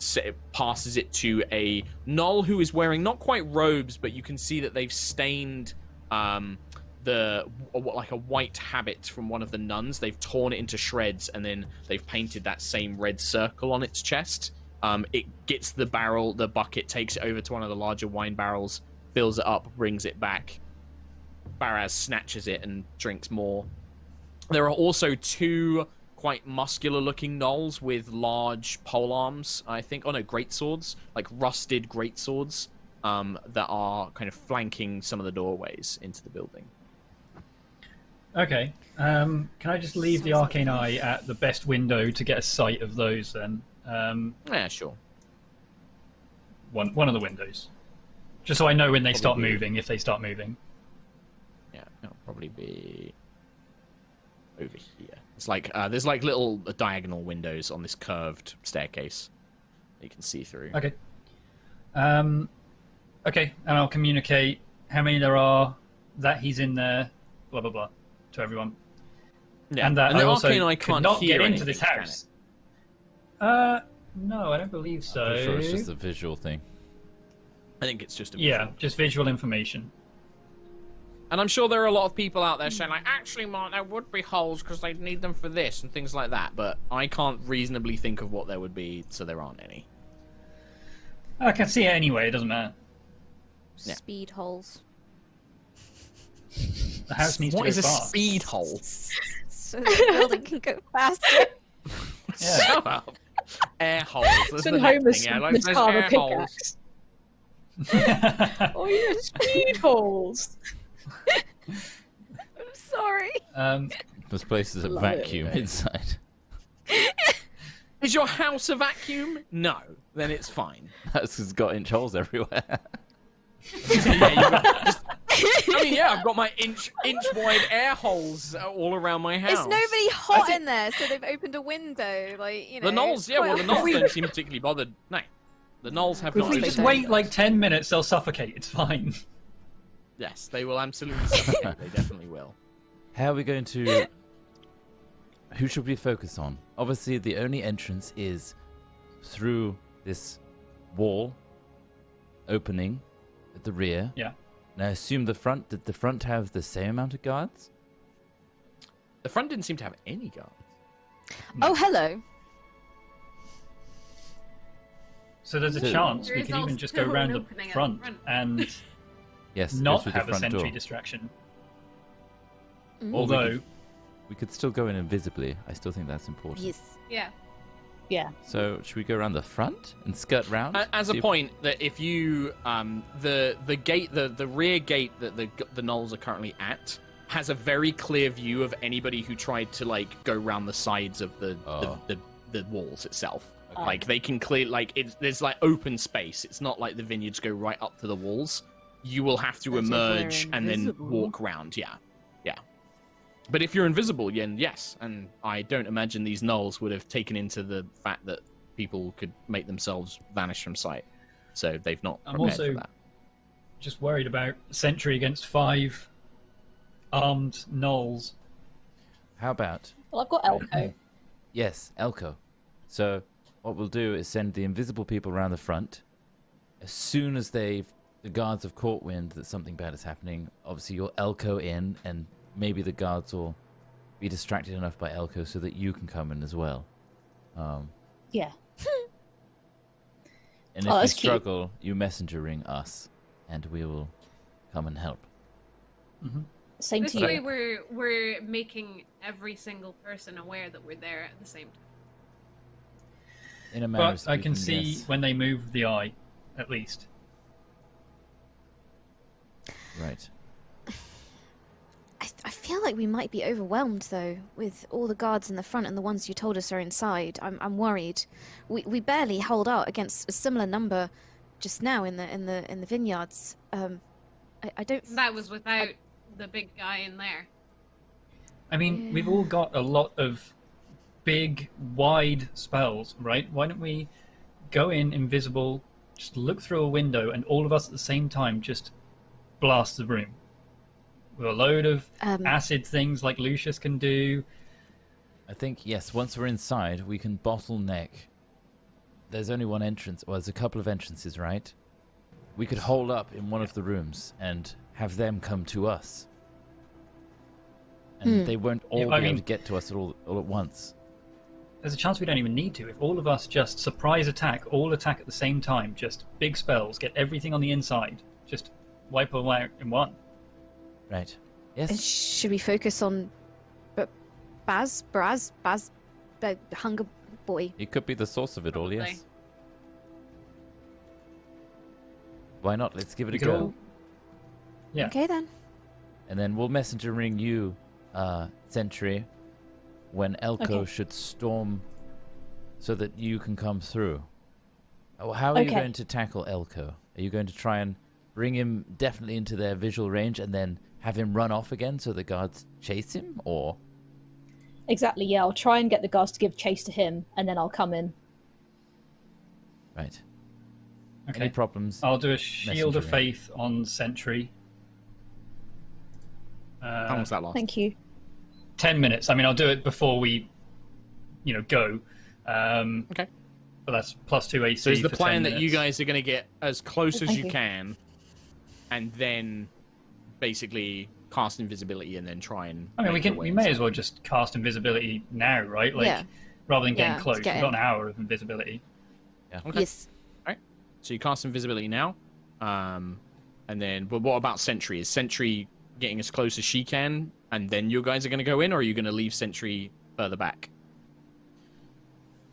So it passes it to a gnoll who is wearing not quite robes, but you can see that they've stained like a white habit from one of the nuns. They've torn it into shreds, and then they've painted that same red circle on its chest. It gets the bucket, takes it over to one of the larger wine barrels, fills it up, brings it back. Baraz snatches it and drinks more. There are also 2 quite muscular looking gnolls with large polearms, I think. Oh no, greatswords, like rusted greatswords, that are kind of flanking some of the doorways into the building. Okay. Can I just leave the arcane eye at the best window to get a sight of those then? Yeah, sure. One of the windows. Just so I know when they start Probably. moving, if they start moving. Yeah, it'll probably be over here. It's like there's like little diagonal windows on this curved staircase that you can see through. Okay. Okay, and I'll communicate how many there are, that he's in there, blah blah blah, to everyone. Yeah, And that I the also arcane eye could can't not hear get into anything, this can house. No, I don't believe so. I'm sure it's just a visual thing. I think it's just a Yeah, visual. just visual information. And I'm sure there are a lot of people out there saying, like, actually, Mark, there would be holes because they'd need them for this and things like that. But I can't reasonably think of what there would be, so there aren't any. I can see it anyway, it doesn't matter. Yeah. Speed holes. The house needs What to is go a fast. speed hole? So the building can go faster. Yeah. Shut up. Air holes. That's So the next Homer's thing, yeah, like, the there's car of a air holes. pickaxe. Oh, yeah, speed holes. I'm sorry. This place is a Love it. vacuum inside. Is your house a vacuum? No. Then it's fine. That's 'cause it's got inch holes everywhere. I mean, yeah, I've got my inch wide air holes all around my house. It's nobody hot in there, so they've opened a window. Like, you know. The Gnolls, it's yeah, well, the quite- Gnolls don't seem particularly bothered. No. The Gnolls have If not we they just don't. wait like 10 minutes, they'll suffocate. It's fine. Yes, they will absolutely suffocate. They definitely will. How are we going to... Who should we focus on? Obviously, the only entrance is through this wall opening at the rear. Yeah. And I assume the front... Did the front have the same amount of guards? The front didn't seem to have any guards. Oh, hello. So there's a So- chance There we is could even also just go an around the opening at the front front. and Yes, go not through the have a front sentry door. distraction. Or we Although, could- We could still go in invisibly. I still think that's important. Yes. Yeah. Yeah. So, should we go around the front and skirt round? As a See if- point, that if you the gate, the rear gate that the Gnolls are currently at has a very clear view of anybody who tried to like go round the sides of the walls itself. Okay. Like they can clear there's like open space. It's not like the vineyards go right up to the walls. You will have to But if we're emerge and then invisible- walk round. Yeah. But if you're invisible, then yes, and I don't imagine these Gnolls would have taken into the fact that people could make themselves vanish from sight. So they've not I'm prepared also- for that. just worried about Sentry against 5 armed Gnolls. How about Well, I've got Elko. yes, Elko. So what we'll do is send the invisible people around the front. As soon as the guards have caught wind that something bad is happening, obviously you'll Elko in, and maybe the guards will be distracted enough by Elko so that you can come in as well. Yeah. And Oh, if you that's cute. struggle, you messenger ring us, and we will come and help. Same This to way, you. we're making every single person aware that we're there at the same time. In a manner of But I can speaking, see yes. when they move the eye, at least. Right. I feel like we might be overwhelmed though, with all the guards in the front and the ones you told us are inside. I'm worried. We barely hold out against a similar number just now in the vineyards. I don't. That was without the big guy in there. I mean, we've all got a lot of big, wide spells, right? Why don't we go in invisible, just look through a window, and all of us at the same time just blast the room with a load of acid things like Lucius can do. I think, yes, once we're inside, we can bottleneck. There's only one entrance. Well, there's a couple of entrances, right? We could hold up in one of the rooms and have them come to us. And they won't all be able to get to us all at once. There's a chance we don't even need to. If all of us just surprise attack, all attack at the same time, just big spells, get everything on the inside, just wipe them out in one. Right. And Yes? should we focus on Baz, the Hunger Boy? It could be the source of it all, Probably. yes. Why not? Let's give it a We could go. all- Yeah. Okay then. And then we'll messenger ring you, Sentry, when Elko Okay. should storm so that you can come through. Oh, how are you Okay. going to tackle Elko? Are you going to try and bring him definitely into their visual range and then have him run off again so the guards chase him? Or Exactly, yeah. I'll try and get the guards to give chase to him, and then I'll come in. right. Okay. Any problems? I'll do a Shield of Messenger ring. Faith on Sentry. How long's that last? Thank you. 10 minutes. I mean, I'll do it before we, go. Okay. But that's +2 AC. So is the for plan 10 that you minutes. guys are going to get as close as Thank you you. can, and then basically cast invisibility and then try and. I mean, make your way we may as inside? well just cast invisibility now, right? Like, Yeah. rather than getting Yeah, close. let's We've get got in. an hour of invisibility. Okay. Yes. So you cast invisibility now, and then. But what about Sentry? Is Sentry getting as close as she can, and then you guys are going to go in, or are you going to leave Sentry further back?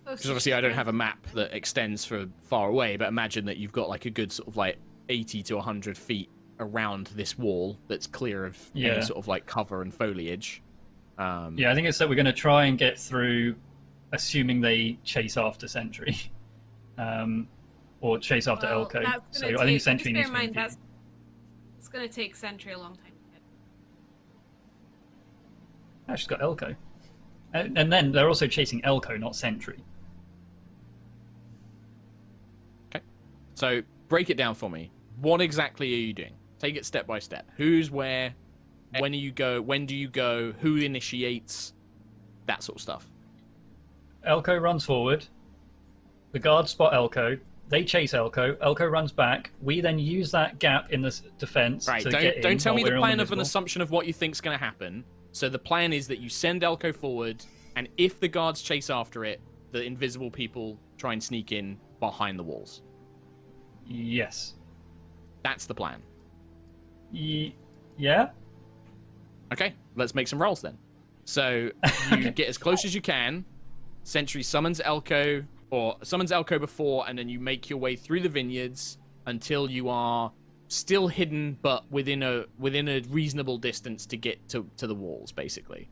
Because obviously I don't have a map that extends for far away, but imagine that you've got like a good sort of like 80 to 100 feet around this wall that's clear of Yeah. any sort of like cover and foliage. Yeah, I think it's that we're going to try and get through, assuming they chase after Sentry. Or chase after Elko. So I think Sentry needs to be infused. It's going to take Sentry a long time to get. Oh, she's got Elko. And then they're also chasing Elko, not Sentry. So break it down for me. What exactly are you doing? Take it step by step. Who's where? When do you go? When do you go? Who initiates? That sort of stuff. Elko runs forward. The guards spot Elko. They chase Elko. Elko runs back. We then use that gap in the defense Right. to get in Don't tell me while the we're plan of an invisible. assumption of what you think's going to happen. So the plan is that you send Elko forward, and if the guards chase after it, the invisible people try and sneak in behind the walls. Yes. That's the plan. Yeah? Okay, let's make some rolls then. So you get as close as you can. Sentry summons Elko, or summons Elko before, and then you make your way through the vineyards until you are still hidden, but within a reasonable distance to get to the walls. Basically,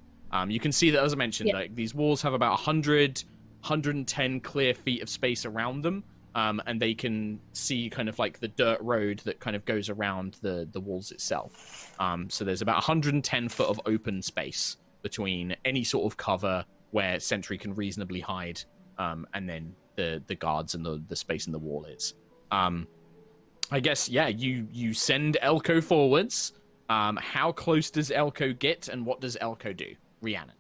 you can see that, as I mentioned, Yeah. like these walls have about 110 clear feet of space around them. And they can see kind of like the dirt road that kind of goes around the walls itself. So there's about 110 foot of open space between any sort of cover where Sentry can reasonably hide, and then the guards and the space in the wall is. I guess, yeah, you send Elko forwards. How close does Elko get, and what does Elko do? Rhiannon.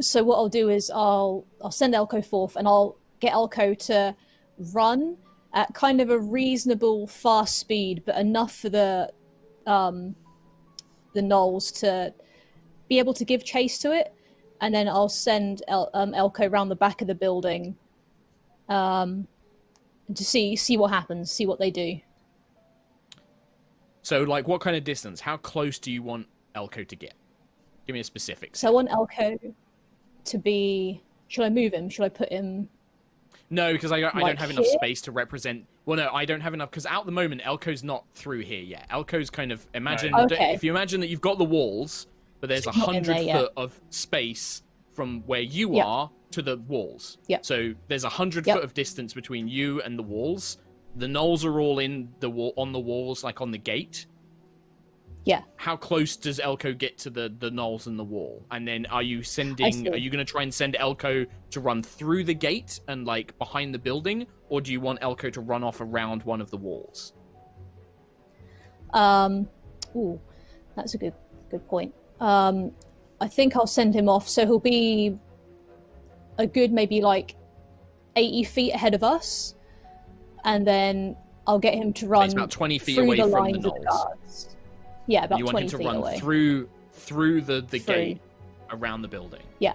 So what I'll do is I'll send Elko forth, and I'll get Elko to run at kind of a reasonable fast speed, but enough for the Gnolls to be able to give chase to it, and then I'll send Elko around the back of the building to see what happens, see what they do. So, like, what kind of distance? How close do you want Elko to get? Give me a specific. So I want Elko to be... Should I move him? Should I put him... No, because I don't have enough here? space to represent... Well, no, I don't have enough, because at the moment, Elko's not through here yet. Elko's kind of... If you imagine that you've got the walls, but there's 100 foot of space from where you are to the walls. Yep. So there's 100 foot of distance between you and the walls. The Gnolls are all in the on the walls, like on the gate. Yeah. How close does Elko get to the Gnolls and the wall? And then are you going to try and send Elko to run through the gate and like behind the building, or do you want Elko to run off around one of the walls? Ooh, that's a good point. I think I'll send him off, so he'll be a good maybe like 80 feet ahead of us, and then I'll get him to run. It's about 20 feet through away the from lines the of Gnolls. guards. Yeah, about 20 feet away. You want him to run through the gate around the building. Yeah.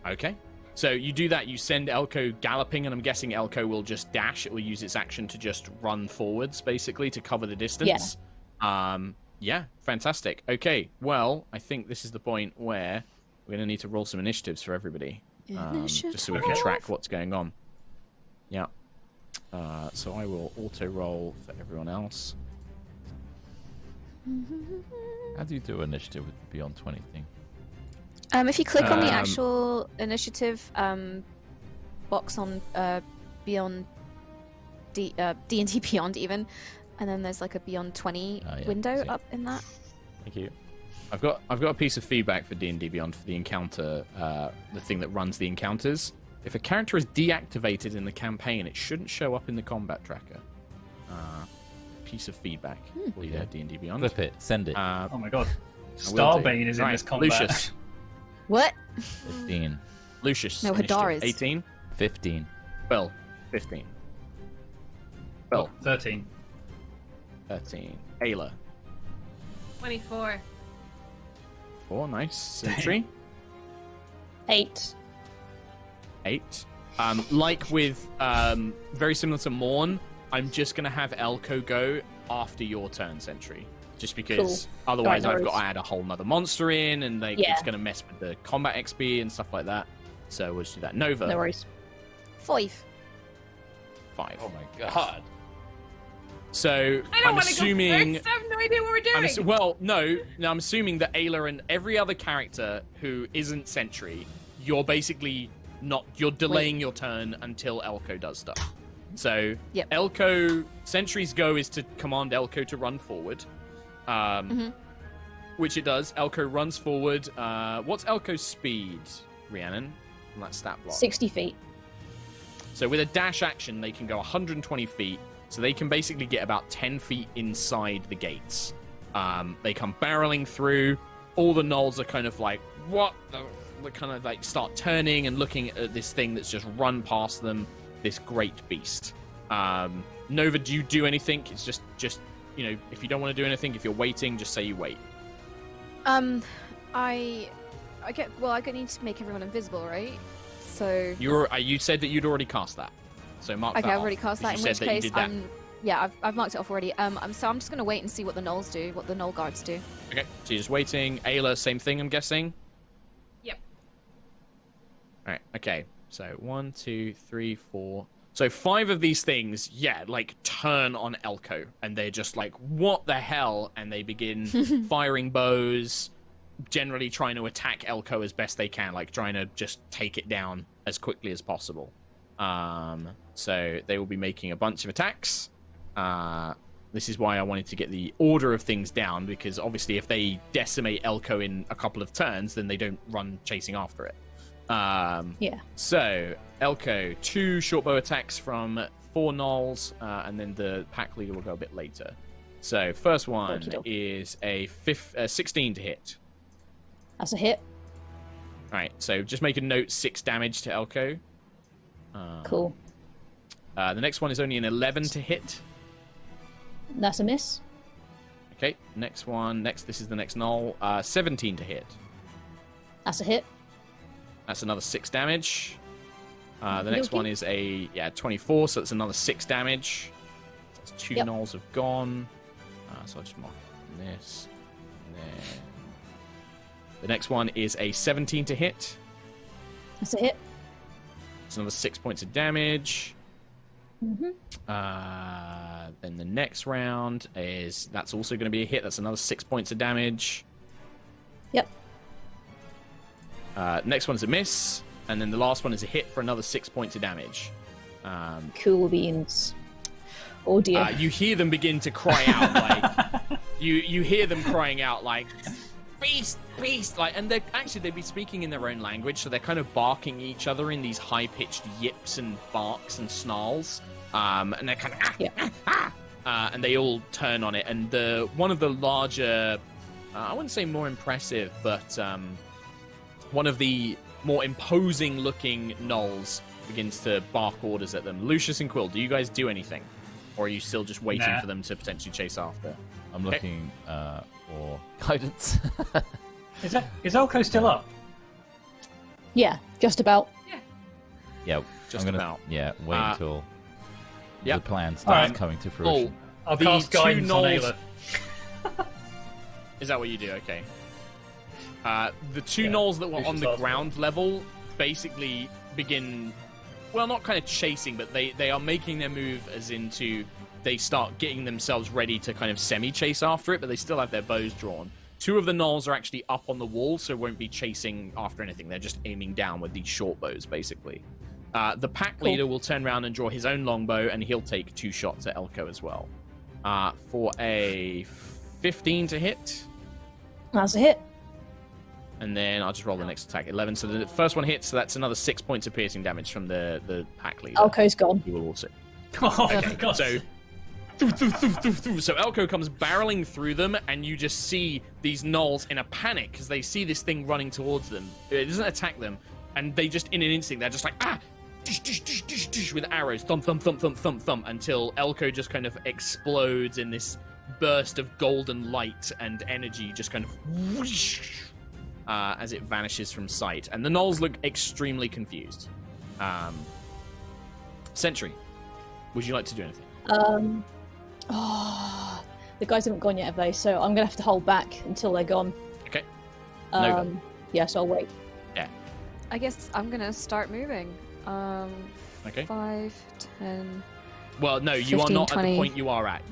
Okay. So you do that, you send Elko galloping, and I'm guessing Elko will just dash. It will use its action to just run forwards, basically, to cover the distance. Yeah, fantastic. Okay, well, I think this is the point where we're going to need to roll some initiatives for everybody. Just so we can track what's going on. Yeah. So I will auto-roll for everyone else. How do you do initiative with the Beyond 20 thing? If you click on the actual initiative box on Beyond D&D Beyond even, and then there's like a Beyond 20 window up in that. Thank you. I've got a piece of feedback for D&D Beyond for the encounter, the thing that runs the encounters. If a character is deactivated in the campaign, it shouldn't show up in the combat tracker. Piece of feedback for you there, D&D Beyond. Flip it. Send it. Oh my god. Starbane is in this combat. Lucius. What? 15. Lucius. No, initiative. Hadar is. 18. 15. Well, 15. Well, 13. 13. Ayla. 24. 4, nice. Sentry. 8. 8. Like with, very similar to Morn, I'm just going to have Elko go after your turn, Sentry. Just because otherwise I've got to add a whole nother monster in, and it's going to mess with the combat XP and stuff like that. So we'll just do that. Nova. No worries. 5. 5. Oh my god. So I don't I'm want to assuming... go first. I have no idea what we're doing. I'm assuming that Ayla and every other character who isn't Sentry, you're basically not... You're delaying your turn until Elko does stuff. So Elko... Sentry's go is to command Elko to run forward. Which it does. Elko runs forward. What's Elko's speed, Rhiannon, on that stat block? 60 feet. So with a dash action, they can go 120 feet. So they can basically get about 10 feet inside the gates. They come barreling through. All the Gnolls are kind of like, what? They kind of like start turning and looking at this thing that's just run past them. This great beast. Nova, do you do anything? It's just if you don't want to do anything, if you're waiting, just say you wait. I need to make everyone invisible, right? So you said that you'd already cast that. So mark that I've off, already cast that. In which case, I've marked it off already. So I'm just gonna wait and see what the Gnolls do, what the Gnoll guards do. Okay, so you're just waiting. Ayla, same thing, I'm guessing. Yep. All right. Okay. So 1, 2, 3, 4. So 5 of these things, turn on Elko, and they're just like, what the hell? And they begin firing bows, generally trying to attack Elko as best they can, like trying to just take it down as quickly as possible. So they will be making a bunch of attacks. This is why I wanted to get the order of things down, because obviously if they decimate Elko in a couple of turns, then they don't run chasing after it. So Elko, 2 short bow attacks from 4 Gnolls, and then the pack leader will go a bit later. So first one is a 16 to hit. That's a hit. Alright, so just make a note, 6 damage to Elko. Cool. The next one is only an 11 to hit. That's a miss. Okay, next one. This is the next Gnoll. 17 to hit. That's a hit. That's another 6 damage. The next one is a 24, so that's another 6 damage. So that's 2 Gnolls have gone. So I'll just mark this. And then the next one is a 17 to hit. That's a hit. It's another 6 points of damage. Mm-hmm. Then the next round that's also going to be a hit. That's another 6 points of damage. Yep. Next one's a miss, and then the last one is a hit for another 6 points of damage. Cool beans. Oh dear. You hear them begin to cry out like you hear them crying out like beast, beast, like, and they'd be speaking in their own language, so they're kind of barking each other in these high-pitched yips and barks and snarls, and they're kind of and they all turn on it. And one of the larger, I wouldn't say more impressive, but one of the more imposing-looking Gnolls begins to bark orders at them. Lucius and Quill, do you guys do anything? Or are you still just waiting for them to potentially chase after? I'm looking for guidance. Is Elko still up? Yeah, just about. Yeah, just about. Yeah, wait until the plan starts coming to fruition. I'll cast guidance on Ayla. Is that what you do? Okay. The 2 Gnolls that were on the ground level basically begin, well, not kind of chasing, but they are making their move as into they start getting themselves ready to kind of semi-chase after it, but they still have their bows drawn. 2 of the Gnolls are actually up on the wall, so won't be chasing after anything. They're just aiming down with these short bows, basically. The pack leader will turn around and draw his own longbow, and he'll take 2 shots at Elko as well. For a 15 to hit. That's a hit. And then I'll just roll the next attack. 11. So the first one hits, so that's another 6 points of piercing damage from the pack leader. Elko's gone. He will also. Okay, so Elko comes barreling through them, and you just see these Gnolls in a panic because they see this thing running towards them. It doesn't attack them, and they just, in an instinct, they're just like, dish, dish, dish, dish, dish, with arrows, thump, thump, thump, thump, thump, thump, until Elko just kind of explodes in this burst of golden light and energy, just kind of whoosh, as it vanishes from sight. And the Gnolls look extremely confused. Sentry, would you like to do anything? The guys haven't gone yet, have they? So I'm gonna have to hold back until they're gone. Okay. Yeah, so I'll wait. Yeah. I guess I'm gonna start moving. Okay. 5, 10. Well, no, you 15, are not 20. at the point you are at.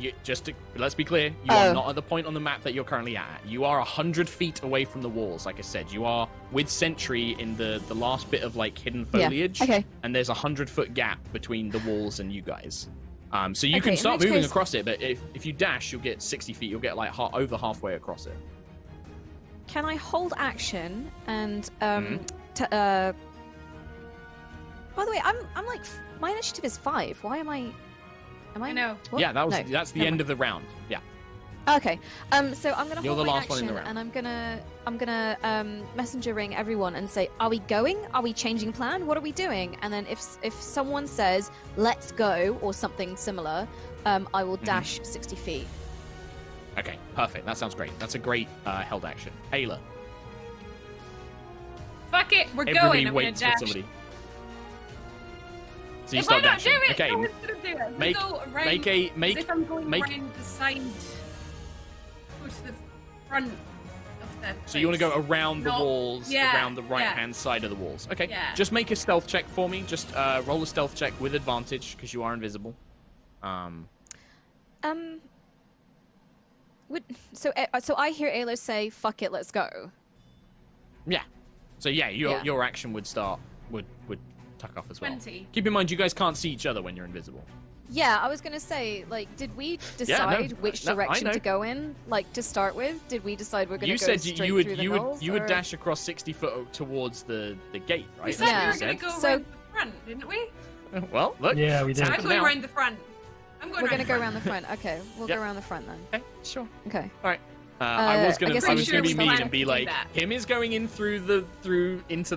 Let's be clear, you are not at the point on the map that you're currently at. You are 100 feet away from the walls, like I said. You are with Sentry in the last bit of like hidden foliage. Okay. And there's a 100-foot gap between the walls and you guys. So you Okay, can in start which moving case- across it, but if you dash, you'll get 60 feet. You'll get like over halfway across it. Can I hold action and by the way, I'm like, my initiative is 5. Why am I? I know. What? Yeah, that's the Never end mind. of the round. Yeah. Okay. So I'm gonna You're hold the my last one in action, the round. and I'm gonna messenger ring everyone and say, "Are we going? Are we changing plan? What are we doing?" And then if someone says, "Let's go" or something similar, I will dash 60 feet. Okay, perfect. That sounds great. That's a great held action. Ayla, Fuck it, we're everybody going. I'm gonna waits for dash. somebody. So you If start I not dashing. do it, Okay, no one's gonna do it. make- We go around make as if I'm going make- around the side, go to the front of the. so you want to go around the No, walls, yeah, around the right-hand side of the walls. Okay, Yeah. just make a stealth check for me. Just roll a stealth check with advantage because you are invisible. So I hear Ayla say, "Fuck it, let's go." Yeah. So yeah, your action would tuck off as well. 20. Keep in mind, you guys can't see each other when you're invisible. Yeah, I was gonna say, like, did we decide which I direction know. to go in? Like, to start with, did we decide we're gonna You go said straight you would through the you would Gnolls, you would or- dash across 60 foot towards the gate, right? We That's said what Yeah. we you were gonna said. go So- around the front, didn't we? Well, look. Yeah, we did. I'm going now. around the front. I'm going We're around gonna the go front. around the front. Okay, we'll Yep. go around the front then. Okay, sure. Okay. All right. I was I gonna guess be I'm sure we mean plan and be to do like, that. him is going in through past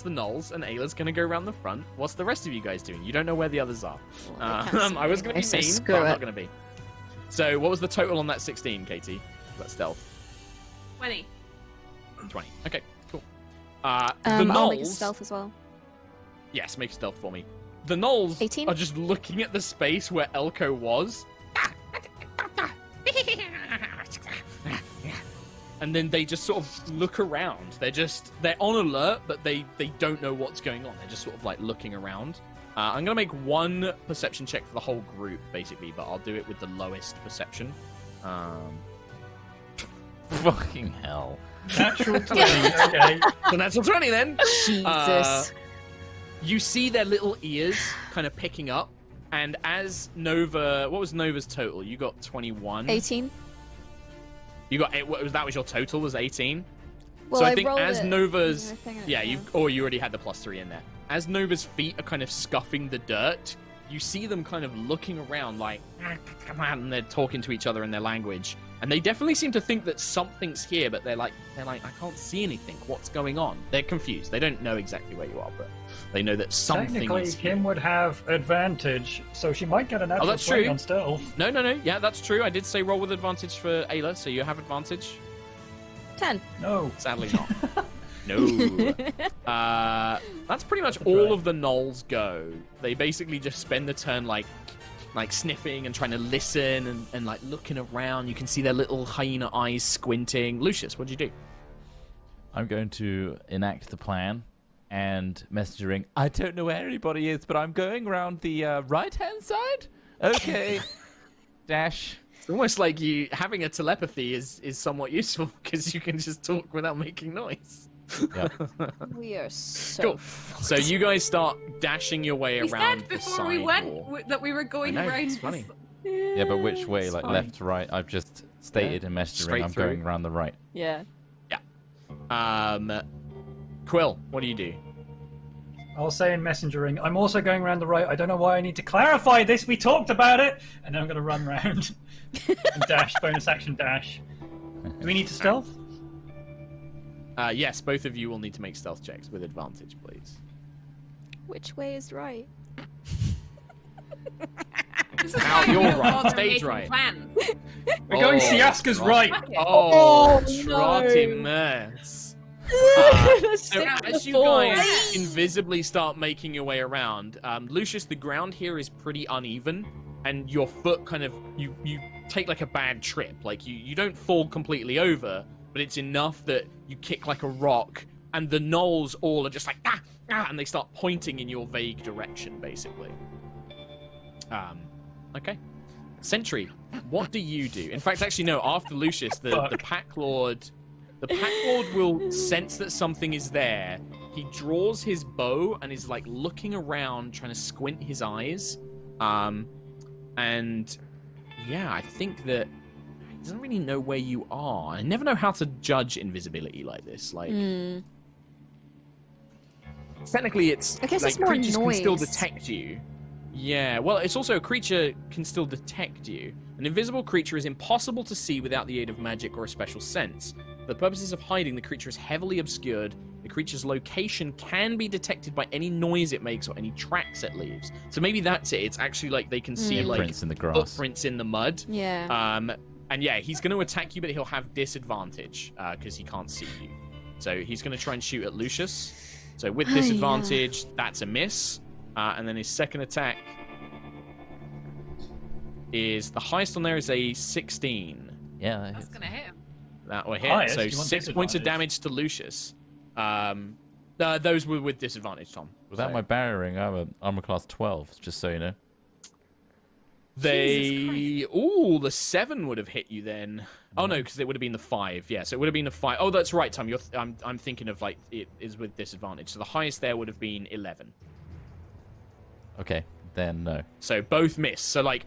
the Gnolls, and Ayla's gonna go around the front. What's the rest of you guys doing? You don't know where the others are. Well, they can't see I was me gonna anyway, be so mean, screw but I'm it. not gonna be. So, what was the total on that 16, Katie? That stealth. 20. 20. Okay, cool. The I'll make a Gnolls. stealth as well. Yes, make a stealth for me. The Gnolls 18? are just looking at the space where Elko was. And then they just sort of look around. They're on alert, but they don't know what's going on. They're just sort of like looking around. I'm gonna make one perception check for the whole group, basically, but I'll do it with the lowest perception. Fucking hell. Natural 20. Okay. So natural 20 then. Jesus. You see their little ears kind of picking up, and as Nova, what was Nova's total? You got 21. 18. You got that was your total was 18. Well, So I think rolled as it. Nova's, I think yeah, you already had the +3 in there. As Nova's feet are kind of scuffing the dirt, you see them kind of looking around like, come on, and they're talking to each other in their language, and they definitely seem to think that something's here, but they're like, I can't see anything. What's going on? They're confused. They don't know exactly where you are, but they know that something Technically, is here. Kim would have advantage, so she might get a natural that's 20 true. on stealth. No. Yeah, that's true. I did say roll with advantage for Ayla, so you have advantage. 10. No. Sadly not. No. That's pretty much all of the Gnolls go. They basically just spend the turn like sniffing and trying to listen and like looking around. You can see their little hyena eyes squinting. Lucius, what'd you do? I'm going to enact the plan and messaging. I don't know where anybody is, but I'm going around the right-hand side. Okay. Dash. It's almost like you having a telepathy is somewhat useful because you can just talk without making noise. Yeah. We are so. Cool. So you guys start dashing your way We around said the before side we went wall. that we were going I know, around. it's funny. Yeah, but which way? It's Like fine. left, right? I've just stated in messaging. Straight I'm through. going around the right. Yeah. Quill, what do you do? I'll say in messengering, I'm also going around the right. I don't know why I need to clarify this. We talked about it. And then I'm going to run round and dash, bonus action dash. Do we need to stealth? Yes, both of you will need to make stealth checks with advantage, please. Which way is right? This is Now why you're we don't right. bother Stage making right. plans. We're going Siaska's right. Oh, Oh, trotty no. mess. That's So six as you before. guys invisibly start making your way around, Lucius, the ground here is pretty uneven, and your foot kind of you take like a bad trip. Like you don't fall completely over, but it's enough that you kick like a rock, and the Gnolls all are just like and they start pointing in your vague direction, basically. Okay. Sentry, what do you do? In fact, actually, no. After Lucius, the Pack Lord will sense that something is there. He draws his bow and is like looking around, trying to squint his eyes. And yeah, I think that he doesn't really know where you are. I never know how to judge invisibility like this. Like, technically, it's I guess like it's more creatures can still noise. detect you. Yeah, well, it's also a creature can still detect you. An invisible creature is impossible to see without the aid of magic or a special sense. For the purposes of hiding, the creature is heavily obscured. The creature's location can be detected by any noise it makes or any tracks it leaves. So maybe that's it. It's actually like they can see like Footprints in the grass. footprints in the mud. Yeah. And yeah, he's going to attack you, but he'll have disadvantage because he can't see you. So he's going to try and shoot at Lucius. So with disadvantage, that's a miss. And then his second attack is the highest on there is a 16. Yeah, that That's hits. gonna hit him. That will hit. Highest? So You want 6 points of disadvantage? damage to Lucius. Those were with disadvantage, Tom. Without So my barrier ring, I have an armor class 12, just so you know. they the 7 would have hit you then. Oh no, because it would have been the 5. Yeah, so it would have been the 5. Oh, that's right, Tom. I'm thinking of like it is with disadvantage. So the highest there would have been 11. Okay, then no. So both miss. So like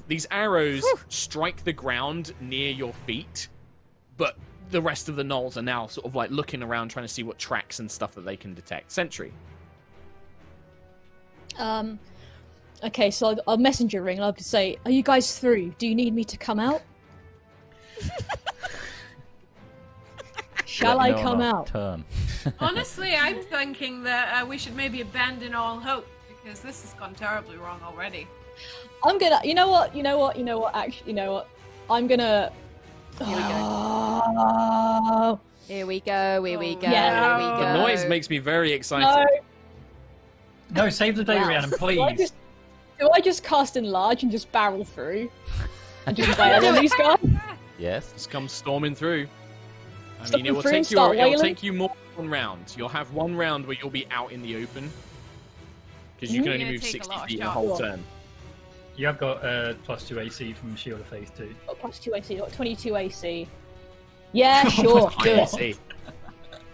these arrows strike the ground near your feet, but the rest of the Gnolls are now sort of like looking around trying to see what tracks and stuff that they can detect. Sentry. Okay, so I'll messenger ring and I'll say, "Are you guys through? Do you need me to come out? Shall I come out?" Turn. Honestly, I'm thinking that we should maybe abandon all hope because this has gone terribly wrong already. I'm gonna. You know what? Actually, you know what? I'm gonna. Here we go. Oh, Here we go. Here we go. Yeah. Here we The go. noise makes me very no. excited. No, save the day, Wow. Rhiannon, Do please. I just cast enlarge and just barrel through? And just wail on these guys? Yes. Just come storming through. I Storming mean, it will through and take you. start It will wailing? take you more than one round. You'll have one round where you'll be out in the open because you can only You're move gonna take a 60 lot of feet a shots. whole turn. You have got +2 AC from Shield of Faith too. Got +2 AC, got 22 AC. Yeah, sure, do I it. see.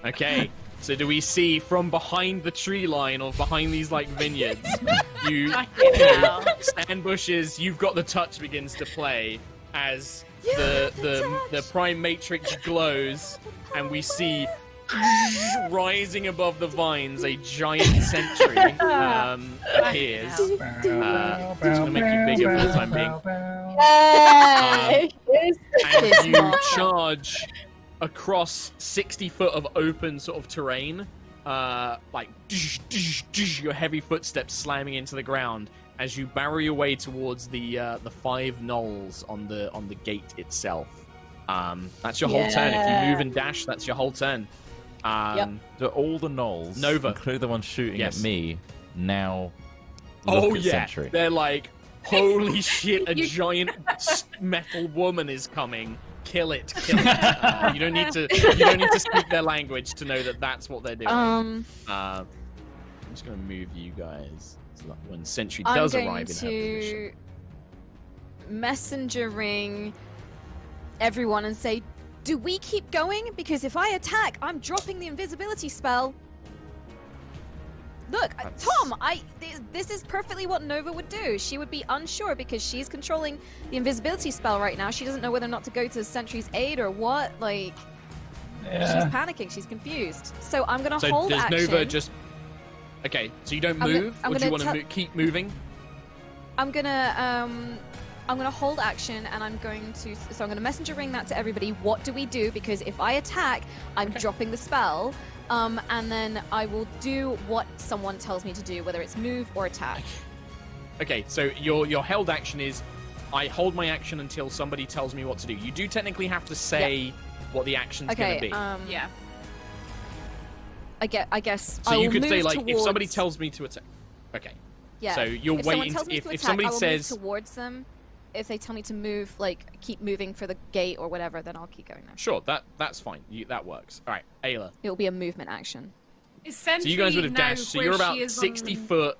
Okay. So do we see from behind the tree line or behind these like vineyards, you know, stand bushes? You've got the touch begins to play as the prime matrix glows, and we see rising above the vines a giant sentry appears. Just gonna make you bigger for the time being. Yay! And you charge across 60 foot of open sort of terrain, like your heavy footsteps slamming into the ground as you barrel your way towards the 5 gnolls on the gate itself. That's your whole turn. If you move and dash, that's your whole turn. Do all the gnolls, Nova, including the ones shooting Yes. at me, now look at Sentry? They're like, holy shit! A giant metal woman is coming. Kill it! Kill it! You don't need to speak their language to know that that's what they're doing. I'm just gonna move you guys so that when Sentry does I'm arrive going in her position. to messenger ring everyone and say, do we keep going? Because if I attack, I'm dropping the invisibility spell. Look, Tom, this is perfectly what Nova would do. She would be unsure because she's controlling the invisibility spell right now. She doesn't know whether or not to go to Sentry's aid or what. Like, she's panicking. She's confused. So I'm gonna hold does action. Nova just? Okay, so you don't move, or do you want to keep moving? I'm gonna hold action, and I'm going to messenger ring that to everybody. What do we do? Because if I attack, I'm dropping the spell. And then I will do what someone tells me to do, whether it's move or attack. Okay, so your held action is, I hold my action until somebody tells me what to do. You do technically have to say what the action's going to be. Yeah. I guess. So I you will could say move like, if somebody towards- tells me to attack. Okay. Yeah. So you're if waiting. Someone tells me If to attack, somebody I will says move towards them. If they tell me to move, like keep moving for the gate or whatever, then I'll keep going there. sure, that's fine. That works. All right, Ayla. It will be a movement action. Is Sentry So you guys would have now dashed. So where you're she about is 60 on... foot.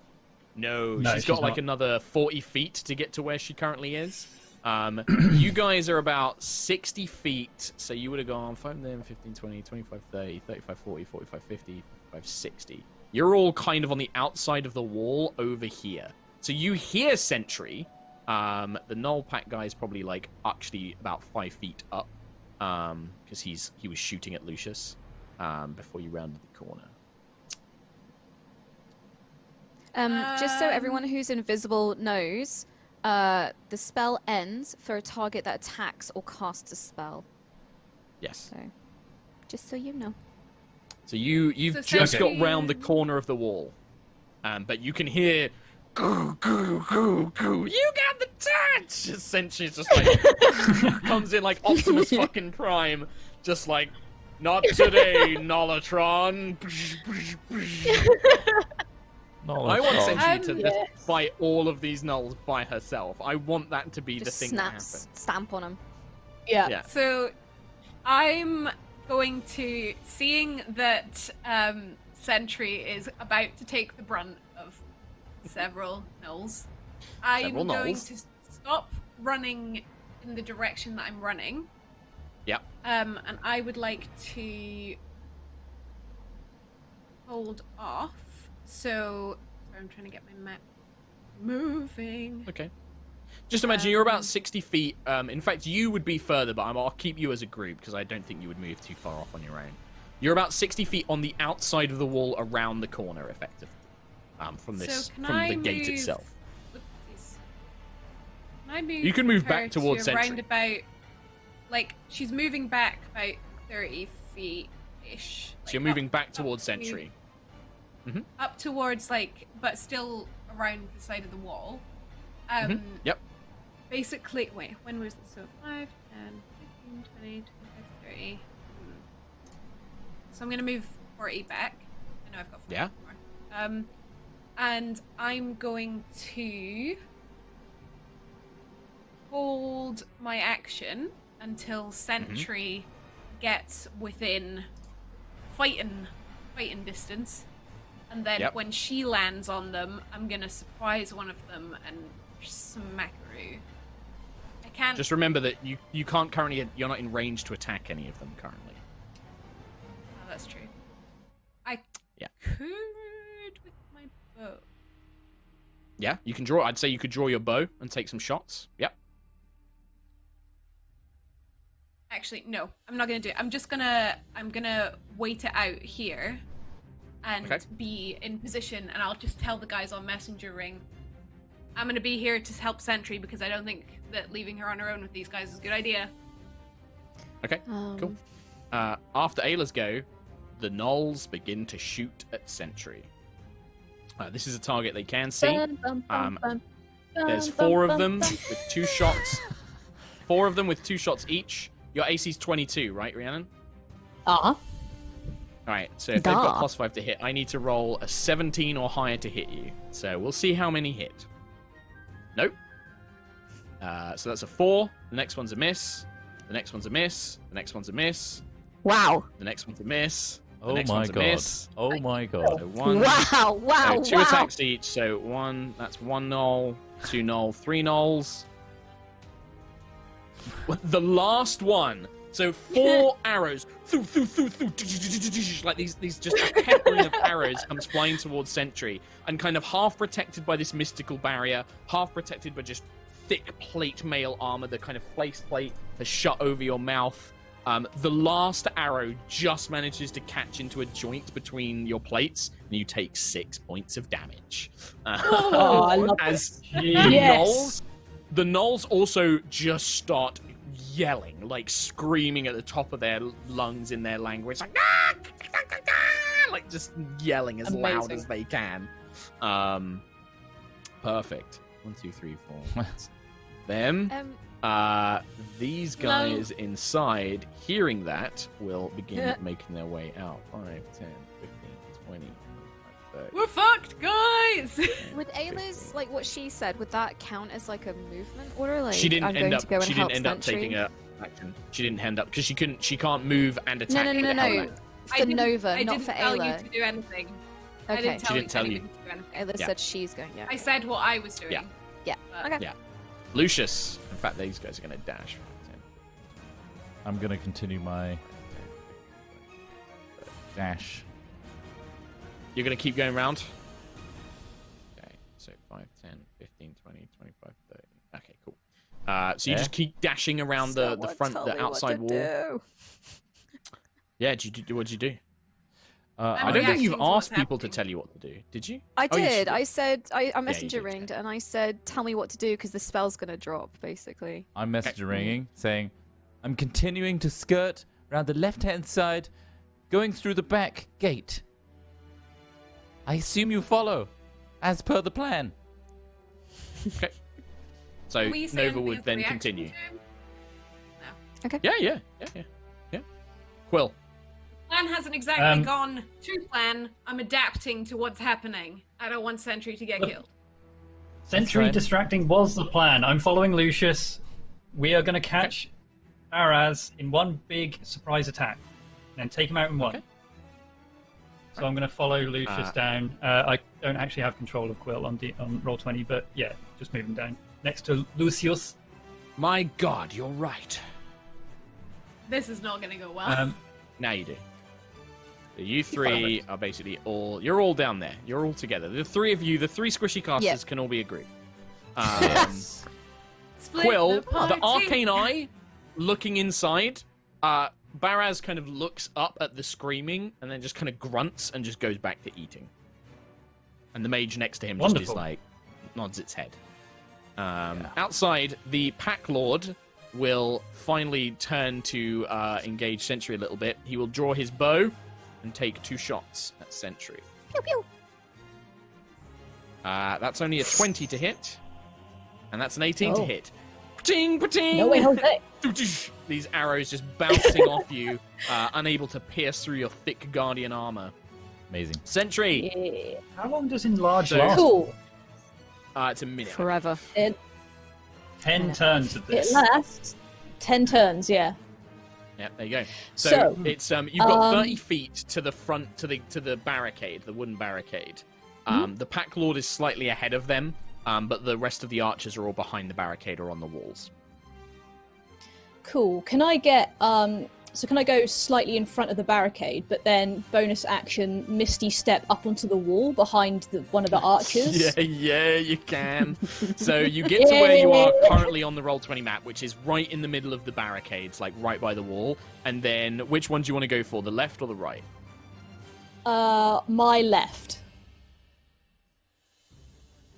No, she's got she's like not. another 40 feet to get to where she currently is. You guys are about 60 feet, so you would have gone 5, 10, 15, 20, 25, 30, 35, 40, 45, 50, 55, 60. You're all kind of on the outside of the wall over here. So you hear Sentry. The Gnoll pack guy is probably like actually about 5 feet up, because he was shooting at Lucius before you rounded the corner. Just so everyone who's invisible knows, the spell ends for a target that attacks or casts a spell. Yes. So, just so you know. So you've So just Sentry- got round the corner of the wall, but you can hear, "Goo, goo, goo, goo, you got the touch!" Sentry's just like comes in like Optimus fucking Prime, just like, "Not today, Gnollatron." I want Sentry to just fight all of these gnolls by herself. I want that to be Just the thing that happens. stamp on them. Yeah. So, I'm going to, seeing that Sentry is about to take the brunt of several gnolls, I'm Several going gnolls. to stop running in the direction that I'm running. Yep. And I would like to hold off. So, sorry, I'm trying to get my map moving. Okay. Just imagine you're about 60 feet. In fact, you would be further, but I'll keep you as a group because I don't think you would move too far off on your own. You're about 60 feet on the outside of the wall around the corner, effectively. from So this can from I the gate move- itself. Whoopsies. Can I move? You can move her back towards to Sentry. around about, like she's moving back about 30 feet ish. So you're moving back towards Sentry. Up towards but still around the side of the wall. Yep. Basically, wait, when was this? So 5, 10, 15, 20, 25, 30. So I'm gonna move 40 back. I know I've got 40 Yeah. more. And I'm going to hold my action until Sentry gets within fighting distance. And then when she lands on them, I'm gonna surprise one of them and smackaroo. I can't. Just remember that you can't currently. You're not in range to attack any of them currently. Oh, that's true. I could with my bow. Yeah, you can draw. I'd say you could draw your bow and take some shots. Yep. Actually, no, I'm not gonna do it. I'm gonna wait it out here, and be in position, and I'll just tell the guys on messenger ring, I'm gonna be here to help Sentry because I don't think that leaving her on her own with these guys is a good idea. Okay. Cool. After Ayla's go, the Gnolls begin to shoot at Sentry. This is a target they can see. There's 4 of them with 2 shots. 4 of them with 2 shots each. Your AC's 22, right, Rhiannon? Alright, so if they've got +5 to hit, I need to roll a 17 or higher to hit you. So we'll see how many hit. Nope. So that's a 4. The next one's a miss. The next one's a miss. The next one's a miss. Wow. The next one's a miss. The Oh next my one's a god. miss. Oh my god. So 1. Wow. So 2 attacks each. So 1. That's 1 Gnoll, 2 Gnoll, 3 Gnolls. The last one. So 4 arrows. Like these just a peppering of arrows comes flying towards Sentry, and kind of half protected by this mystical barrier, half protected by just thick plate mail armor. The kind of face plate has shut over your mouth. The last arrow just manages to catch into a joint between your plates, and you take 6 points of damage. I love As Yes. the Gnolls also just start yelling, like screaming at the top of their lungs in their language, like "Ah! Like just yelling as loud Amazing. as they can. Perfect. 1, 2, 3, 4. Them. These guys inside, hearing that, will begin making their way out. 5, 10, 15, 20, 30. We're fucked, guys! With Ayla's, like what she said, would that count as like a movement order? Like She didn't I'm end going up. to go and She help didn't end up Sentry? taking a action. She didn't end up because she couldn't. She can't move and attack. No. For Nova, I not didn't for tell you Ayla. to do anything. I Okay. didn't tell, She didn't tell you. anything to do anything. Ayla Yeah. said she's going. Yeah. I said what I was doing. Yeah. Yeah. But- Okay. Yeah. Lucius. In fact, these guys are going to dash. I'm gonna continue my dash. You're going to keep going round? Okay, so 5, 10, 15, 20, 25, 30. Okay, cool. So you just keep dashing around the front, the outside wall. Yeah, what'd you do? I don't think you've reacting to what's asked people to happening. tell you what to do. Did you? I Oh, you did. did. I said I you messenger did, ringed yeah. and I said, "Tell me what to do because the spell's gonna drop." Basically. I'm messenger ringing, saying, I'm continuing to skirt around the left-hand side, going through the back gate. I assume you follow, as per the plan. Okay. So Can we say Nova anything would as then reaction continue. to him? Yeah. Quill. Plan hasn't exactly gone to plan. I'm adapting to what's happening. I don't want Sentry to get killed. Sentry fine. distracting was the plan. I'm following Lucius. We are going to catch Araz in one big surprise attack and take him out in one. Okay. So I'm going to follow Lucius down. I don't actually have control of Quill on Roll20, but yeah, just move him down. Next to Lucius. My God, you're right. This is not going to go well. Now you do. So you three are basically you're all down there. You're all together. The 3 of you, the 3 squishy casters, can all be a group. Split Quill, the party. arcane eye, looking inside. Baraz kind of looks up at the screaming and then just kind of grunts and just goes back to eating. And the mage next to him just is Wonderful. like, nods its head. Outside, the Pack Lord will finally turn to engage Sentry a little bit. He will draw his bow and take 2 shots at Sentry. Pew pew. That's only a 20 to hit, and that's an 18 to Oh. hit. Pating, pating! No way, Jose. These arrows just bouncing off you, unable to pierce through your thick Guardian armor. Amazing. Sentry! Yeah. How long does enlarge So- last? Cool. It's a minute. Forever. 10 turns of It this. lasts 10 turns, yeah. Yeah, there you go. So, So, it's you've got 30 feet to the front to the barricade, the wooden barricade. The Pack Lord is slightly ahead of them, but the rest of the archers are all behind the barricade or on the walls. Cool. Can I get so can I go slightly in front of the barricade, but then bonus action Misty Step up onto the wall behind one of the archers? Yeah, you can. So you get to where you are currently on the Roll20 map, which is right in the middle of the barricades, like right by the wall. And then which one do you want to go for, the left or the right? My left.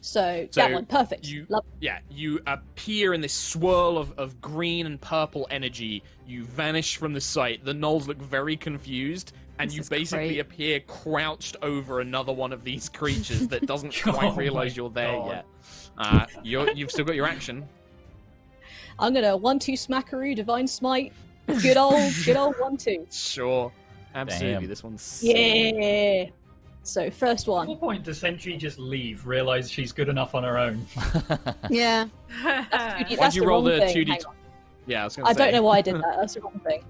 So that one, perfect. Love. You appear in this swirl of green and purple energy. You vanish from the sight. The Gnolls look very confused, and This you is basically great. appear crouched over another one of these creatures that doesn't Oh quite my realize you're there God. yet. You've still got your action. I'm gonna 1-2 smackaroo, divine smite, good old 1-2. Sure, absolutely. Damn. This one's sick. Yeah. So first At one. what point does Sentry just leave, realize she's good enough on her own? Yeah. That's Why'd you roll wrong the thing. 2d? Hang on. Yeah, I was gonna I say. don't know why I did that. That's the wrong thing.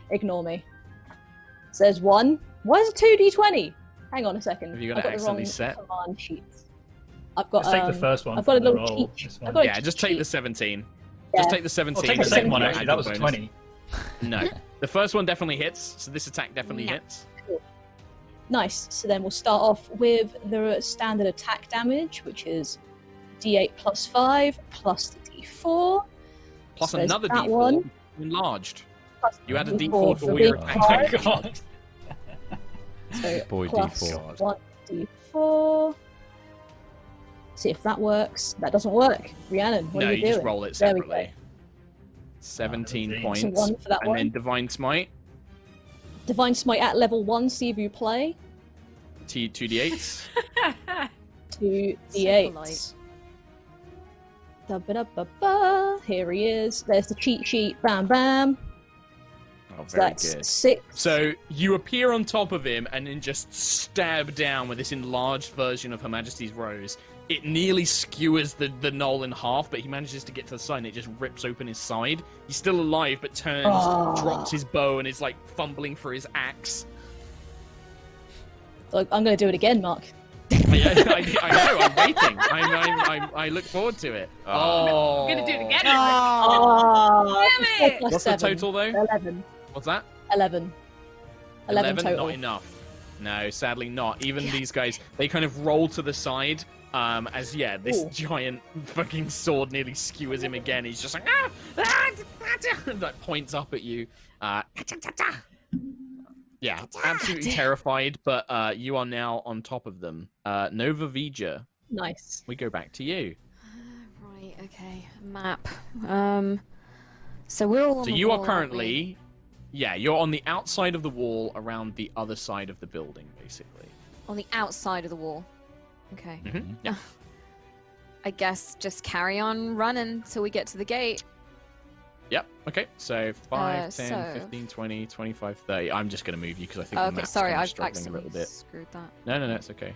Ignore me. Says 1. Why is it 2d20? Hang on a second. Have you got I've it got the wrong accidentally set? command sheets. I've got. Just take the first one. I've got a from the little roll. cheat. It's I've fine. got a Yeah, just take the 17. Yeah. Just take the 17. I'll take the the second one, second actually. That was a bonus. 20. No. The first one definitely hits, so this attack definitely No. hits. Nice. So then we'll start off with the standard attack damage, which is d8 plus 5 plus the d4. Plus So there's another that d4 one. enlarged. Plus You add a d4 d4 for to all your big attacks. Oh my five. god. So Boy, plus D4. 1d4. See if that works. That doesn't work. Rhiannon, what No, are you you doing? just roll it There we separately. go. 17 So points. So 1 for that And one. then Divine Smite, Divine Smite at level 1, see if you play. T2d8s. 2d8s. Da-ba-da-ba-ba. Here he is. There's the cheat sheet. Bam, bam. Oh, So very that's good. 6. So you appear on top of him and then just stab down with this enlarged version of Her Majesty's Rose. It nearly skewers the Gnoll in half, but he manages to get to the side and it just rips open his side. He's still alive, but turns, drops his bow, and is like fumbling for his axe. Like, I'm going to do it again, Mark. I know, I'm waiting. I look forward to it. Oh. I'm gonna do it again. Oh, Damn it! What's the total, though? 11. What's that? 11. 11 total. Not enough. No, sadly not. Even these guys, they kind of roll to the side. As this Ooh. giant fucking sword nearly skewers him again. He's just like that points up at you. Yeah, absolutely terrified. But you are now on top of them. Nova Vija, Nice. we go back to you. Right. Okay. Map. So we're all. On So the you are wall, aren't we? currently, you're on the outside of the wall, around the other side of the building, basically. on the outside of the wall. Okay. Mm-hmm. Yeah. I guess just carry on running till we get to the gate. Yep. Okay. So 5, 10, so- 15, 20, 25, 30. I'm just going to move you because I think the Okay. map's Sorry, kind of I've struggling a accidentally little bit. screwed that. No, it's okay.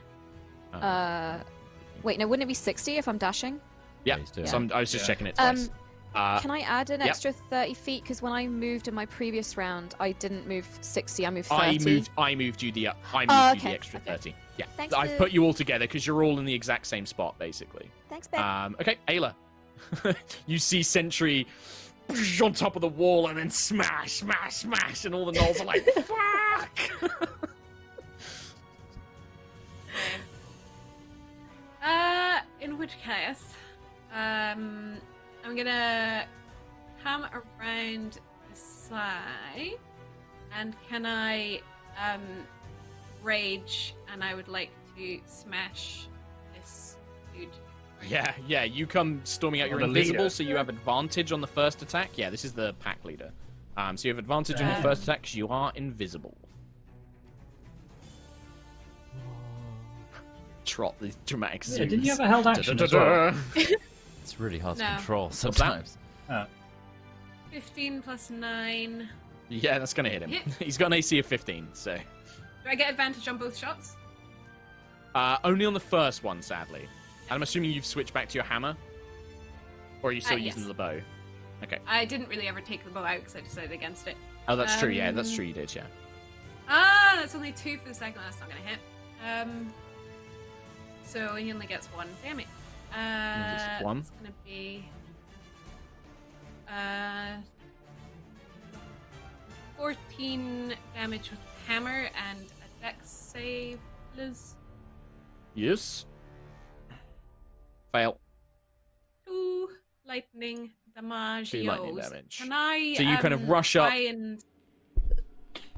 Wait, no, wouldn't it be 60 if I'm dashing? Yeah. Please do. So I was just Yeah. checking it twice. Can I add an yep. extra 30 feet? Because when I moved in my previous round, I didn't move 60. I moved 30. I moved you the okay, extra okay. 30. Yeah. Thanks, I've Boo. put you all together because you're all in the exact same spot, basically. Thanks, Ben. Okay, Ayla. You see Sentry on top of the wall and then smash, smash, smash, and all the Gnolls are like, fuck! In which case, I'm gonna come around the side, and can I rage? And I would like to smash this dude. Yeah, you come storming out. You're the invisible, leader. so you have advantage on the first attack. Yeah, this is the pack leader. So you have advantage on your first attack because you are invisible. Trot the dramatic zooms. Yeah, didn't you have a held action as well? It's really hard to No. control that? sometimes. 15 plus 9. Yeah, that's going to hit him. Hit. He's got an AC of 15, so... Do I get advantage on both shots? Only on the first one, sadly. And I'm assuming you've switched back to your hammer? Or are you still Yes. using the bow? Okay. I didn't really ever take the bow out because I decided against it. Oh, that's true, yeah, that's true, you did, yeah. That's only 2 for the second one. That's not going to hit. So he only gets 1 damage. Just 1? It's going to be... 14 damage with hammer and a dex save, Liz. Yes. Fail. 2 lightning damage. 2 lightning damage. Can I So you kind of rush up. try and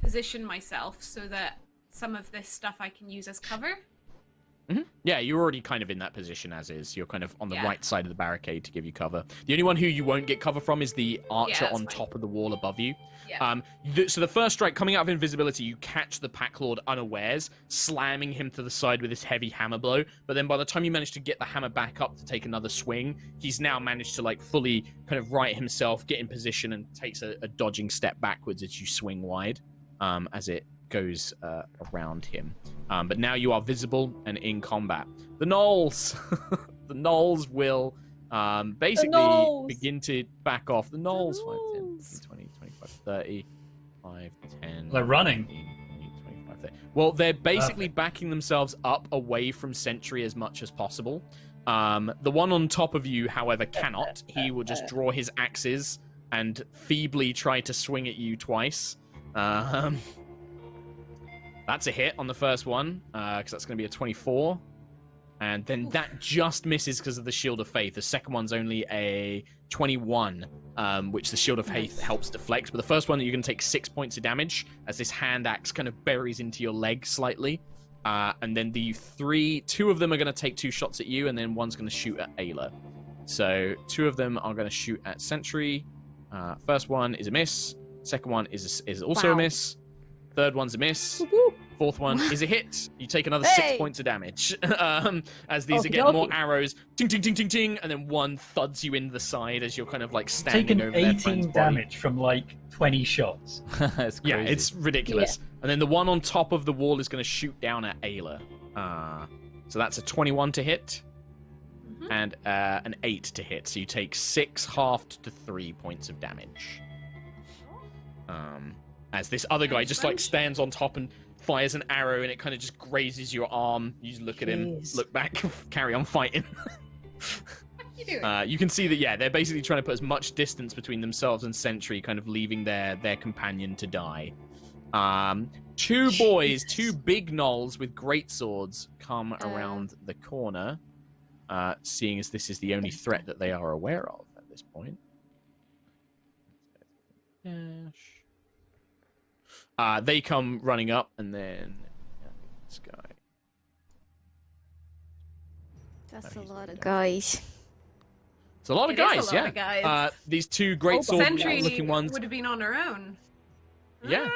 position myself so that some of this stuff I can use as cover? Yeah, you're already kind of in that position as is. You're kind of on the Yeah. right side of the barricade to give you cover. The only one who you won't get cover from is the archer that's on fine. top of the wall above you. Yeah. So the first strike, coming out of invisibility, you catch the Pack Lord unawares, slamming him to the side with this heavy hammer blow. But then by the time you manage to get the hammer back up to take another swing, he's now managed to like fully kind of right himself, get in position, and takes a dodging step backwards as you swing wide, as it goes around him. But now you are visible and in combat. The Gnolls! The Gnolls will basically begin to back off. The Gnolls, 5, 10, 15, 20, 25, 30, 5, 10... They're running. 25, 30. Well, they're basically backing themselves up away from Sentry as much as possible. The one on top of you, however, cannot. He will just draw his axes and feebly try to swing at you twice. That's a hit on the first one, because that's going to be a 24. And then that just misses because of the Shield of Faith. The second one's only a 21, which the Shield of Faith helps deflect. But the first one, you're going to take 6 points of damage as this hand axe kind of buries into your leg slightly. And then the 2 of them are going to take 2 shots at you, and then one's going to shoot at Ayla. So 2 of them are going to shoot at Sentry. First one is a miss. Second one is also a miss. Third one's a miss. Fourth one is a hit. You take another 6 points of damage. As these are getting more arrows. Ting, ting, ting, ting, ting. And then one thuds you in the side as you're kind of like standing Taken over their friend's 18 body. damage from like 20 shots. It's crazy. Yeah, it's ridiculous. And then the one on top of the wall is going to shoot down at Ayla. So that's a 21 to hit. And an 8 to hit. So you take 6 halved to 3 points of damage. As this other guy just like stands on top and fires an arrow, and it kind of just grazes your arm. You just look at him, look back, carry on fighting. What are you doing? You can see that, yeah, they're basically trying to put as much distance between themselves and Sentry, kind of leaving their companion to die. 2 boys, 2 big gnolls with great swords come around the corner, seeing as this is the only threat that they are aware of at this point. Dash. They come running up, and then this guy. That's a lot of guys. It's a lot of It is a guys, lot yeah. of guys. These 2 great Sentry sword-looking ones. would have been on her own. Yeah.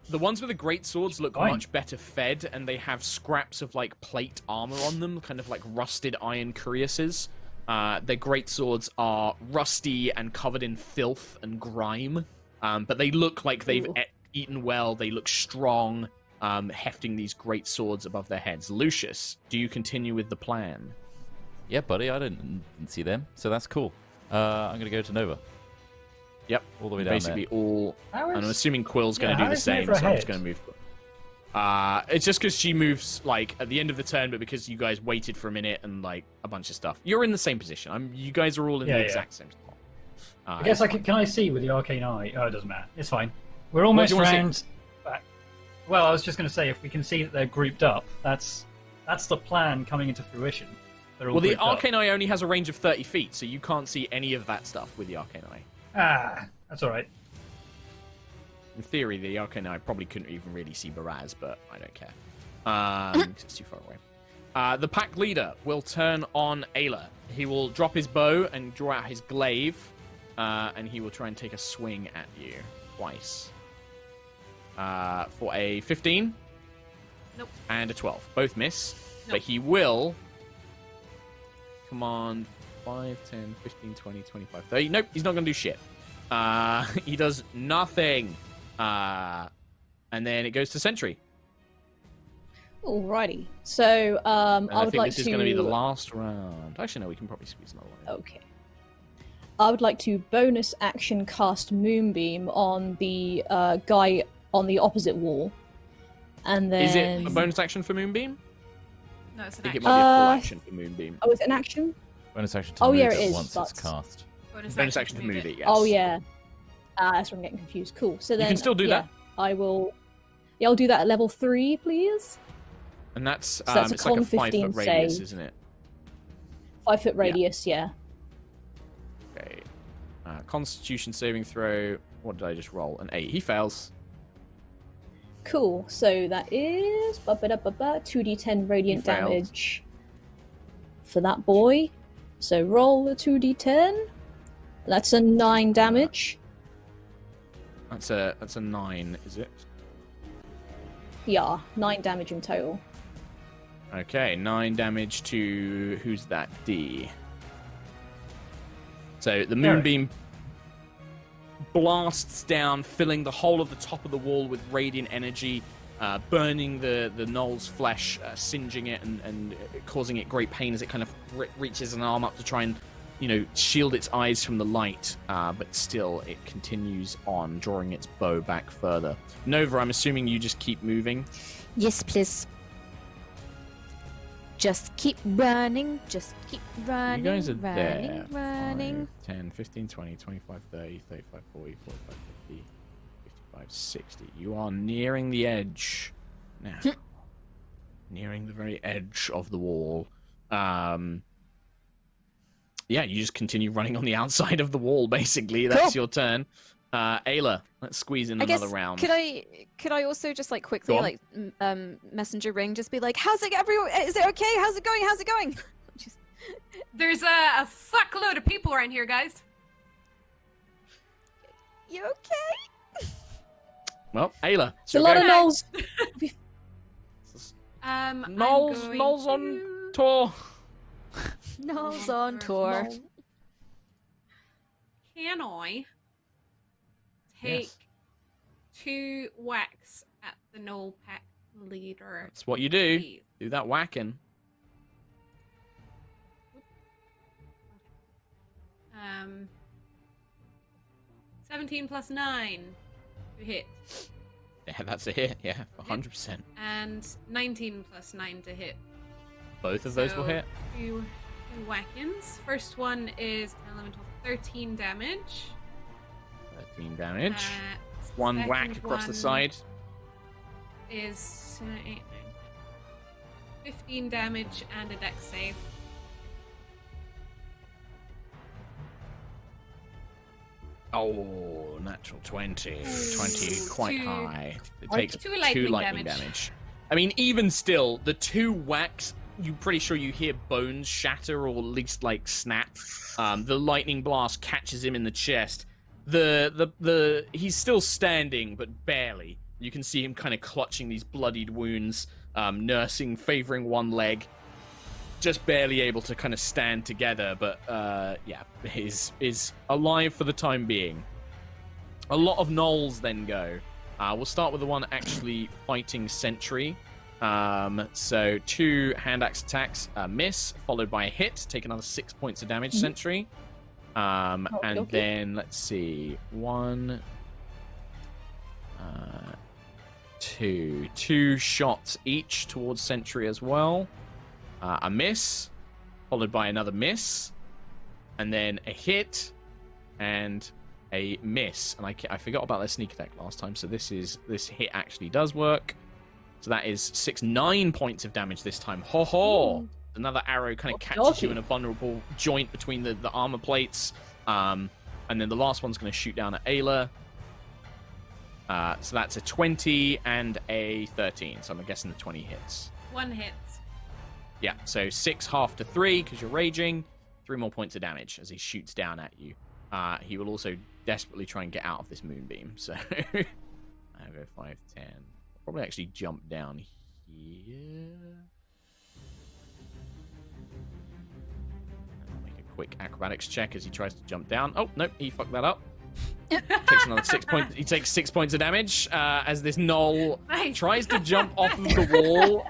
The ones with the great swords look Fine. much better fed, and they have scraps of like plate armor on them, kind of like rusted iron cuirasses. Their great swords are rusty and covered in filth and grime, but they look like they've eaten well. They look strong, hefting these great swords above their heads. Lucius, do you continue with the plan? Yeah, buddy, I didn't see them, so that's cool. I'm going to go to Nova. Yep. All the way down Basically there. all... How And I'm is- assuming Quill's going to Yeah, do how the is same, Nova so I'm just ahead? going to move. It's just because she moves, like, at the end of the turn, but because you guys waited for a minute and, like, a bunch of stuff. You're in the same position. You guys are all in the Yeah. exact same spot. I guess it's can I see with the arcane eye? Oh, it doesn't matter. It's fine. We're almost do you wanna see? round back. Well, I was just going to say, if we can see that they're grouped up, that's the plan coming into fruition. They're all Well, the grouped up. Arcane Eye only has a range of 30 feet, so you can't see any of that stuff with the Arcane Eye. That's all right. In theory, the Arcane Eye probably couldn't even really see Baraz, but I don't care. 'cause it's too far away. The pack leader will turn on Ayla. He will drop his bow and draw out his glaive, and he will try and take a swing at you twice. For a 15. Nope. And a 12. Both miss. Nope. But he will command 5, 10, 15, 20, 25, 30. Nope, he's not going to do shit. He does nothing. And then it goes to Sentry. Alrighty. So I would think like this is to. going to be the last round. Actually, no, we can probably squeeze another one in. Okay. I would like to bonus action cast Moonbeam on the guy on the opposite wall, and then. Is it a bonus action for Moonbeam? No, it's I an think it action. might be a full action for Moonbeam. Oh, it's an action. Bonus action to Oh, move yeah, it it is, once but- it's cast. Bonus action to move it, yes. Oh yeah. That's where I'm getting confused. Cool. So then can still do that. I will. Yeah, I'll do that at level 3, please. And that's, that's a it's like a con 5-foot 15 radius, save. isn't it? 5-foot radius. Yeah. Okay. Constitution saving throw. What did I just roll? An 8. He fails. Cool. So that is 2d10 radiant He failed. damage for that boy. So roll the 2d10. That's a 9 damage. That's a 9, is it? Yeah, 9 damage in total. Okay, 9 damage to... Who's that? D. So the moonbeam blasts down, filling the whole of the top of the wall with radiant energy, burning the Gnolls' flesh, singeing it and causing it great pain as it kind of reaches an arm up to try and, shield its eyes from the light. But still, it continues on, drawing its bow back further. Nova, I'm assuming you just keep moving. Yes, please. Just keep running. Just keep running. You guys are running, there. running. 5, 10, 15, 20, 25, 30, 35, 40, 45, 50, 55, 60. You are nearing the edge now. Nearing the very edge of the wall. Yeah, you just continue running on the outside of the wall, basically. That's your turn. Ayla, let's squeeze in another round. Could I also just like quickly Go on. like messenger ring, just be like, how's it everyone? Is it okay? How's it going? How's it going? Just... There's a fuckload of people around here, guys. You okay? Well, Ayla. It's a lot of Gnolls. Gnolls on tour. Gnolls on tour. Can I take 2 whacks at the Gnoll pack leader? That's what you do. please? Do that whacking. 17 plus 9 to hit, Yeah, that's a hit. Yeah, 100%. and 19 plus 9 to hit. Both of those will So, hit. 2 whack-ins. First one is 11, 12, 13 damage. 13 damage. Uh, One second whack across the one side. Is 8, 9, 10, 15 damage and a dex save. Oh, natural 20. 20, quite Two- high. It Like takes two 2 lightning lightning damage. damage. I mean, even still, the 2 whacks, you're pretty sure you hear bones shatter or at least, like, snap. The lightning blast catches him in the chest. He's still standing, but barely. You can see him kind of clutching these bloodied wounds, nursing, favoring one leg. Just barely able to kind of stand together, but yeah, is alive for the time being. A lot of Gnolls then go. We'll start with the one actually fighting Sentry. So 2 hand axe attacks, miss, followed by a hit. Take another 6 points of damage, Sentry. And okay. then let's see, 1, 2 shots each towards Sentry as well. A miss, followed by another miss, and then a hit, and a miss. And I forgot about their sneak attack last time, so this hit actually does work. So that is 9 points of damage this time. Ho ho! Another arrow kind of catches you in a vulnerable joint between the armor plates. And then the last one's going to shoot down at Ayla. So that's a 20 and a 13. So I'm guessing the 20 hits. 1 hit. Yeah, so 6 half to 3 because you're raging. 3 more points of damage as he shoots down at you. He will also desperately try and get out of this moonbeam. So I'll go 5, 10. I'll probably actually jump down here. I'll make a quick acrobatics check as he tries to jump down. Oh, nope, he fucked that up. Takes another 6 points. He takes 6 points of damage as this gnoll tries to jump off of the wall,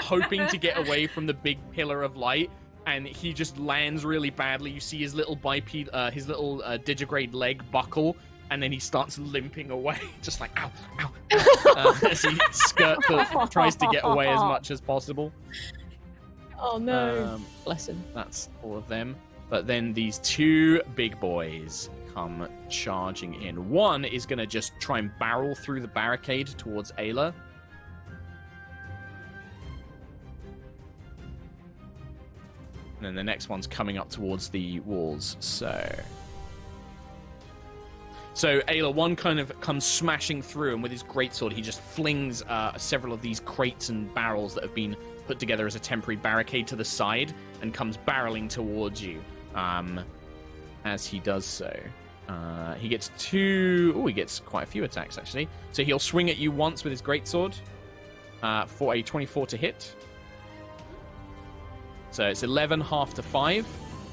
hoping to get away from the big pillar of light, and he just lands really badly. You see his little digigrade leg buckle, and then he starts limping away, just like ow, ow, ow, as he tries to get away as much as possible. Oh no! Bless him. That's all of them. But then these 2 big boys come charging in. One is going to just try and barrel through the barricade towards Ayla. And then the next one's coming up towards the walls. So Ayla, one kind of comes smashing through, and with his greatsword, he just flings several of these crates and barrels that have been put together as a temporary barricade to the side, and comes barreling towards you. As he does so, he gets 2. Oh, he gets quite a few attacks actually. So he'll swing at you once with his greatsword for a 24 to hit. So it's 11 half to 5,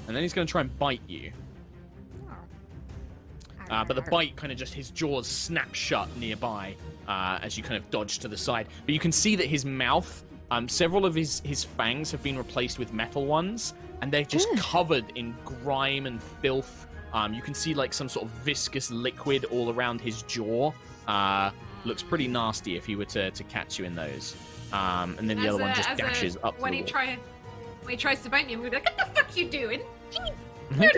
and then he's going to try and bite you. But the bite kind of just, his jaws snap shut nearby as you kind of dodge to the side. But you can see that his mouth, several of his fangs have been replaced with metal ones, and they're just covered in grime and filth. You can see like some sort of viscous liquid all around his jaw. Looks pretty nasty if he were to catch you in those. And then the other one just dashes up when the wall. When he tries to bite me, I'm going to be like, what the fuck you doing? No.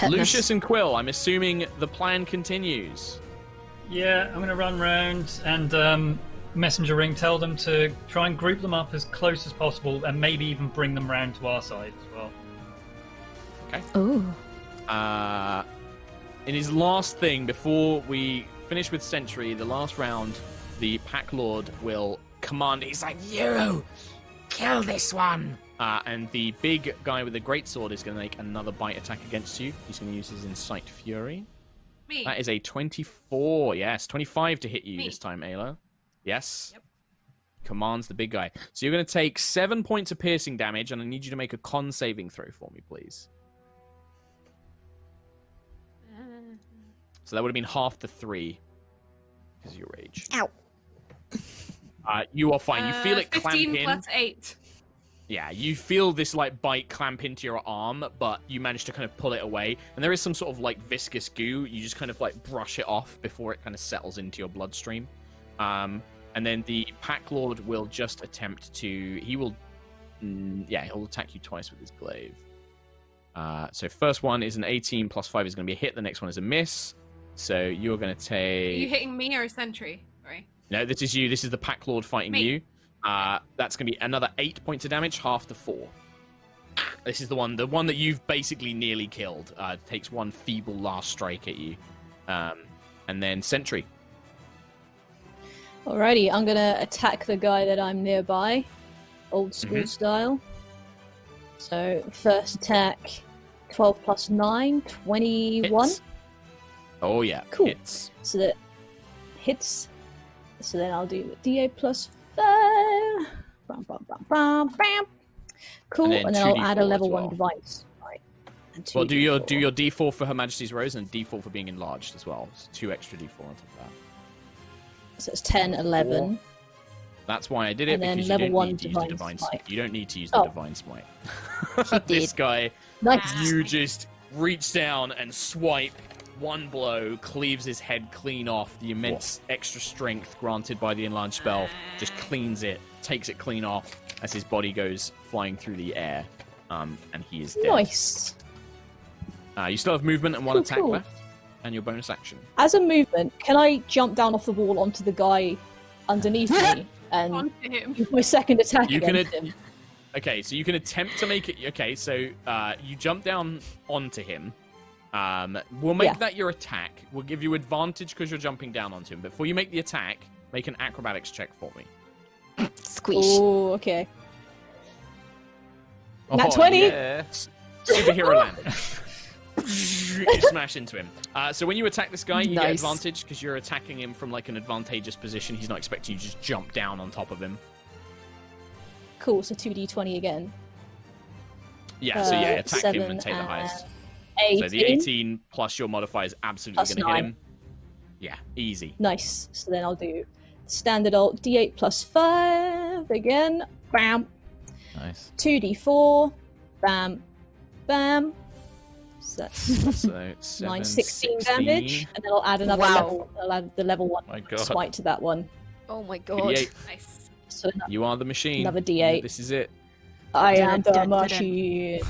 Lucius and Quill, I'm assuming the plan continues. Yeah, I'm going to run round and messenger ring, tell them to try and group them up as close as possible, and maybe even bring them round to our side as well. Okay. Oh. In his last thing, before we finish with Sentry, the last round, the Pack Lord will command. He's like, you! Kill this one! And the big guy with the greatsword is going to make another bite attack against you. He's going to use his Incite Fury. Me. That is a 24. Yes, 25 to hit you Me. this time, Ayla. Yes. Yep. Commands the big guy. So you're going to take 7 points of piercing damage, and I need you to make a con saving throw for me, please. So that would have been half the 3 because of your rage. Ow. You are fine. You feel it clamp 15 in. plus 8. Yeah, you feel this like bite clamp into your arm, but you manage to kind of pull it away. And there is some sort of like viscous goo. You just kind of like brush it off before it kind of settles into your bloodstream. And then the Pack Lord will just attempt to... He'll attack you twice with his glaive. So first one is an 18 plus 5 is going to be a hit. The next one is a miss. So you're going to take... Are you hitting me or Sentry? Sorry. No, this is you. This is the Pack Lord fighting Me. you. That's going to be another 8 points of damage, half to 4. This is the one that you've basically nearly killed. Takes one feeble last strike at you. And then Sentry. Alrighty, I'm gonna attack the guy that I'm nearby, old school style. So first attack, 12 plus 9, 21. Hits. Oh yeah, Cool. hits. So that hits. So then I'll do DA plus 5. Bam, bam, bam, bam, bam. Cool, And and then then I'll 2d4 add a level as 1 well. device. Right. And Well, do your 2d4. D4 for Her Majesty's Rose and D4 for being enlarged as well. So 2 extra D4 on top of that. So it's 10, 11. That's why I did it, And then because level you don't 1 need to use the Divine divine Smite. You don't need to use the Oh. divine smite. He This did. guy, Nice. you just reach down and swipe. One blow cleaves his head clean off. The immense extra strength granted by the enlarged spell just cleans it, takes it clean off as his body goes flying through the air. And he is dead. Nice. You still have movement and one Cool, attack cool. left, and your bonus action. As a movement, can I jump down off the wall onto the guy underneath me and Onto him. use my second attack You can against him? Okay, so you can attempt to make it. Okay, so you jump down onto him. We'll make Yeah. that your attack. We'll give you advantage because you're jumping down onto him. Before you make the attack, make an acrobatics check for me. Squish. Oh, okay. Nat Oh, 20. Yeah. Superhero landing. You smash into him. So when you attack this guy, you get Nice. advantage because you're attacking him from like an advantageous position. He's not expecting you to just jump down on top of him. Cool. So 2d20 again. Yeah, so yeah, attack him and take the 7 highest. and So the 18 plus your modifier is absolutely Plus going to hit 9. him. Yeah, easy. Nice. So then I'll do standard alt d8 plus 5 again. Bam. Nice. 2d4. Bam. Bam. So that's So 7, 16 16. damage, and then I'll add another Wow. level. I'll add the level 1 My God. smite to that one. Oh my god. D8. Nice. So You are the machine. Another D8. This is it. I am the Dun, dun, dun, dun. machine.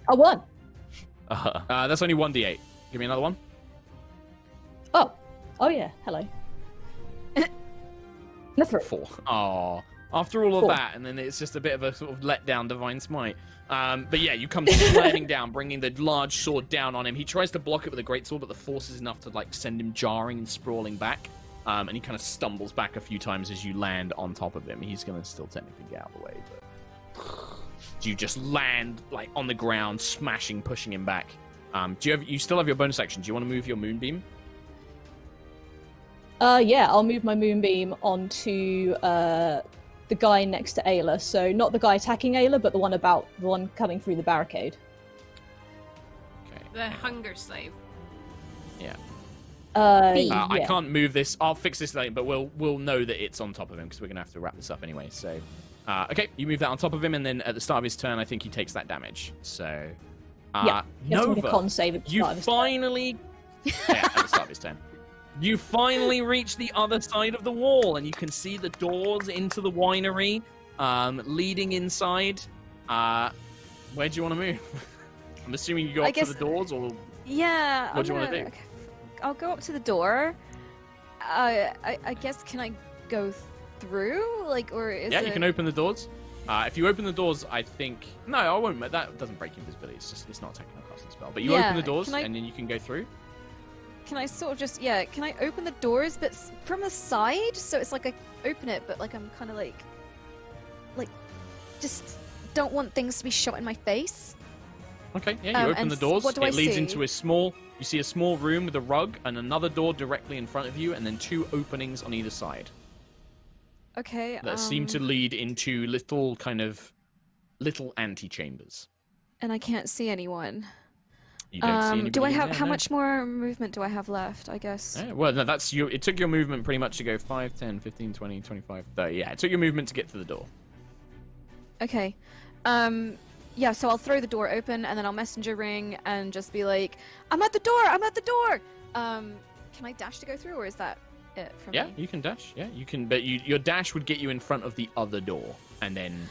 I won. That's only 1d8. Give me another one. Oh. Oh yeah. Hello. Another 4. Aww. After all of 4. that, and then it's just a bit of a sort of letdown divine smite. But yeah, you come slamming down, bringing the large sword down on him. He tries to block it with a great sword, but the force is enough to like send him jarring and sprawling back. And he kind of stumbles back a few times as you land on top of him. He's gonna still technically get out of the way, but you just land like on the ground, smashing, pushing him back. You still have your bonus action? Do you want to move your moonbeam? Yeah, I'll move my moonbeam onto the guy next to Ayla. So not the guy attacking Ayla, but the one coming through the barricade. Okay. The hunger slave. Yeah. B. Yeah. I can't move this. I'll fix this later, but we'll know that it's on top of him because we're gonna have to wrap this up anyway. So, okay, you move that on top of him, and then at the start of his turn, I think he takes that damage. So, Yeah. You have to make a Nova, con save at the you start of his turn. finally, yeah, at the start of his turn, you finally reach the other side of the wall, and you can see the doors into the winery, leading inside. Where do you want to move? I'm assuming you go I up to guess- the doors, or Yeah. What do you wanna do? okay. I'll go up to the door. I guess can I go through? Like, or is yeah, it... you can open the doors. If you open the doors, I think no, I won't. That doesn't break invisibility. It's not taking a casting spell. But you Yeah, open the doors, can I- and then you can go through. Can I sort of just can I open the doors but from the side? So it's like I open it, but like I'm kind of like just don't want things to be shot in my face. Okay, yeah, you open and the doors. what do I It leads see? into you see a small room with a rug and another door directly in front of you, and then 2 openings on either side Okay. that seem to lead into little antechambers. And I can't see anyone. You don't see anybody Do I in have there, how no. much more movement do I have left? I guess. Yeah, well, no, that's you. It took your movement pretty much to go 5, 10, 15, 20, 25, 30. Yeah, it took your movement to get to the door. Okay. Yeah, so I'll throw the door open and then I'll messenger ring and just be like, I'm at the door! I'm at the door! Can I dash to go through, or is that it for Yeah, me? you can dash. Yeah, you can. But your dash would get you in front of the other door, and then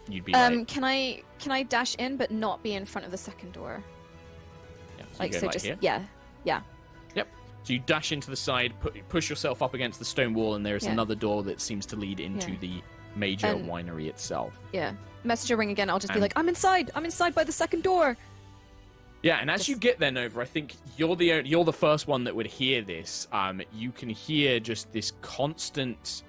you'd be like, Can I dash in but not be in front of the second door? yeah, so, Like, you go so like just here. yeah. Yep. So you dash into the side, push yourself up against the stone wall, and there's Yeah. another door that seems to lead into Yeah. the major And- winery itself. Yeah. Messenger ring again, I'll just be And- like, I'm inside by the second door. Yeah, and as you get there, Nova, I think you're the first one that would hear this. You can hear just this constant,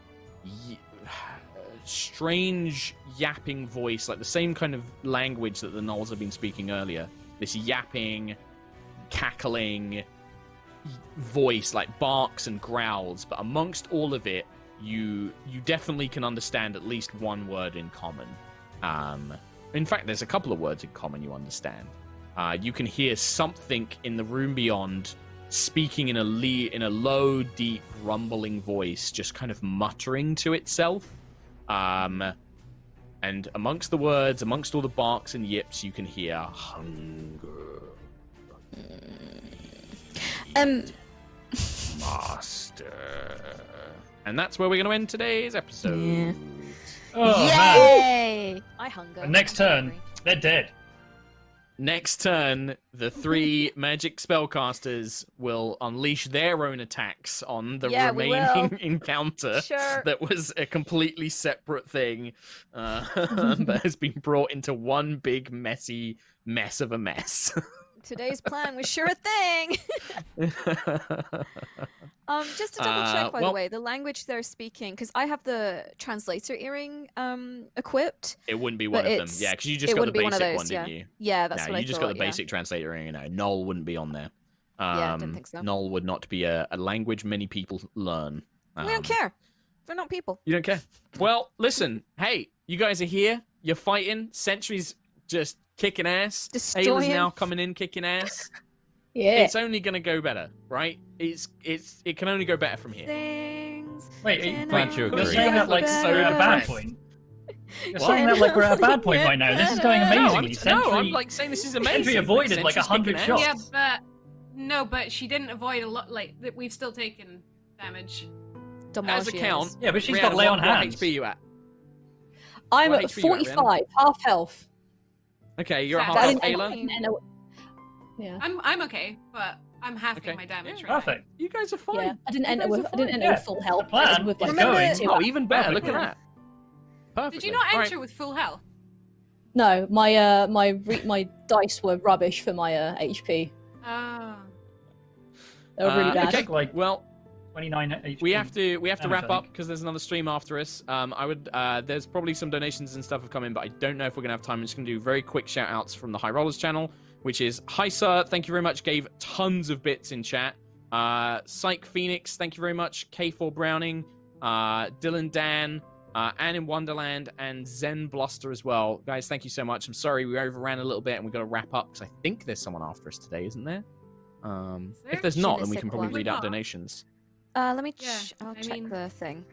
strange yapping voice, like the same kind of language that the Gnolls have been speaking earlier. This yapping, cackling voice, like barks and growls. But amongst all of it, you definitely can understand at least one word in common. In fact, there's a couple of words in common you understand. You can hear something in the room beyond speaking in a low, deep, rumbling voice, just kind of muttering to itself. And amongst the words, amongst all the barks and yips, you can hear hunger. Master. And that's where we're going to end today's episode. Oh man! Yay! I hunger. And next I'm turn, hungry. they're dead. Next turn, the 3 magic spellcasters will unleash their own attacks on the Yeah, we remaining will. encounter Sure. that was a completely separate thing that has been brought into one big messy mess of a mess. Today's plan was sure a thing. Just to double check, by the way, the language they're speaking, because I have the translator earring equipped. It wouldn't be one But of them. it's- Yeah, because you just it got the wouldn't be one of basic those, one, didn't yeah. you? Yeah, that's Yeah, what I you just thought, got the yeah. basic translator, you know. Gnoll wouldn't be on there. Yeah, I didn't think so. Gnoll would not be a language many people learn. We don't care. They're not people. You don't care. Well, listen. Hey, you guys are here. You're fighting. Sentry's just kicking ass. Destroying. Ayla's now coming in kicking ass. Yeah. It's only gonna go better, right? It can only go better from here. Things. Wait, can Glad you you're agree. saying that like So we're at a bad depressed. point. You're What? saying that like we're at a bad point right now. This is going No, amazingly. I'm like saying this is amazing. Sentry avoided like Sentry's 100 kicking ass. shots. Yeah, but she didn't avoid a lot. Like that, we've still taken damage. As a count, Yeah, but she's Rihanna, got lay on what hands. HP you at? I'm What at HP you at, 45, half health. Okay, you're at Sad. half I health, didn't, Ayla. I didn't enter- Yeah. I'm okay, but I'm halving Okay. my damage Yeah. right now. Perfect. You guys are fine. Yeah, I didn't You enter guys with are I didn't fine. enter Yeah, with full health. the plan I did with like is Remember- going. 2. Oh, even better. Look at Perfectly. that. Perfect. Did you not enter with full health? No, my dice were rubbish for my HP. Oh. They were really bad. Okay, Like well, 29 HP. we have to damage, wrap I up think. because there's another stream after us. I would there's probably some donations and stuff have come in, but I don't know if we're gonna have time. I'm just gonna do very quick shout outs from the High Rollers channel, which is Hi Sir, thank you very much, gave tons of bits in chat. Psych Phoenix, thank you very much. K4 Browning, Dylan Dan, Anne in Wonderland, and Zen Bluster as well. Guys, thank you so much. I'm sorry we overran a little bit and we got to wrap up because I think there's someone after us today, isn't there? If there's not, then we can probably read out donations. Let me. Yeah, I'll I check mean- the thing.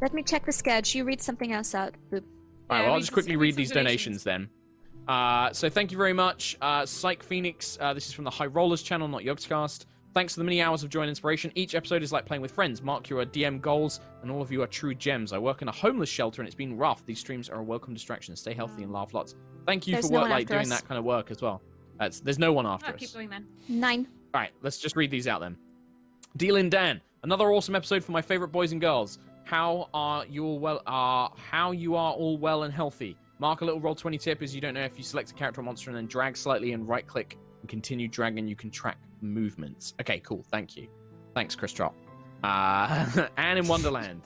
Let me check the schedule. You read something else out. Boop. All right, Yeah, well, I'll read just some- quickly read read some these donations then. So thank you very much, Psych Phoenix. This is from the High Rollers channel, not Yogscast. Thanks for the many hours of joy and inspiration. Each episode is like playing with friends. Mark, you are DM goals, and all of you are true gems. I work in a homeless shelter, and it's been rough. These streams are a welcome distraction. Stay healthy and laugh lots. Thank you There's for no work one like after doing us. that kind of work as well. There's no one after Oh, us. keep going then. 9. All right, let's just read these out then. Dealin Dan, another awesome episode for my favorite boys and girls. How you are all well and healthy. Mark, a little roll 20 tip is you don't know if you select a character or monster and then drag slightly and right click and continue dragging, you can track movements. Okay, cool. Thank you. Thanks, Chris Trott. Anne in Wonderland.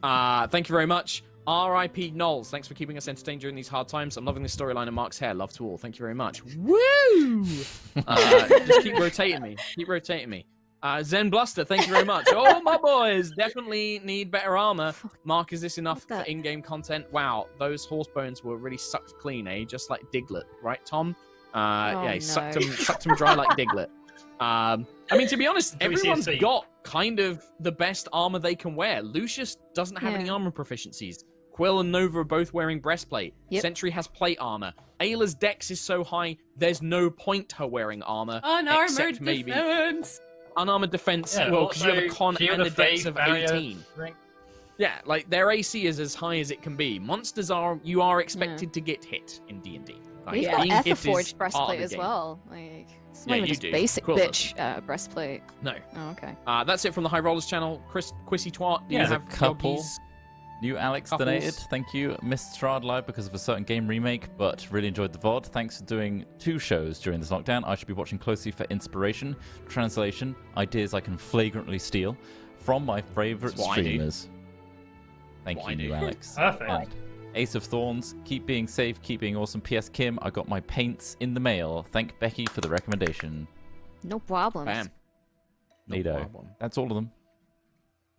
Thank you very much. R.I.P. Gnolls. Thanks for keeping us entertained during these hard times. I'm loving the storyline of Mark's hair. Love to all. Thank you very much. Woo! Just keep rotating me. Keep rotating me. Zen Bluster, thank you very much. Oh, my boys, definitely need better armor. Mark, is this enough for in-game content? Wow, those horse bones were really sucked clean, eh? Just like Diglett, right, Tom? Yeah, he no. sucked him dry like Diglett. I mean, to be honest, everyone's WCSC. got kind of the best armor they can wear. Lucius doesn't have any Yeah. armor proficiencies. Quill and Nova are both wearing breastplate. Yep. Sentry has plate armor. Ayla's dex is so high, there's no point her wearing armor. Unarmored except maybe defense. unarmored defense. Yeah, Well, because you have a also con shield and a of dex faith, of barrier, 18. strength. Yeah, like their AC is as high as it can be. Monsters are expected to get hit in D&D. Like, We've being got hit is Etherforged part of breastplate the as game. well. Like, it's Yeah, not even you just do. basic Quill bitch breastplate. No. Oh, okay. That's it from the High Rollers channel. Quissy Twat, do you Yeah, have there's a couple. doggies? New Alex Couples. donated. Thank you. Missed Strahd Live because of a certain game remake, but really enjoyed the VOD. Thanks for doing 2 shows during this lockdown. I should be watching closely for inspiration, translation, ideas I can flagrantly steal from my favorite That's what I do. streamers. Thank What I you, do. New Alex. Perfect. And Ace of Thorns, keep being safe, keep being awesome. P.S. Kim, I got my paints in the mail. Thank Becky for the recommendation. No problems. Bam. No Neato. problem. That's all of them.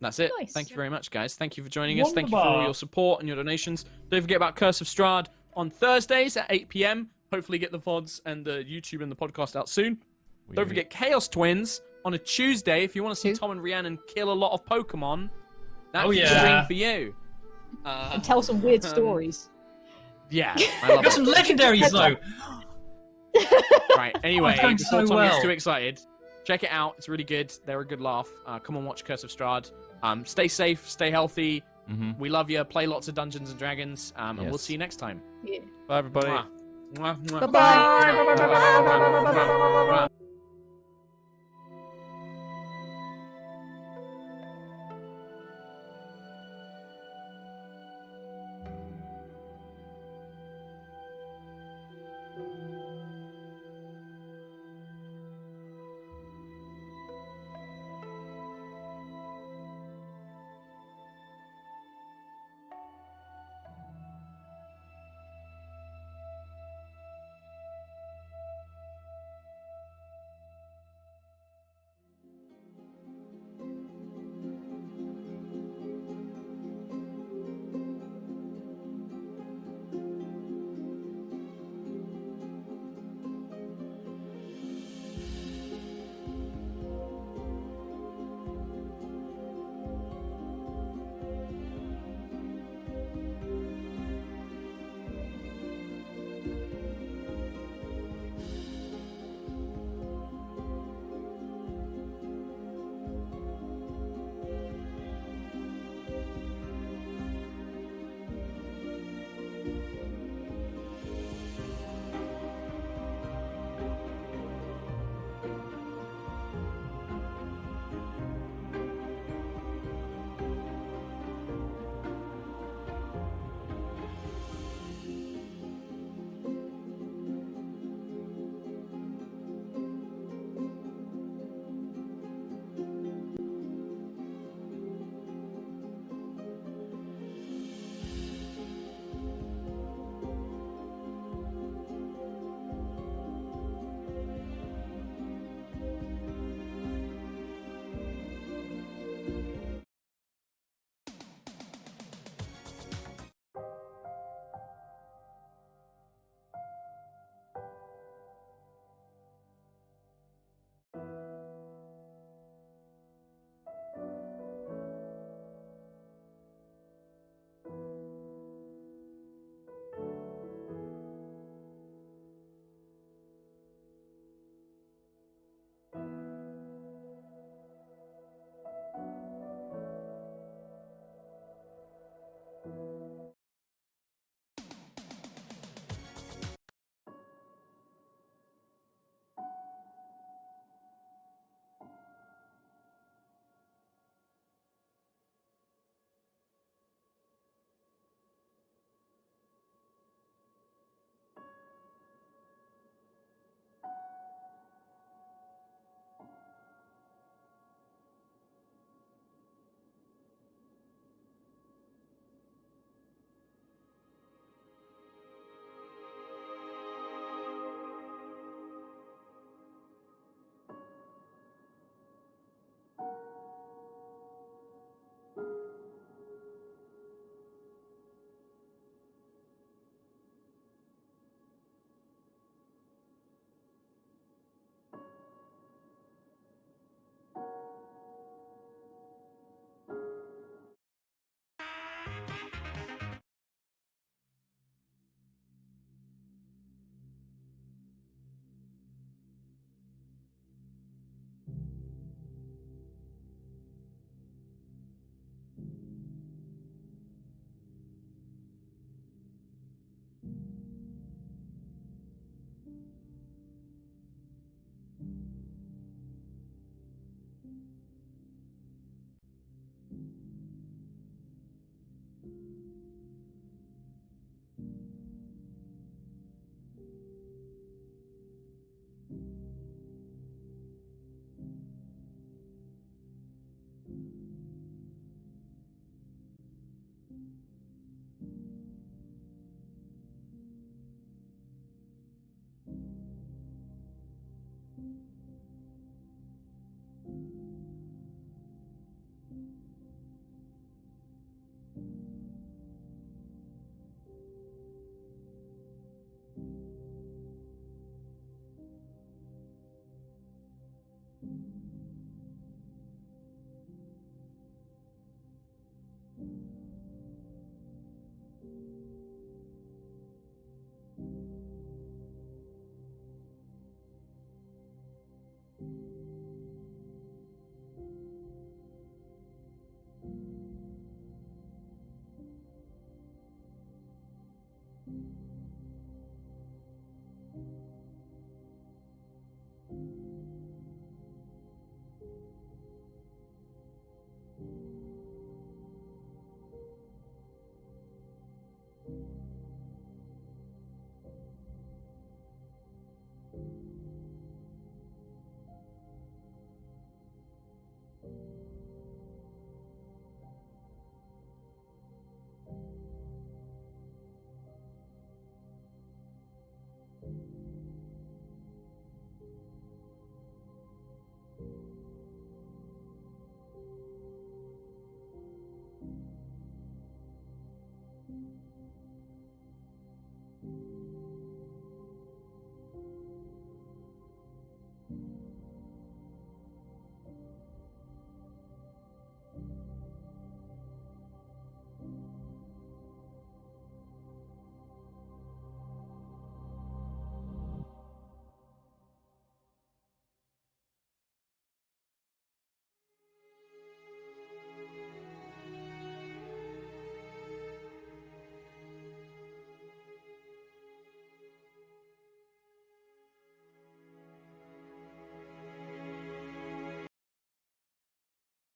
That's it. Nice. Thank you very much, guys. Thank you for joining us. Thank you for all Wunderbar. your support and your donations. Don't forget about Curse of Strahd on Thursdays at 8 p.m. Hopefully get the VODs and the YouTube and the podcast out soon. Don't forget Chaos Twins on a Tuesday. If you want to see Who? Tom and Rhiannon kill a lot of Pokemon, that's Oh, the yeah. stream for you. And tell some weird stories. Yeah, I love Got some it. legendaries though. Right, anyway, it's going before so Tom well. gets too excited, check it out. It's really good. They're a good laugh. Come and watch Curse of Strahd. Stay safe, stay healthy. Mm-hmm. We love you. Play lots of Dungeons and Dragons, and we'll Yes. see you next time. Yeah. Bye, everybody. Mwah. Bye-bye.